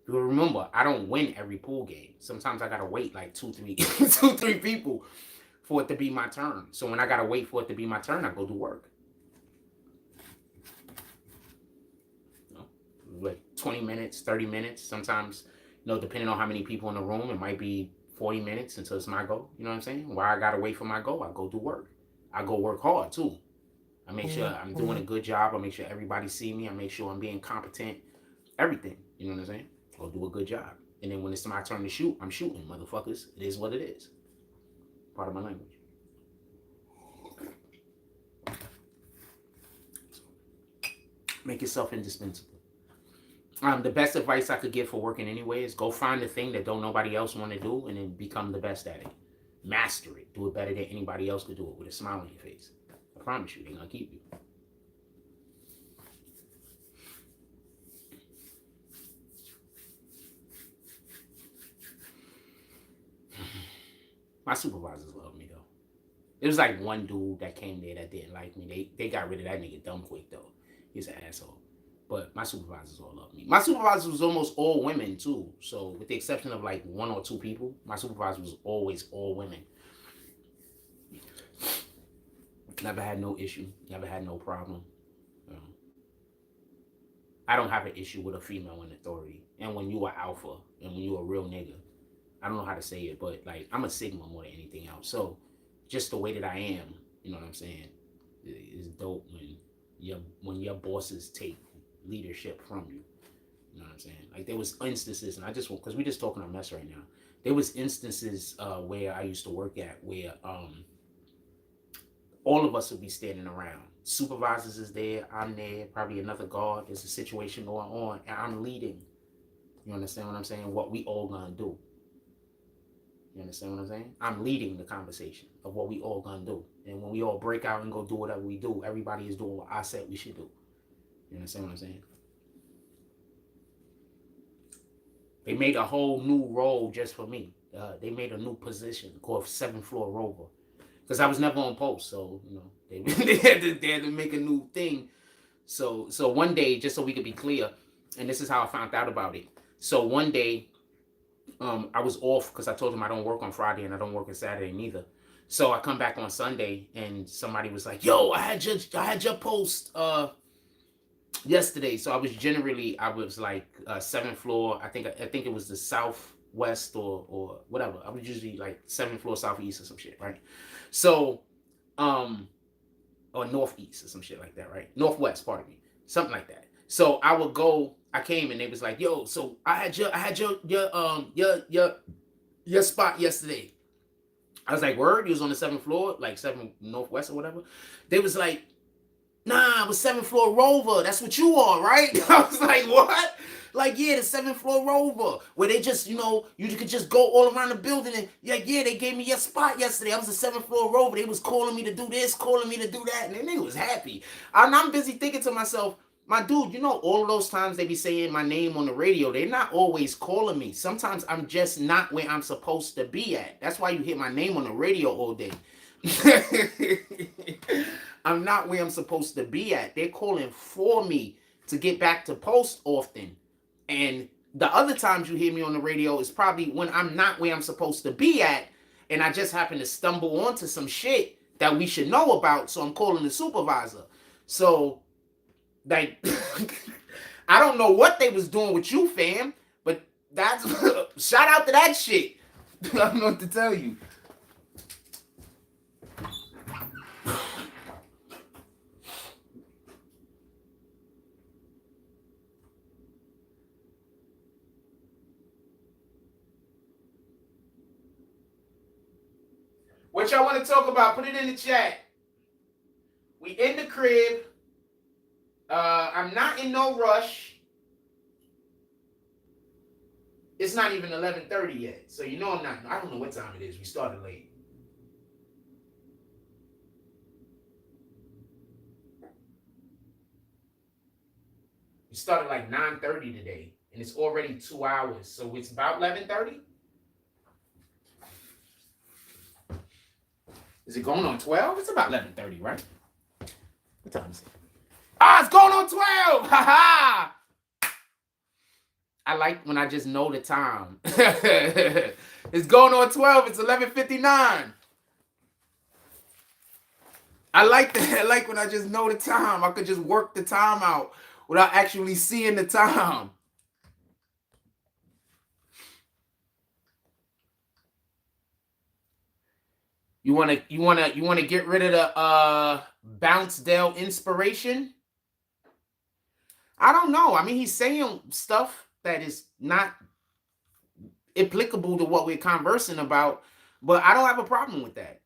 You remember, I don't win every pool game. Sometimes I gotta wait like 2, 3 people for it to be my turn. So when I gotta wait for it to be my turn, I go do work. You know, like 20 minutes, 30 minutes. Sometimes, depending on how many people in the room, it might be 40 minutes until it's my go. You know what I'm saying? Why I gotta wait for my go? I go do work. I go work hard too. I make sure I'm doing a good job. I make sure everybody see me. I make sure I'm being competent. Everything. You know what I'm saying? Go do a good job. And then when it's my turn to shoot, I'm shooting, motherfuckers. It is what it is. Part of my language. Make yourself indispensable. The best advice I could give for working anyway is go find the thing that don't nobody else want to do and then become the best at it. Master it. Do it better than anybody else could do it with a smile on your face. I promise you, they're going to keep you. My supervisors love me, though. It was like one dude that came there that didn't like me. They got rid of that nigga dumb quick, though. He's an asshole. But my supervisors all love me. My supervisor was almost all women, too. So with the exception of like 1 or 2 people, my supervisor was always all women. Never had no issue. Never had no problem. I don't have an issue with a female in authority. And when you are alpha and when you a real nigga, I don't know how to say it, but like I'm a sigma more than anything else. So just the way that I am, you know what I'm saying, is dope when your bosses take leadership from you. You know what I'm saying? Like there was instances, and because we just talking a mess right now. There was instances where I used to work at where all of us would be standing around. Supervisors is there, I'm there, probably another guard. There's a situation going on, and I'm leading. You understand what I'm saying? What we all gonna do. You understand what I'm saying? I'm leading the conversation of what we all gonna do. And when we all break out and go do whatever we do, everybody is doing what I said we should do. You understand what I'm saying? They made a whole new role just for me. They made a new position called 7th floor rover. Because I was never on post, so they had to make a new thing. So one day, just so we could be clear, and this is how I found out about it. So one day, I was off because I told them I don't work on Friday and I don't work on Saturday neither. So I come back on Sunday and somebody was like, "Yo, I had your post yesterday." So I was like 7th floor. I think it was the southwest or whatever. I was usually like 7th floor southeast or some shit, right? So, or northeast or some shit like that, right? Northwest, pardon me, something like that. So I came and they was like, "Yo, so I had your spot yesterday." I was like, "Word?" He was on the 7th floor, like 7 northwest or whatever. They was like, "Nah, it was 7th floor rover. That's what you are, right?" I was like, "What?" Like, yeah, the 7th floor rover, where they just, you could just go all around the building and yeah, they gave me your spot yesterday. I was a 7th floor rover. They was calling me to do this, calling me to do that, and the nigga was happy. And I'm busy thinking to myself, my dude, all of those times they be saying my name on the radio, they're not always calling me. Sometimes I'm just not where I'm supposed to be at. That's why you hear my name on the radio all day. I'm not where I'm supposed to be at. They're calling for me to get back to post often. And the other times you hear me on the radio is probably when I'm not where I'm supposed to be at, and I just happen to stumble onto some shit that we should know about, so I'm calling the supervisor. So, like, I don't know what they was doing with you, fam, but that's shout out to that shit. I don't know what to tell you. What y'all want to talk about? Put it in the chat. We in the crib. I'm not in no rush. It's not even 11:30 yet, so I'm not. I don't know what time it is. We started late. We started like 9:30 today, and it's already 2 hours, so it's about 11:30. Is it going on 12? It's about 11:30, right? What time is it? Ah, it's going on 12! Ha ha! I like when I just know the time. It's going on 12. It's 11:59. I like that. I like when I just know the time. I could just work the time out without actually seeing the time. You wanna get rid of the Bounce Dale inspiration? I don't know. I mean, he's saying stuff that is not applicable to what we're conversing about, but I don't have a problem with that.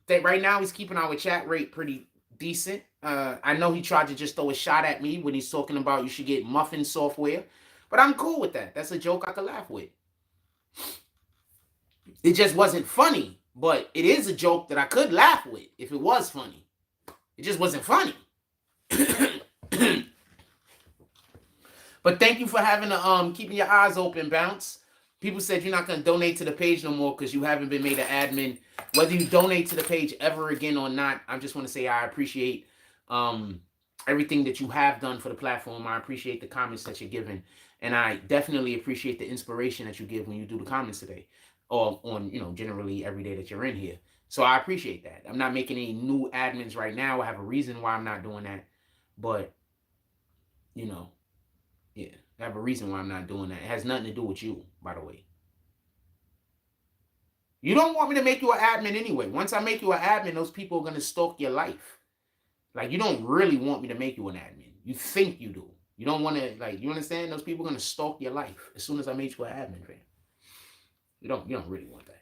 That right now he's keeping our chat rate pretty decent. I know he tried to just throw a shot at me when he's talking about you should get muffin software, but I'm cool with that. That's a joke I could laugh with. It just wasn't funny, but it is a joke that I could laugh with if it was funny. It just wasn't funny. But thank you for having keeping your eyes open, Bounce. People said you're not going to donate to the page no more because you haven't been made an admin. Whether you donate to the page ever again or not, I just want to say I appreciate everything that you have done for the platform. I appreciate the comments that you're giving. And I definitely appreciate the inspiration that you give when you do the comments today. Or on, generally every day that you're in here. So I appreciate that. I'm not making any new admins right now. I have a reason why I'm not doing that. But, yeah, I have a reason why I'm not doing that. It has nothing to do with you, by the way. You don't want me to make you an admin anyway. Once I make you an admin, those people are going to stalk your life. Like, you don't really want me to make you an admin. You think you do. You don't want to, you understand? Those people are going to stalk your life as soon as I make you an admin, fam. You don't really want that.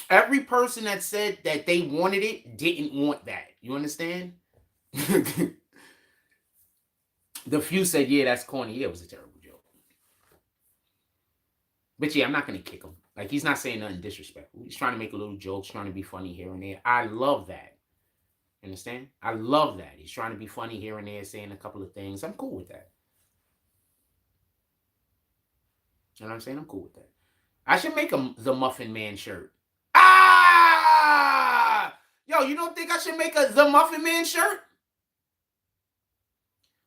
Every person that said that they wanted it didn't want that. You understand? The few said, yeah, that's corny. Yeah, it was a terrible joke. But yeah, I'm not going to kick him. Like, he's not saying nothing disrespectful. He's trying to make a little jokes, trying to be funny here and there. I love that. Understand? I love that. He's trying to be funny here and there, saying a couple of things. I'm cool with that. You know what I'm saying? I'm cool with that. I should make the Muffin Man shirt. Ah! Yo, you don't think I should make the Muffin Man shirt?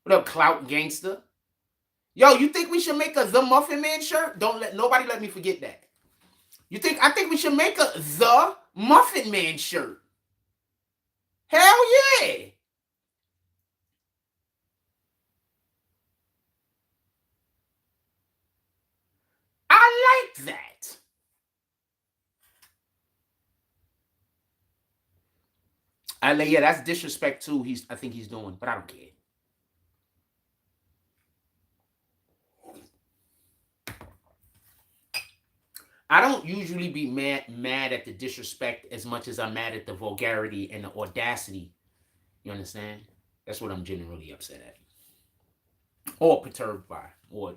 What up, Clout Gangster? Yo, you think we should make the Muffin Man shirt? Nobody let me forget that. I think we should make the Muffin Man shirt. Hell yeah! I like that. Yeah, that's disrespect too. I think he's doing, but I don't care. I don't usually be mad at the disrespect as much as I'm mad at the vulgarity and the audacity. You understand? That's what I'm generally upset at. Or perturbed by. Or,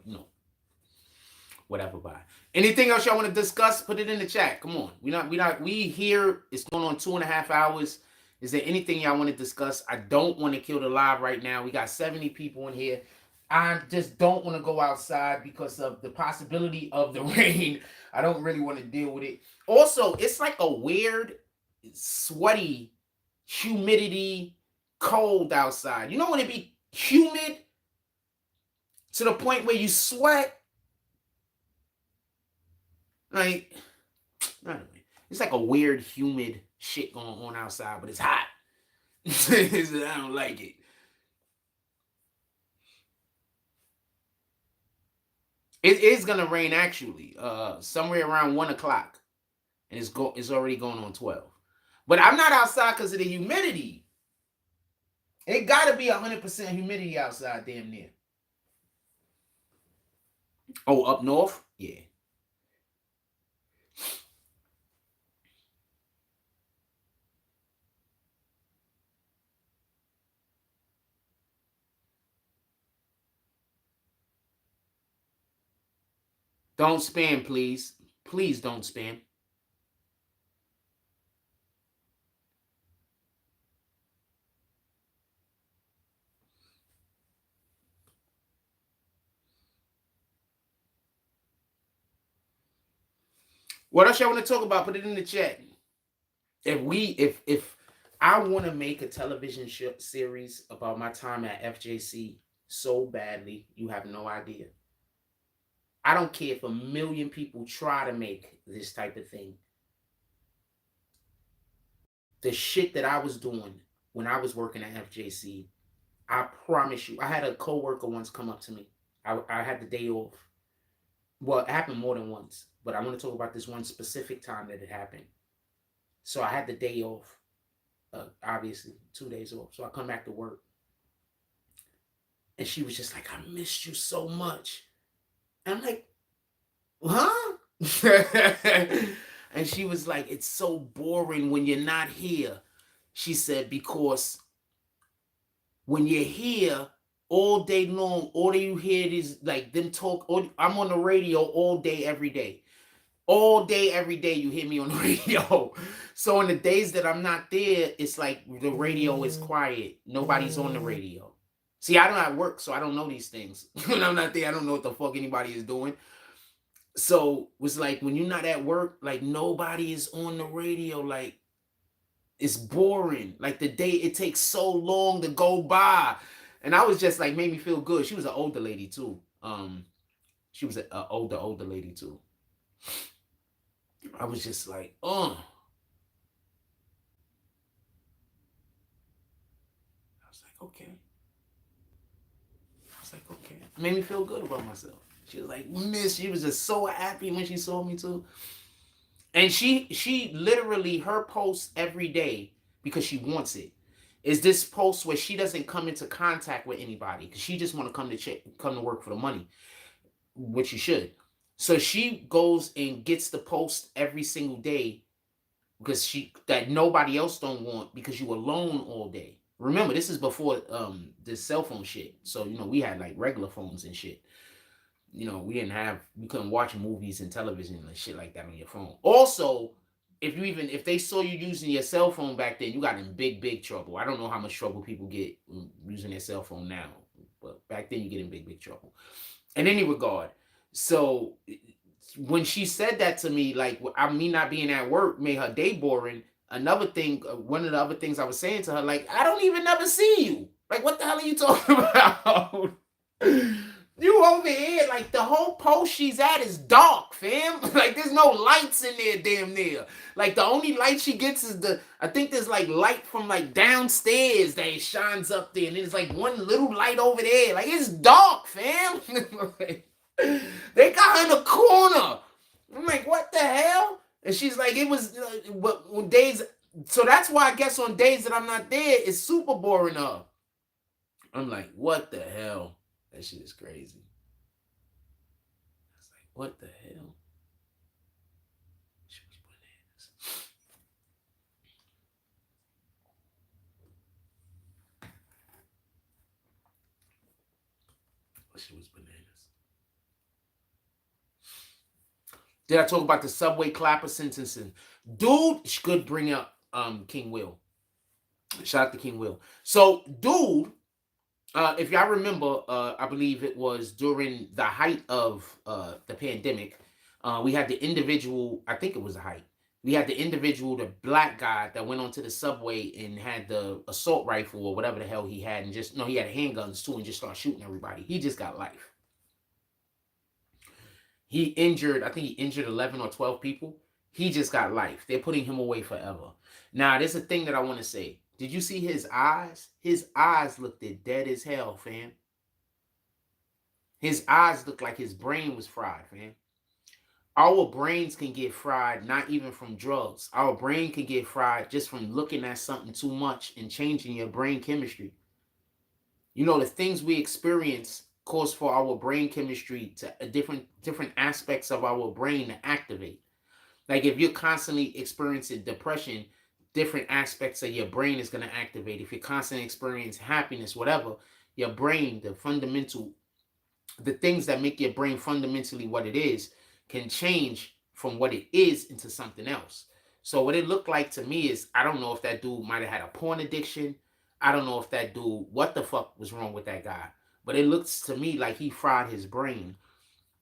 whatever by. Anything else y'all want to discuss? Put it in the chat. Come on. We here. It's going on 2.5 hours. Is there anything y'all want to discuss? I don't want to kill the live right now. We got 70 people in here. I just don't want to go outside because of the possibility of the rain. I don't really want to deal with it. Also, it's like a weird, sweaty, humidity, cold outside. You know when it be humid to the point where you sweat? Like, anyway, it's like a weird, humid shit going on outside, but it's hot. I don't like it. It is gonna rain actually, somewhere around 1:00, and it's already going on 12. But I'm not outside because of the humidity. It gotta be 100% humidity outside, damn near. Oh, up north, yeah. Don't spam, please. Please don't spam. What else y'all want to talk about? Put it in the chat. If I want to make a television series about my time at FJC so badly, you have no idea. I don't care if 1 million people try to make this type of thing. The shit that I was doing when I was working at FJC, I promise you, I had a coworker once come up to me. I had the day off. Well, it happened more than once, but I want to talk about this one specific time that it happened. So I had the day off, obviously 2 days off. So I come back to work, and she was just like, "I missed you so much." And I'm like, "Huh?" And she was like, "It's so boring when you're not here." She said, "Because when you're here all day long, all you hear is like them talk. I'm on the radio all day, every day. All day, every day, you hear me on the radio. So in the days that I'm not there, it's like the radio is quiet. Nobody's on the radio. See, I don't have work, so I don't know these things. When I'm not there, I don't know what the fuck anybody is doing. So it was like when you're not at work, like nobody is on the radio. Like it's boring. Like the day, it takes so long to go by. And I was just like, made me feel good. She was an older lady too. She was an older lady too. I was just like, I was like, okay. It made me feel good about myself. She was like, "Miss," she was just so happy when she saw me too. And she literally, her post every day, because she wants it, is this post where she doesn't come into contact with anybody because she just want to come to work for the money, which she should. So she goes and gets the post every single day because that nobody else don't want, because you alone all day. Remember, this is before the cell phone shit. So we had like regular phones and shit. We couldn't watch movies and television and shit like that on your phone. Also, if they saw you using your cell phone back then, you got in big trouble. I don't know how much trouble people get using their cell phone now, but back then you get in big trouble. In any regard, so when she said that to me, like me not being at work made her day boring. Another thing, one of the other things I was saying to her, like, I don't even never see you. Like, what the hell are you talking about? You over here, like the whole post she's at is dark, fam. Like there's no lights in there, damn near. Like the only light she gets is I think there's like light from like downstairs that it shines up there, and there's like one little light over there. Like it's dark, fam. They got her in the corner. I'm like, what the hell? And she's like, it was, but on days. So that's why I guess on days that I'm not there, it's super boring up. I'm like, what the hell? That shit is crazy. I was like, what the hell? She was bananas. She was bananas. Did I talk about the subway clapper sentencing? Dude could bring up King Will. Shout out to King Will. So, dude, if y'all remember, I believe it was during the height of the pandemic, we had the individual, I think it was the height, we had the individual, the black guy that went onto the subway and had the assault rifle or whatever the hell he had, and he had handguns too and just started shooting everybody. He just got life. I think he injured 11 or 12 people. He just got life. They're putting him away forever. Now, there's a thing that I want to say. Did you see his eyes? His eyes looked dead as hell, fam. His eyes looked like his brain was fried, fam. Our brains can get fried not even from drugs. Our brain can get fried just from looking at something too much and changing your brain chemistry. The things we experience cause for our brain chemistry to different aspects of our brain to activate. Like if you're constantly experiencing depression, different aspects of your brain is going to activate. If you're constantly experiencing happiness, whatever, your brain, the things that make your brain fundamentally what it is, can change from what it is into something else. So what it looked like to me is, I don't know if that dude might have had a porn addiction. I don't know if that dude, what the fuck was wrong with that guy. But it looks to me like he fried his brain.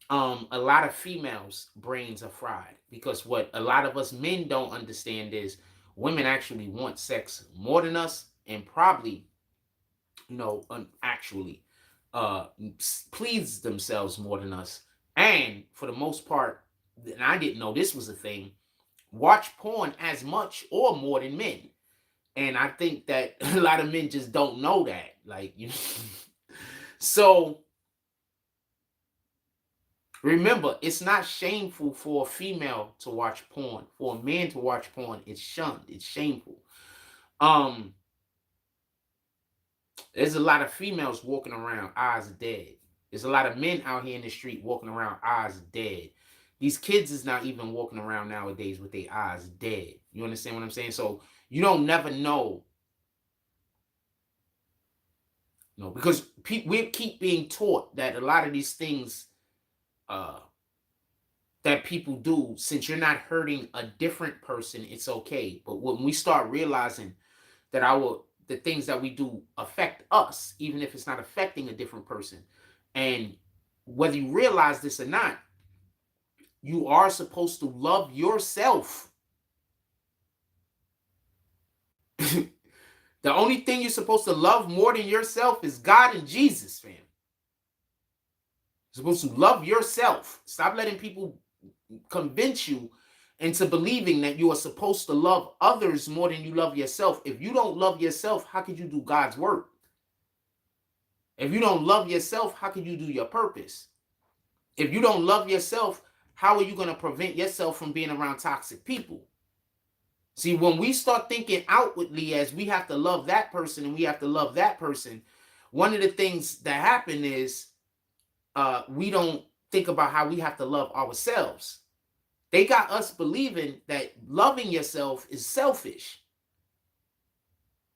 a lot of females' brains are fried, because what a lot of us men don't understand is women actually want sex more than us, and probably, actually please themselves more than us. And for the most part, and I didn't know this was a thing, watch porn as much or more than men. And I think that a lot of men just don't know that. Like, so remember, it's not shameful for a female to watch porn. For a man to watch porn, it's shunned. It's shameful. There's a lot of females walking around eyes dead. There's a lot of men out here in the street walking around eyes dead. These kids is not even walking around nowadays with their eyes dead. You understand what I'm saying? So you don't never know. No, because we keep being taught that a lot of these things that people do, since you're not hurting a different person, it's okay. But when we start realizing that the things that we do affect us, even if it's not affecting a different person, and whether you realize this or not, you are supposed to love yourself. The only thing you're supposed to love more than yourself is God and Jesus, fam. You're supposed to love yourself. Stop letting people convince you into believing that you are supposed to love others more than you love yourself. If you don't love yourself, how could you do God's work? If you don't love yourself, how can you do your purpose? If you don't love yourself, how are you going to prevent yourself from being around toxic people? See, when we start thinking outwardly as we have to love that person and we have to love that person, one of the things that happen is we don't think about how we have to love ourselves. They got us believing that loving yourself is selfish.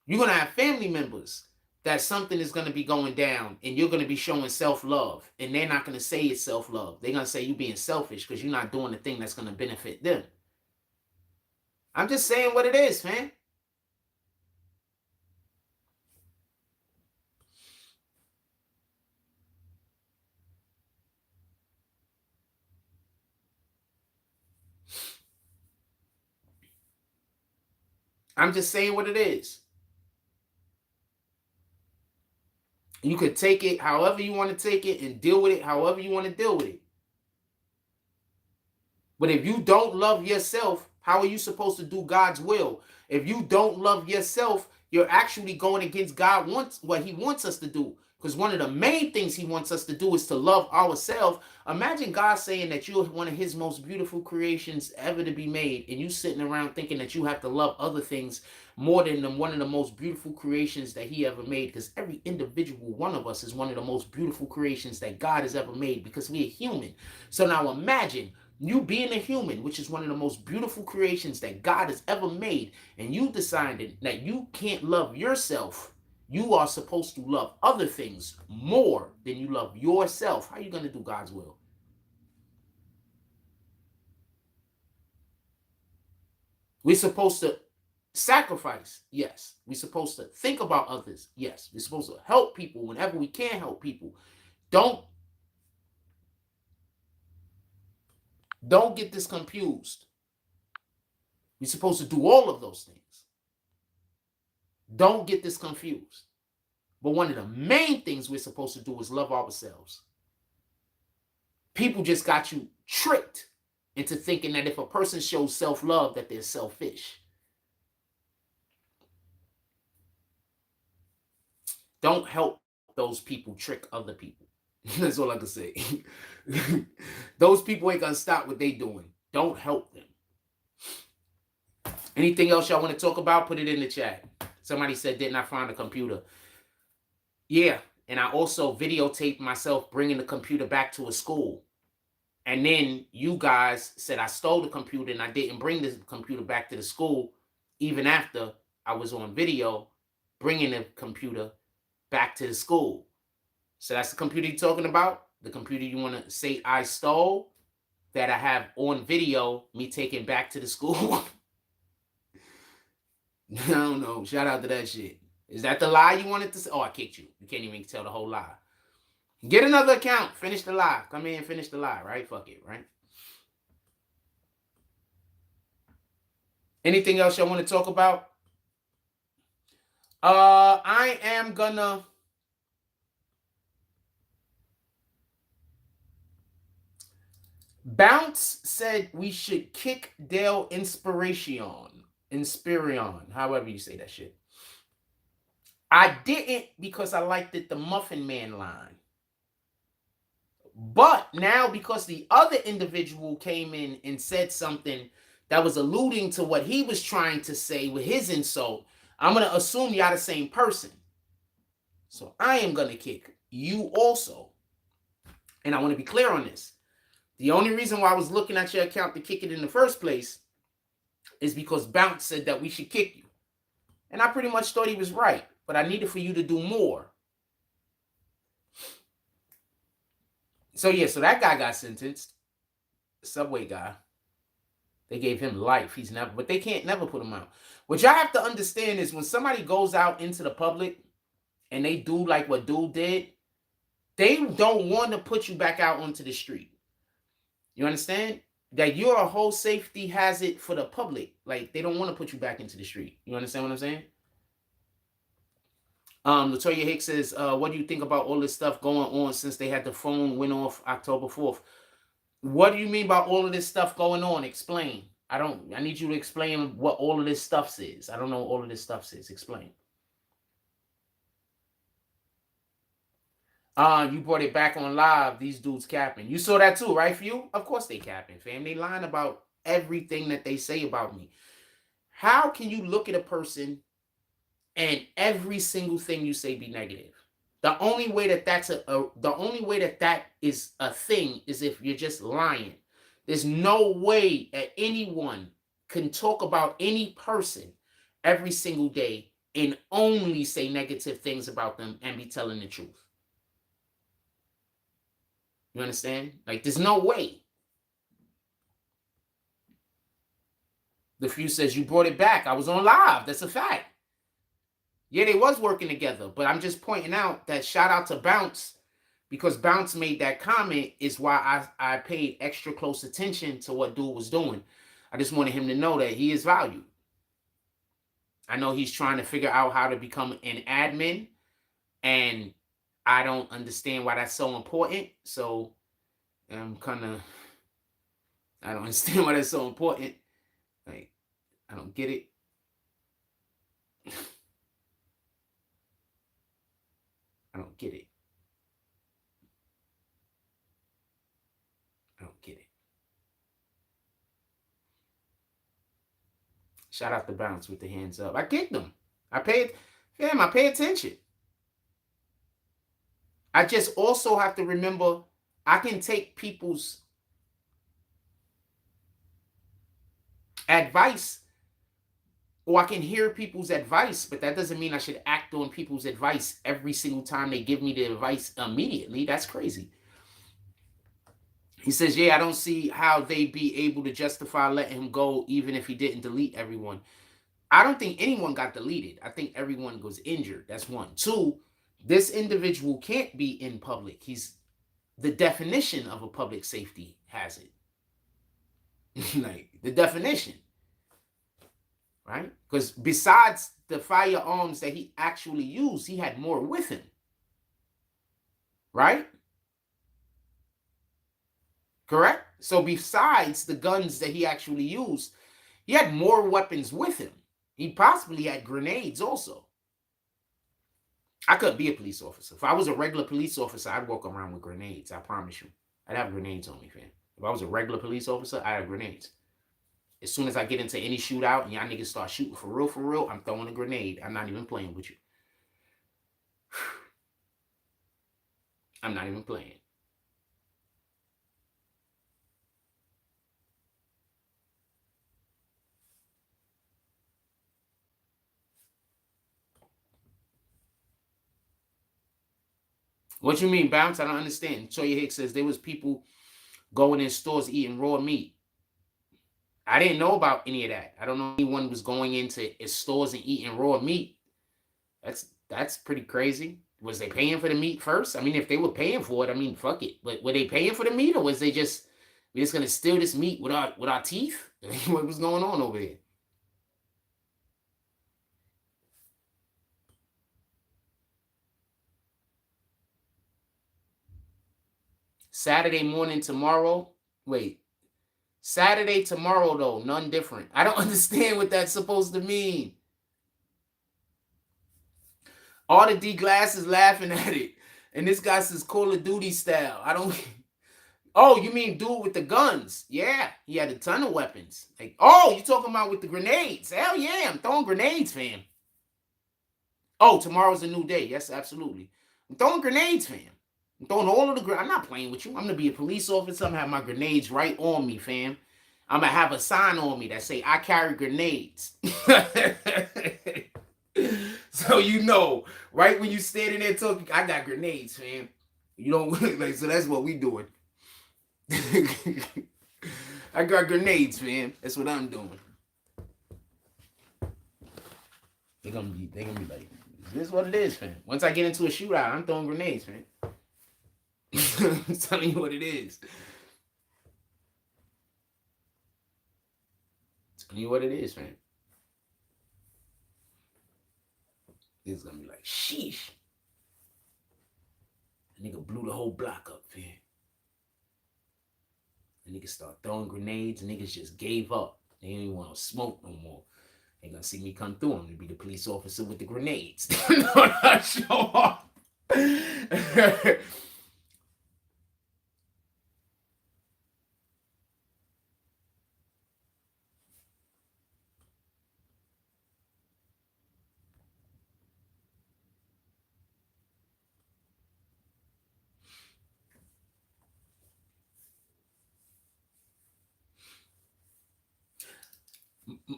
You're going to have family members that something is going to be going down and you're going to be showing self-love, and they're not going to say it's self-love. They're going to say you're being selfish because you're not doing the thing that's going to benefit them. I'm just saying what it is, man. I'm just saying what it is. You could take it however you want to take it and deal with it however you want to deal with it. But if you don't love yourself, how are you supposed to do God's will? If you don't love yourself, you're actually going against what he wants us to do. Because one of the main things he wants us to do is to love ourselves. Imagine God saying that you're one of his most beautiful creations ever to be made, and you sitting around thinking that you have to love other things more than one of the most beautiful creations that he ever made. Because every individual one of us is one of the most beautiful creations that God has ever made, because we are human. So now imagine you being a human, which is one of the most beautiful creations that God has ever made, and you decided that you can't love yourself. You are supposed to love other things more than you love yourself. How are you going to do God's will? We're supposed to sacrifice. Yes. We're supposed to think about others. Yes. We're supposed to help people whenever we can help people. Don't get this confused. We're supposed to do all of those things. Don't get this confused. But one of the main things we're supposed to do is love ourselves. People just got you tricked into thinking that if a person shows self-love, that they're selfish. Don't help those people trick other people. That's all I can say. Those people ain't gonna stop what they doing. Don't help them. Anything else y'all want to talk about? Put it in the chat. Somebody said, didn't I find a computer? Yeah, and I also videotaped myself bringing the computer back to a school. And then you guys said I stole the computer and I didn't bring the computer back to the school, even after I was on video bringing the computer back to the school. So that's the computer you're talking about? The computer you want to say I stole, that I have on video me taking back to the school? I don't know. Shout out to that shit. Is that the lie you wanted to say? Oh, I kicked you. You can't even tell the whole lie. Get another account. Finish the lie. Come in and finish the lie, right? Fuck it, right? Anything else y'all want to talk about? I am gonna Bounce said we should kick Dale Inspirion, however you say that shit. I didn't because I liked it, the Muffin Man line. But now because the other individual came in and said something that was alluding to what he was trying to say with his insult, I'm going to assume y'all the same person. So I am going to kick you also. And I want to be clear on this. The only reason why I was looking at your account to kick it in the first place is because Bounce said that we should kick you. And I pretty much thought he was right, but I needed for you to do more. So yeah, so that guy got sentenced. Subway guy. They gave him life. He's never, but they can't never put him out. What y'all have to understand is when somebody goes out into the public and they do like what dude did, they don't want to put you back out onto the street. You understand? That you're a whole safety hazard for the public. Like, they don't want to put you back into the street. You understand what I'm saying? Latoya Hicks says, what do you think about all this stuff going on since they had the phone went off October 4th? What do you mean by all of this stuff going on? Explain. I need you to explain what all of this stuff is. I don't know what all of this stuff is. Explain. You brought it back on live. These dudes capping. You saw that too, right, for you? Of course they capping, fam. They lying about everything that they say about me. How can you look at a person and every single thing you say be negative? The only way that that is a thing is if you're just lying. There's no way that anyone can talk about any person every single day and only say negative things about them and be telling the truth. You understand? Like, there's no way. The Few says, you brought it back. I was on live. That's a fact. Yeah, they was working together. But I'm just pointing out that shout out to Bounce, because Bounce made that comment is why I paid extra close attention to what dude was doing. I just wanted him to know that he is valued. I know he's trying to figure out how to become an admin, and I don't understand why that's so important. So I don't understand why that's so important. Like, I don't get it. I don't get it. I don't get it. Shout out to Bounce with the hands up. I kicked them. I pay attention. I just also have to remember I can take people's advice, or I can hear people's advice, but that doesn't mean I should act on people's advice every single time they give me the advice immediately. That's crazy. He says, yeah, I don't see how they'd be able to justify letting him go even if he didn't delete everyone. I don't think anyone got deleted. I think everyone was injured. That's one. Two, this individual can't be in public. He's the definition of a public safety hazard. Like, the definition. Right? Because besides the firearms that he actually used, he had more with him. Right? Correct? So besides the guns that he actually used, he had more weapons with him. He possibly had grenades also. I couldn't be a police officer. If I was a regular police officer, I'd walk around with grenades. I promise you. I'd have grenades on me, fam. If I was a regular police officer, I'd have grenades. As soon as I get into any shootout and y'all niggas start shooting for real, I'm throwing a grenade. I'm not even playing with you. I'm not even playing. What you mean, Bounce? I don't understand. Toya Hicks says there was people going in stores eating raw meat. I didn't know about any of that. I don't know anyone was going into stores and eating raw meat. That's pretty crazy. Was they paying for the meat first? I mean, if they were paying for it, I mean, fuck it. But were they paying for the meat, or was they just, we're just gonna steal this meat with our teeth? What was going on over there? Saturday morning tomorrow. Wait, Saturday tomorrow though, none different. I don't understand what that's supposed to mean. All the D glasses laughing at it, and this guy says Call of Duty style. I don't. Oh, you mean dude with the guns? Yeah, he had a ton of weapons. Like, oh, you talking about with the grenades? Hell yeah, I'm throwing grenades, fam. Oh, tomorrow's a new day. Yes, absolutely. I'm throwing grenades, fam. I'm throwing all of the. I'm not playing with you. I'm gonna be a police officer. I'm gonna have my grenades right on me, fam. I'm gonna have a sign on me that say I carry grenades. So you know, right when you standing there talking, I got grenades, fam. You don't like, so that's what we doing. I got grenades, fam. That's what I'm doing. They're gonna be like, this is what it is, fam. Once I get into a shootout, I'm throwing grenades, fam. I'm telling you what it is. Telling you what it is, fam. It's gonna be like, sheesh. The nigga blew the whole block up, fam. The niggas start throwing grenades, and niggas just gave up. They didn't even want to smoke no more. They gonna see me come through. I'm gonna be the police officer with the grenades. Not show off.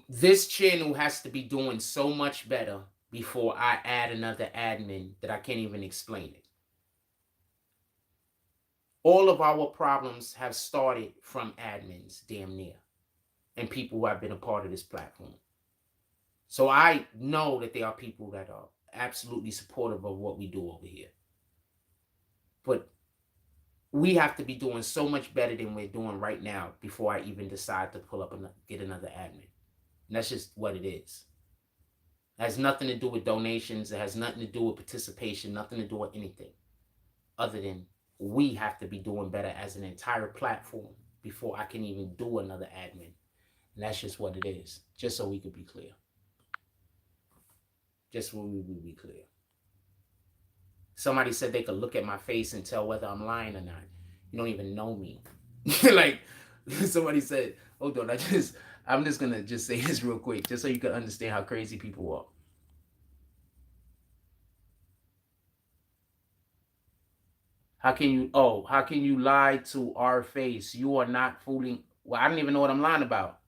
This channel has to be doing so much better before I add another admin that I can't even explain it. All of our problems have started from admins, damn near, and people who have been a part of this platform. So I know that there are people that are absolutely supportive of what we do over here. But we have to be doing so much better than we're doing right now before I even decide to pull up and get another admin. And that's just what it is. It has nothing to do with donations. It has nothing to do with participation, nothing to do with anything other than we have to be doing better as an entire platform before I can even do another admin. And that's just what it is, just so we could be clear. Just so we be clear. Somebody said they could look at my face and tell whether I'm lying or not. You don't even know me. Like, somebody said, hold on, I'm just gonna just say this real quick, just so you can understand how crazy people are. How can you lie to our face? You are not fooling. Well, I don't even know what I'm lying about.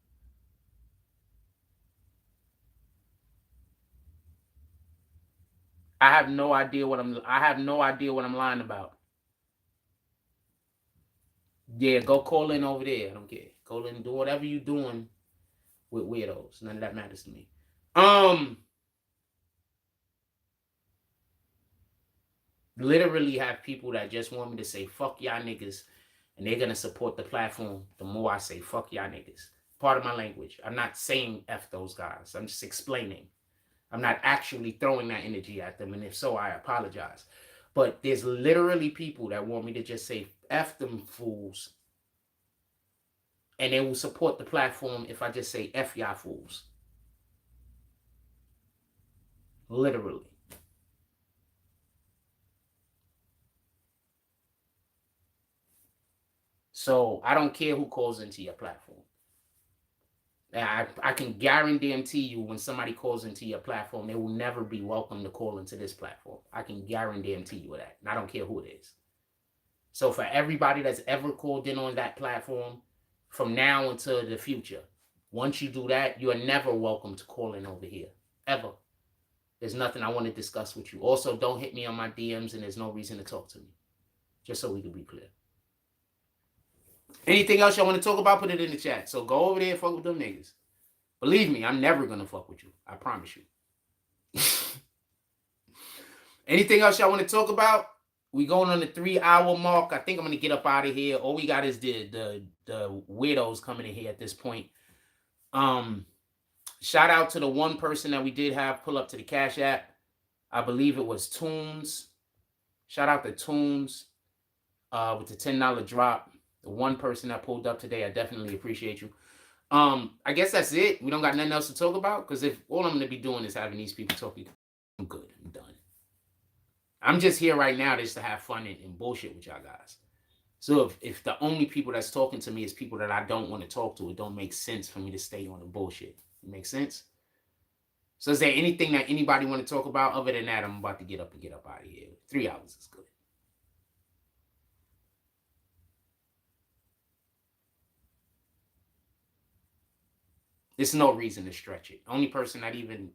I have no idea what I'm lying about. Yeah, go call in over there. I don't care. Call in, do whatever you're doing with weirdos. None of that matters to me. Literally have people that just want me to say fuck y'all niggas, and they're gonna support the platform the more I say fuck y'all niggas. Part of my language. I'm not saying F those guys. I'm just explaining. I'm not actually throwing that energy at them, and if so, I apologize. But there's literally people that want me to just say F them fools, and they will support the platform if I just say F y'all fools. Literally. So I don't care who calls into your platform. I can guarantee you when somebody calls into your platform, they will never be welcome to call into this platform. I can guarantee you that. And I don't care who it is. So for everybody that's ever called in on that platform, from now until the future, once you do that, you are never welcome to call in over here. Ever. There's nothing I want to discuss with you. Also, don't hit me on my DMs, and there's no reason to talk to me. Just so we can be clear. Anything else y'all want to talk about, put it in the chat. So go over there and fuck with them niggas. Believe me, I'm never going to fuck with you. I promise you. Anything else y'all want to talk about? We going on the 3-hour mark. I think I'm gonna get up out of here. All we got is the weirdos coming in here at this point. Shout out to the one person that we did have pull up to the Cash App. I believe it was Tunes. Shout out to Tunes with the $10 drop. The one person that pulled up today, I definitely appreciate you. I guess that's it. We don't got nothing else to talk about, because if all I'm gonna be doing is having these people talking, I'm good. I'm done. I'm just here right now just to have fun and bullshit with y'all guys. So if the only people that's talking to me is people that I don't want to talk to, it don't make sense for me to stay on the bullshit. It makes sense? So is there anything that anybody want to talk about? Other than that, I'm about to get up out of here. 3 hours is good. There's no reason to stretch it. Only person that even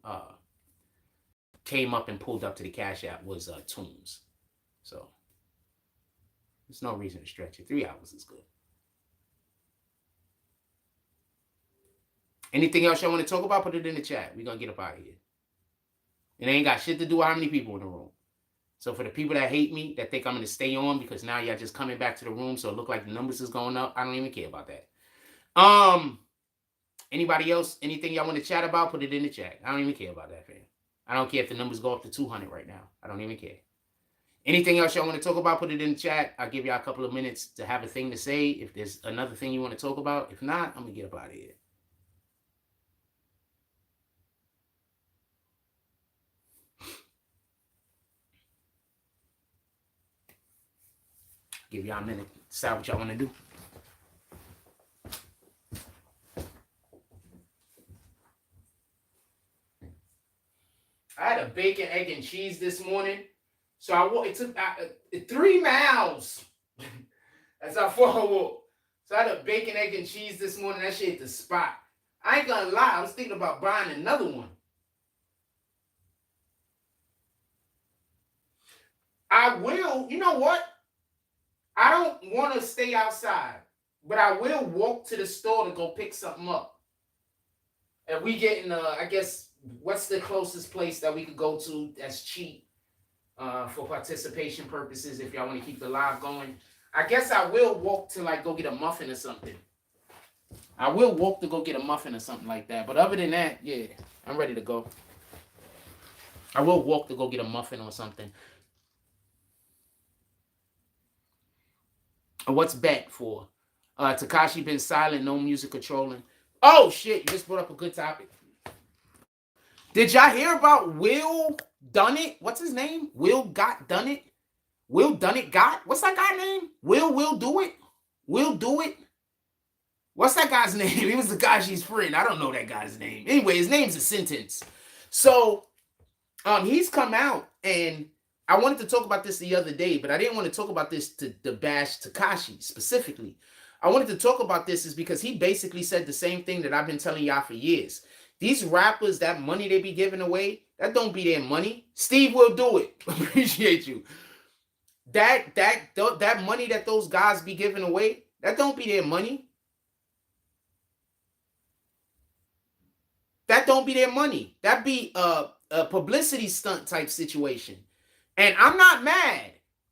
came up and pulled up to the Cash App was Tunes. So there's no reason to stretch it. 3 hours is good. Anything else y'all want to talk about? Put it in the chat. We're going to get up out of here. It ain't got shit to do with how many people in the room. So for the people that hate me, that think I'm going to stay on because now y'all just coming back to the room so it look like the numbers is going up, I don't even care about that. Anybody else, anything y'all want to chat about, put it in the chat. I don't even care about that, fam. I don't care if the numbers go up to 200 right now. I don't even care. Anything else y'all want to talk about, put it in the chat. I'll give y'all a couple of minutes to have a thing to say. If there's another thing you want to talk about. If not, I'm going to get up out of here. Give y'all a minute. Decide what y'all want to do. I had a bacon, egg, and cheese this morning. So it took 3 miles. That's how far I walked. So I had a bacon, egg, and cheese this morning. That shit hit the spot. I ain't gonna lie. I was thinking about buying another one. I will. You know what? I don't want to stay outside, but I will walk to the store to go pick something up. And we getting, I guess, what's the closest place that we could go to that's cheap for participation purposes if y'all want to keep the live going? I guess I will walk to like go get a muffin or something. I will walk to go get a muffin or something like that. But other than that, yeah, I'm ready to go. I will walk to go get a muffin or something. What's bet for? Tekashi been silent, no music controlling. Oh shit, you just brought up a good topic. Did y'all hear about Will Dunnett? What's his name? Will Got Dunnett? Will Dunnett Got? What's that guy's name? Will Do It? Will Do It? What's that guy's name? He was the guy she's friend. I don't know that guy's name. Anyway, his name's a sentence. So he's come out, and I wanted to talk about this the other day, but I didn't want to talk about this to bash Tekashi specifically. I wanted to talk about this is because he basically said the same thing that I've been telling y'all for years. These rappers, that money they be giving away, that don't be their money. Steve Will Do It. Appreciate you. That money that those guys be giving away, that don't be their money. That don't be their money. That be a publicity stunt type situation. And I'm not mad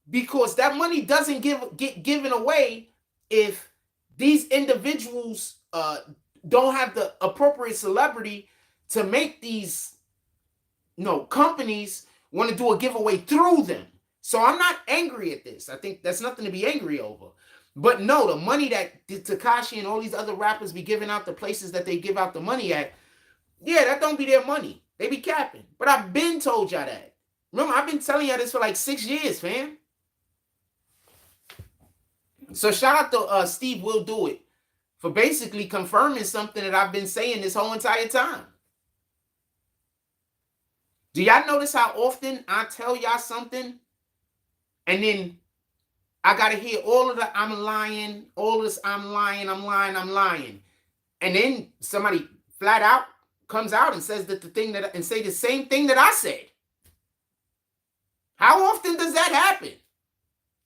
because that money doesn't get given away if these individuals don't have the appropriate celebrity to make these companies want to do a giveaway through them. So I'm not angry at this. I think that's nothing to be angry over. But no, the money that Tekashi and all these other rappers be giving out, the places that they give out the money at, yeah, that don't be their money. They be capping. But I've been told y'all that. Remember, I've been telling y'all this for like 6 years, fam. So shout out to Steve Will Do It for basically confirming something that I've been saying this whole entire time. Do y'all notice how often I tell y'all something and then I got to hear all of the I'm lying, all this I'm lying. And then somebody flat out comes out and says that and say the same thing that I said. How often does that happen?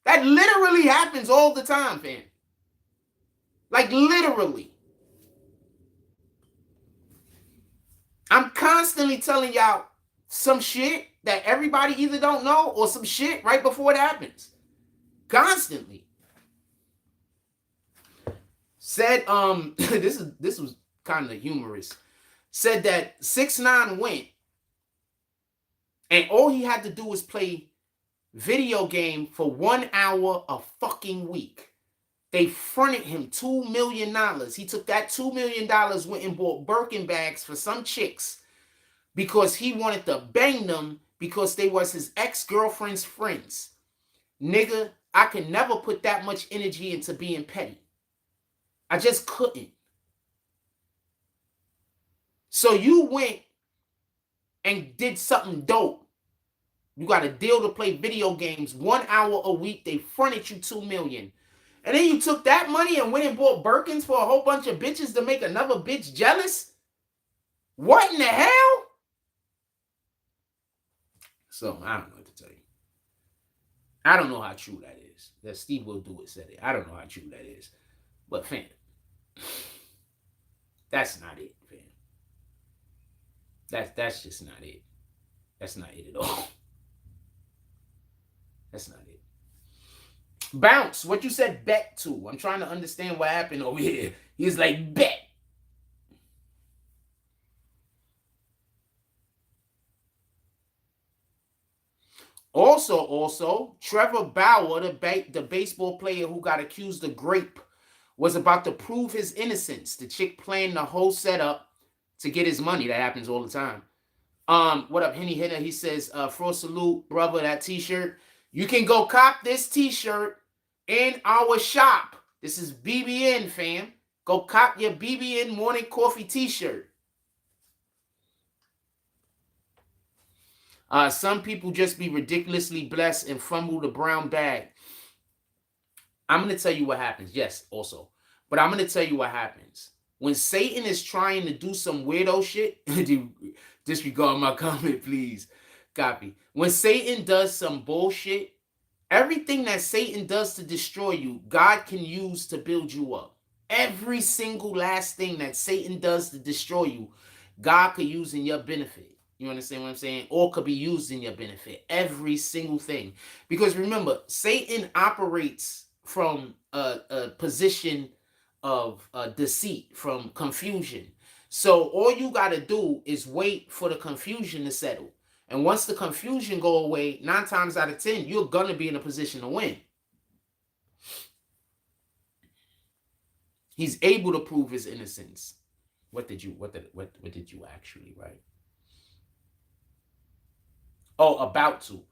That literally happens all the time, fam. Like literally. I'm constantly telling y'all some shit that everybody either don't know or some shit right before it happens. Constantly. Said, this was kind of humorous. Said that 6ix9ine went and all he had to do was play video game for 1 hour a fucking week. They fronted him $2 million. He took that $2 million, went and bought Birkin bags for some chicks because he wanted to bang them because they was his ex-girlfriend's friends. Nigga, I can never put that much energy into being petty. I just couldn't. So you went and did something dope. You got a deal to play video games 1 hour a week. They fronted you $2 million. And then you took that money and went and bought Birkins for a whole bunch of bitches to make another bitch jealous? What in the hell? So, I don't know what to tell you. I don't know how true that is. That Steve Will Do It said it. I don't know how true that is. But, fam, that's not it, fam. That's just not it. That's not it at all. That's not it. Bounce, what you said bet to? I'm trying to understand what happened over here. He's like, bet. Also, Trevor Bauer, the baseball player who got accused of grape, was about to prove his innocence. The chick playing the whole setup to get his money. That happens all the time. What up, Henny Hitter? He says, for salute, brother, that t-shirt. You can go cop this t-shirt in our shop. This is BBN, fam. Go cop your BBN morning coffee t-shirt. Some people just be ridiculously blessed and fumble the brown bag. I'm going to tell you what happens. Yes, also. But I'm going to tell you what happens. When Satan is trying to do some weirdo shit, disregard my comment, please. Copy. When Satan does some bullshit, everything that Satan does to destroy you, God can use to build you up. Every single last thing that Satan does to destroy you, God could use in your benefit. You understand what I'm saying? Or could be used in your benefit. Every single thing. Because remember, Satan operates from a position of deceit, from confusion. So all you got to do is wait for the confusion to settle. And once the confusion go away, 9 times out of 10, you're going to be in a position to win. He's able to prove his innocence. What did you actually write? Oh, about to.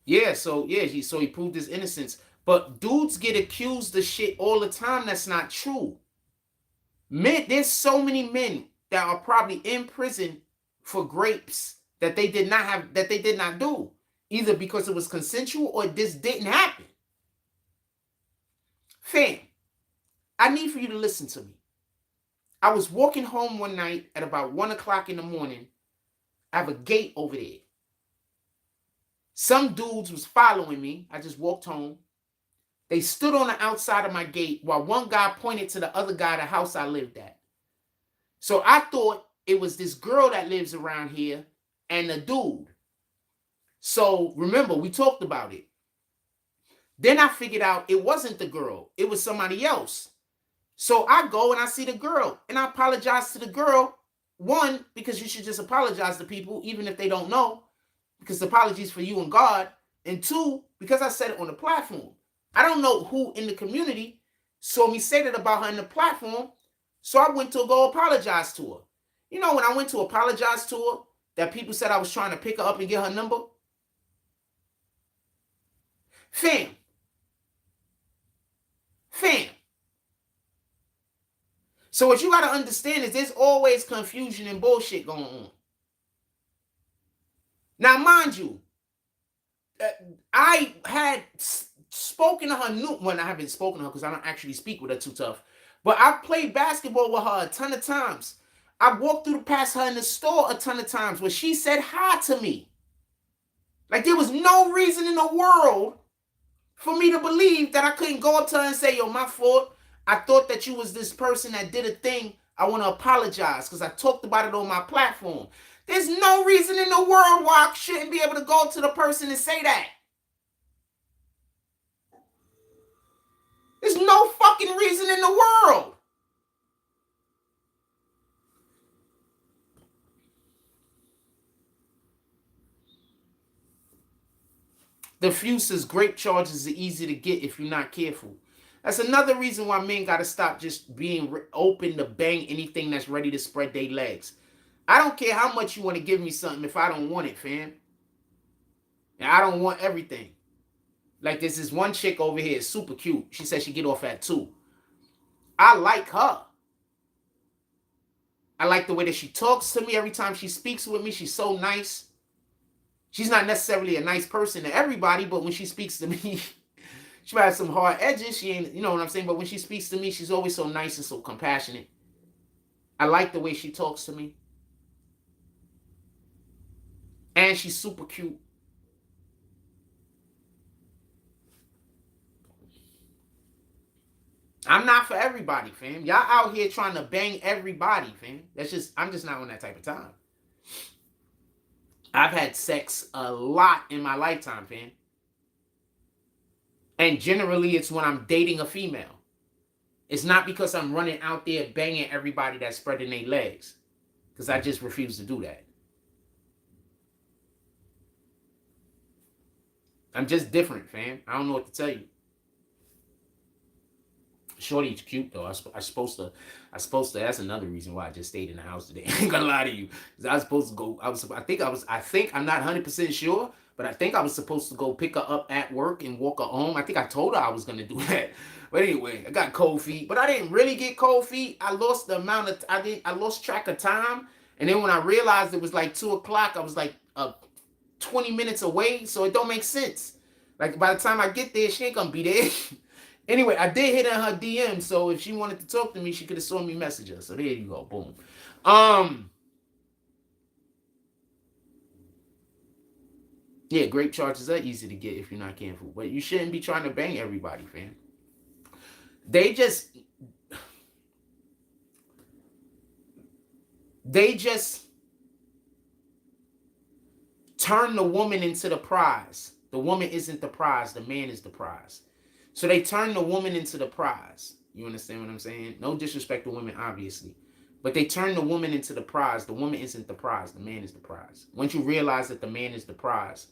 Yeah, so he proved his innocence. But dudes get accused of shit all the time that's not true. Men, there's so many men that are probably in prison for grapes that they did not do. Either because it was consensual or this didn't happen. Fam, I need for you to listen to me. I was walking home one night at about 1 o'clock in the morning. I have a gate over there. Some dudes was following me. I just walked home. They stood on the outside of my gate while one guy pointed to the other guy, the house I lived at. So I thought it was this girl that lives around here and a dude. So remember, we talked about it. Then I figured out it wasn't the girl. It was somebody else. So I go and I see the girl and I apologize to the girl. One, because you should just apologize to people, even if they don't know, because the apology is for you and God. And two, because I said it on the platform. I don't know who in the community saw me say that about her in the platform, so I went to go apologize to her. You know, when I went to apologize to her, that people said I was trying to pick her up and get her number? Fam. So what you got to understand is there's always confusion and bullshit going on. Now, mind you, I had spoken to her when I haven't spoken to her because I don't actually speak with her too tough. But I played basketball with her a ton of times. I walked past her in the store a ton of times where she said hi to me. Like there was no reason in the world for me to believe that I couldn't go up to her and say, yo, my fault. I thought that you was this person that did a thing. I want to apologize because I talked about it on my platform. There's no reason in the world why I shouldn't be able to go to the person and say that. There's no fucking reason in the world. Diffusers, grape charges are easy to get if you're not careful. That's another reason why men got to stop just being open to bang anything that's ready to spread their legs. I don't care how much you want to give me something if I don't want it, fam. And I don't want everything. Like there's this one chick over here, super cute. She said she get off at 2. I like her. I like the way that she talks to me every time she speaks with me. She's so nice. She's not necessarily a nice person to everybody, but when she speaks to me, she might have some hard edges. She ain't, you know what I'm saying? But when she speaks to me, she's always so nice and so compassionate. I like the way she talks to me. And she's super cute. I'm not for everybody, fam. Y'all out here trying to bang everybody, fam. I'm just not on that type of time. I've had sex a lot in my lifetime, fam. And generally, it's when I'm dating a female. It's not because I'm running out there banging everybody that's spreading their legs. Because I just refuse to do that. I'm just different, fam. I don't know what to tell you. Shorty's cute though. I supposed to. That's another reason why I just stayed in the house today. I ain't gonna lie to you. I was supposed to go. I think I'm not 100% sure, but I think I was supposed to go pick her up at work and walk her home. I think I told her I was gonna do that. But anyway, I got cold feet. But I didn't really get cold feet. I lost the amount of. I lost track of time. And then when I realized it was like 2 o'clock, I was like 20 minutes away. So it don't make sense. Like by the time I get there, she ain't gonna be there. Anyway, I did hit on her DM, so if she wanted to talk to me, she could have saw me message her. So there you go, boom. Yeah, grape charges are easy to get if you're not careful, but you shouldn't be trying to bang everybody, fam. They just turn the woman into the prize. The woman isn't the prize, the man is the prize. So they turn the woman into the prize. You understand what I'm saying? No disrespect to women, obviously. But they turn the woman into the prize. The woman isn't the prize. The man is the prize. Once you realize that the man is the prize,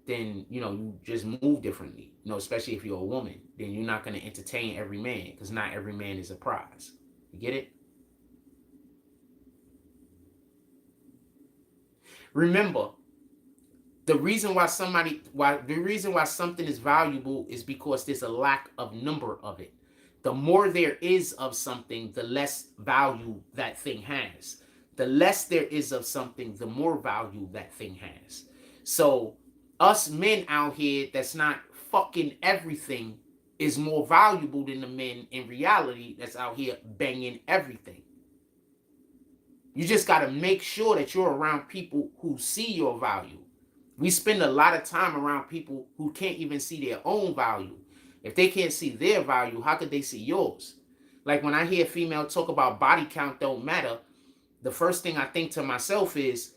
then, you just move differently. Especially if you're a woman. Then you're not going to entertain every man. Because not every man is a prize. You get it? Remember, the reason why something is valuable is because there's a lack of number of it. The more there is of something, the less value that thing has. The less there is of something, the more value that thing has. So us men out here that's not fucking everything is more valuable than the men in reality that's out here banging everything. You just got to make sure that you're around people who see your value. We spend a lot of time around people who can't even see their own value. If they can't see their value, how could they see yours? Like when I hear a female talk about body count don't matter, the first thing I think to myself is,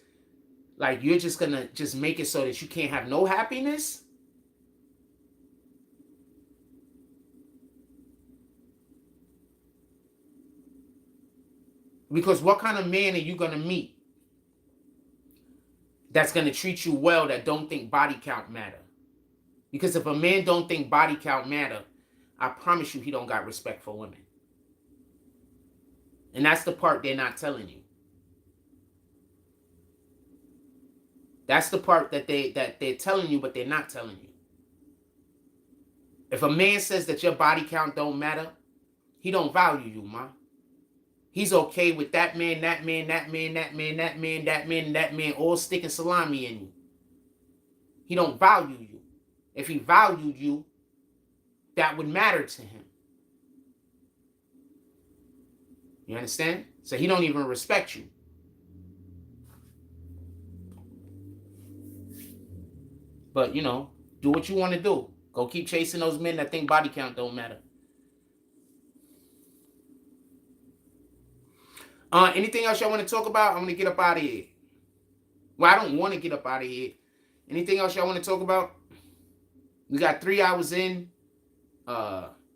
like, you're just going to just make it so that you can't have no happiness? Because what kind of man are you going to meet that's going to treat you well that don't think body count matter? Because if a man don't think body count matter, I promise you he don't got respect for women. And that's the part they're not telling you. That's the part that they're telling you, but they're not telling you. If a man says that your body count don't matter, he don't value you, ma. He's okay with that man, that man, that man, that man, that man, that man, that man, all sticking salami in you. He don't value you. If he valued you, that would matter to him. You understand? So he don't even respect you. But, do what you want to do. Go keep chasing those men that think body count don't matter. Anything else y'all want to talk about? I'm going to get up out of here. Well, I don't want to get up out of here. Anything else y'all want to talk about? We got 3 hours in.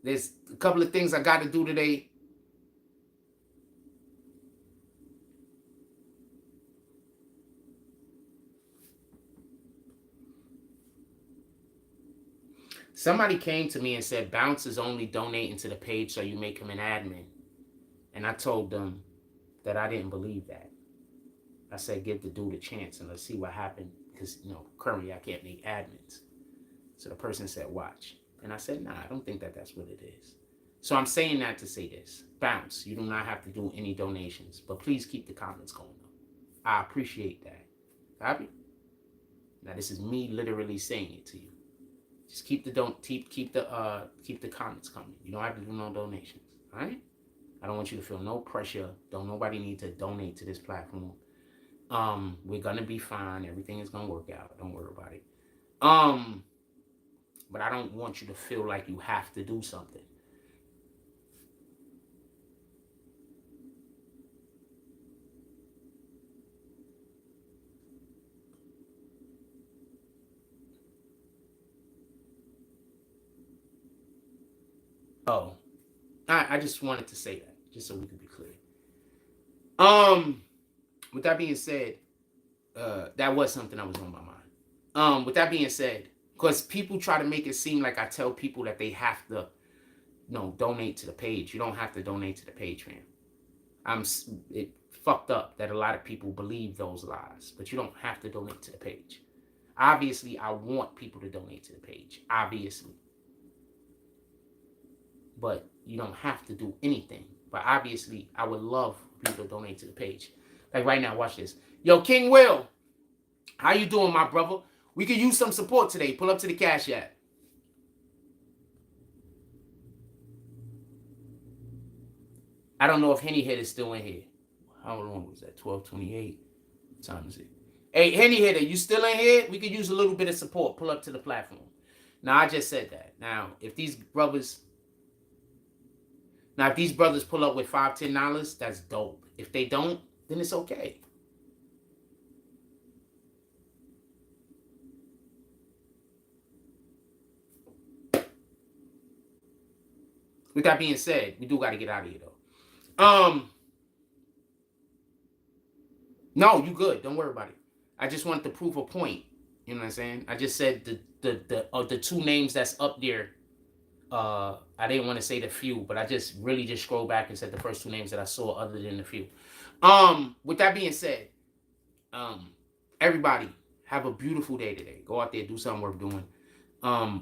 There's a couple of things I got to do today. Somebody came to me and said, Bounce is only donating to the page so you make him an admin. And I told them that I didn't believe that. I said, give the dude a chance and let's see what happened. Because, currently I can't make admins. So the person said, watch. And I said, nah, I don't think that that's what it is. So I'm saying that to say this. Bounce, you do not have to do any donations. But please keep the comments going. I appreciate that. Copy? Now this is me literally saying it to you. Just keep the comments coming. You don't have to do no donations. All right? I don't want you to feel no pressure. Don't nobody need to donate to this platform. We're gonna be fine. Everything is gonna work out. Don't worry about it. But I don't want you to feel like you have to do something. Oh, I just wanted to say that, just so we could be clear. With that being said, that was something that was on my mind. With that being said, because people try to make it seem like I tell people that they have to, donate to the page. You don't have to donate to the page, man. It fucked up that a lot of people believe those lies, but you don't have to donate to the page. Obviously, I want people to donate to the page, obviously. But you don't have to do anything. But obviously, I would love people to donate to the page. Like right now, watch this. Yo, King Will, how you doing, my brother? We could use some support today. Pull up to the Cash App. I don't know if Henny Head is still in here. How long was that? 12:28. What time is it? Hey, Henny Header, you still in here? We could use a little bit of support. Pull up to the platform. Now, I just said that. Now, if these brothers pull up with $5, $10, that's dope. If they don't, then it's okay. With that being said, we do got to get out of here, though. No, you good. Don't worry about it. I just wanted to prove a point. You know what I'm saying? I just said the two names that's up there. I didn't want to say the few, but I just scrolled back and said the first two names that I saw other than the few. With that being said, everybody have a beautiful day today. Go out there, do something worth doing.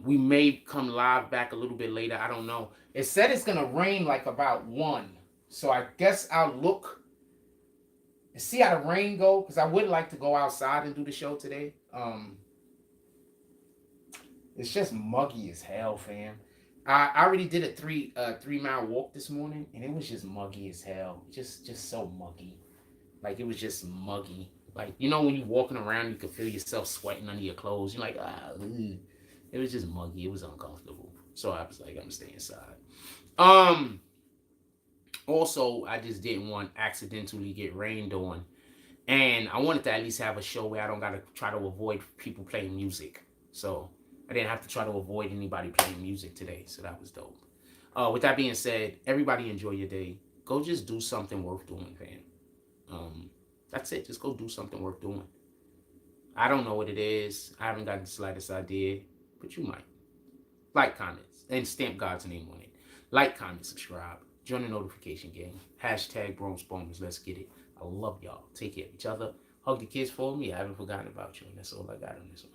We may come live back a little bit later. I don't know. It said it's gonna rain like about 1. So I guess I'll look and see how the rain go, because I would like to go outside and do the show today. It's just muggy as hell, fam. I already did a 3-mile walk this morning, and it was just muggy as hell. Just so muggy. Like, it was just muggy. Like, when you're walking around, you can feel yourself sweating under your clothes. You're like, ugh. It was just muggy. It was uncomfortable. So I was like, I'm gonna stay inside. Also, I just didn't want accidentally get rained on. And I wanted to at least have a show where I don't gotta try to avoid people playing music. So I didn't have to try to avoid anybody playing music today. So that was dope. With that being said, everybody enjoy your day. Go just do something worth doing, fam. That's it. Just go do something worth doing. I don't know what it is. I haven't got the slightest idea, but you might. Like, comments, and stamp God's name on it. Like, comment, subscribe. Join the notification gang. Hashtag Bronx Bombers. Let's get it. I love y'all. Take care of each other. Hug the kids for me. I haven't forgotten about you, and that's all I got on this one.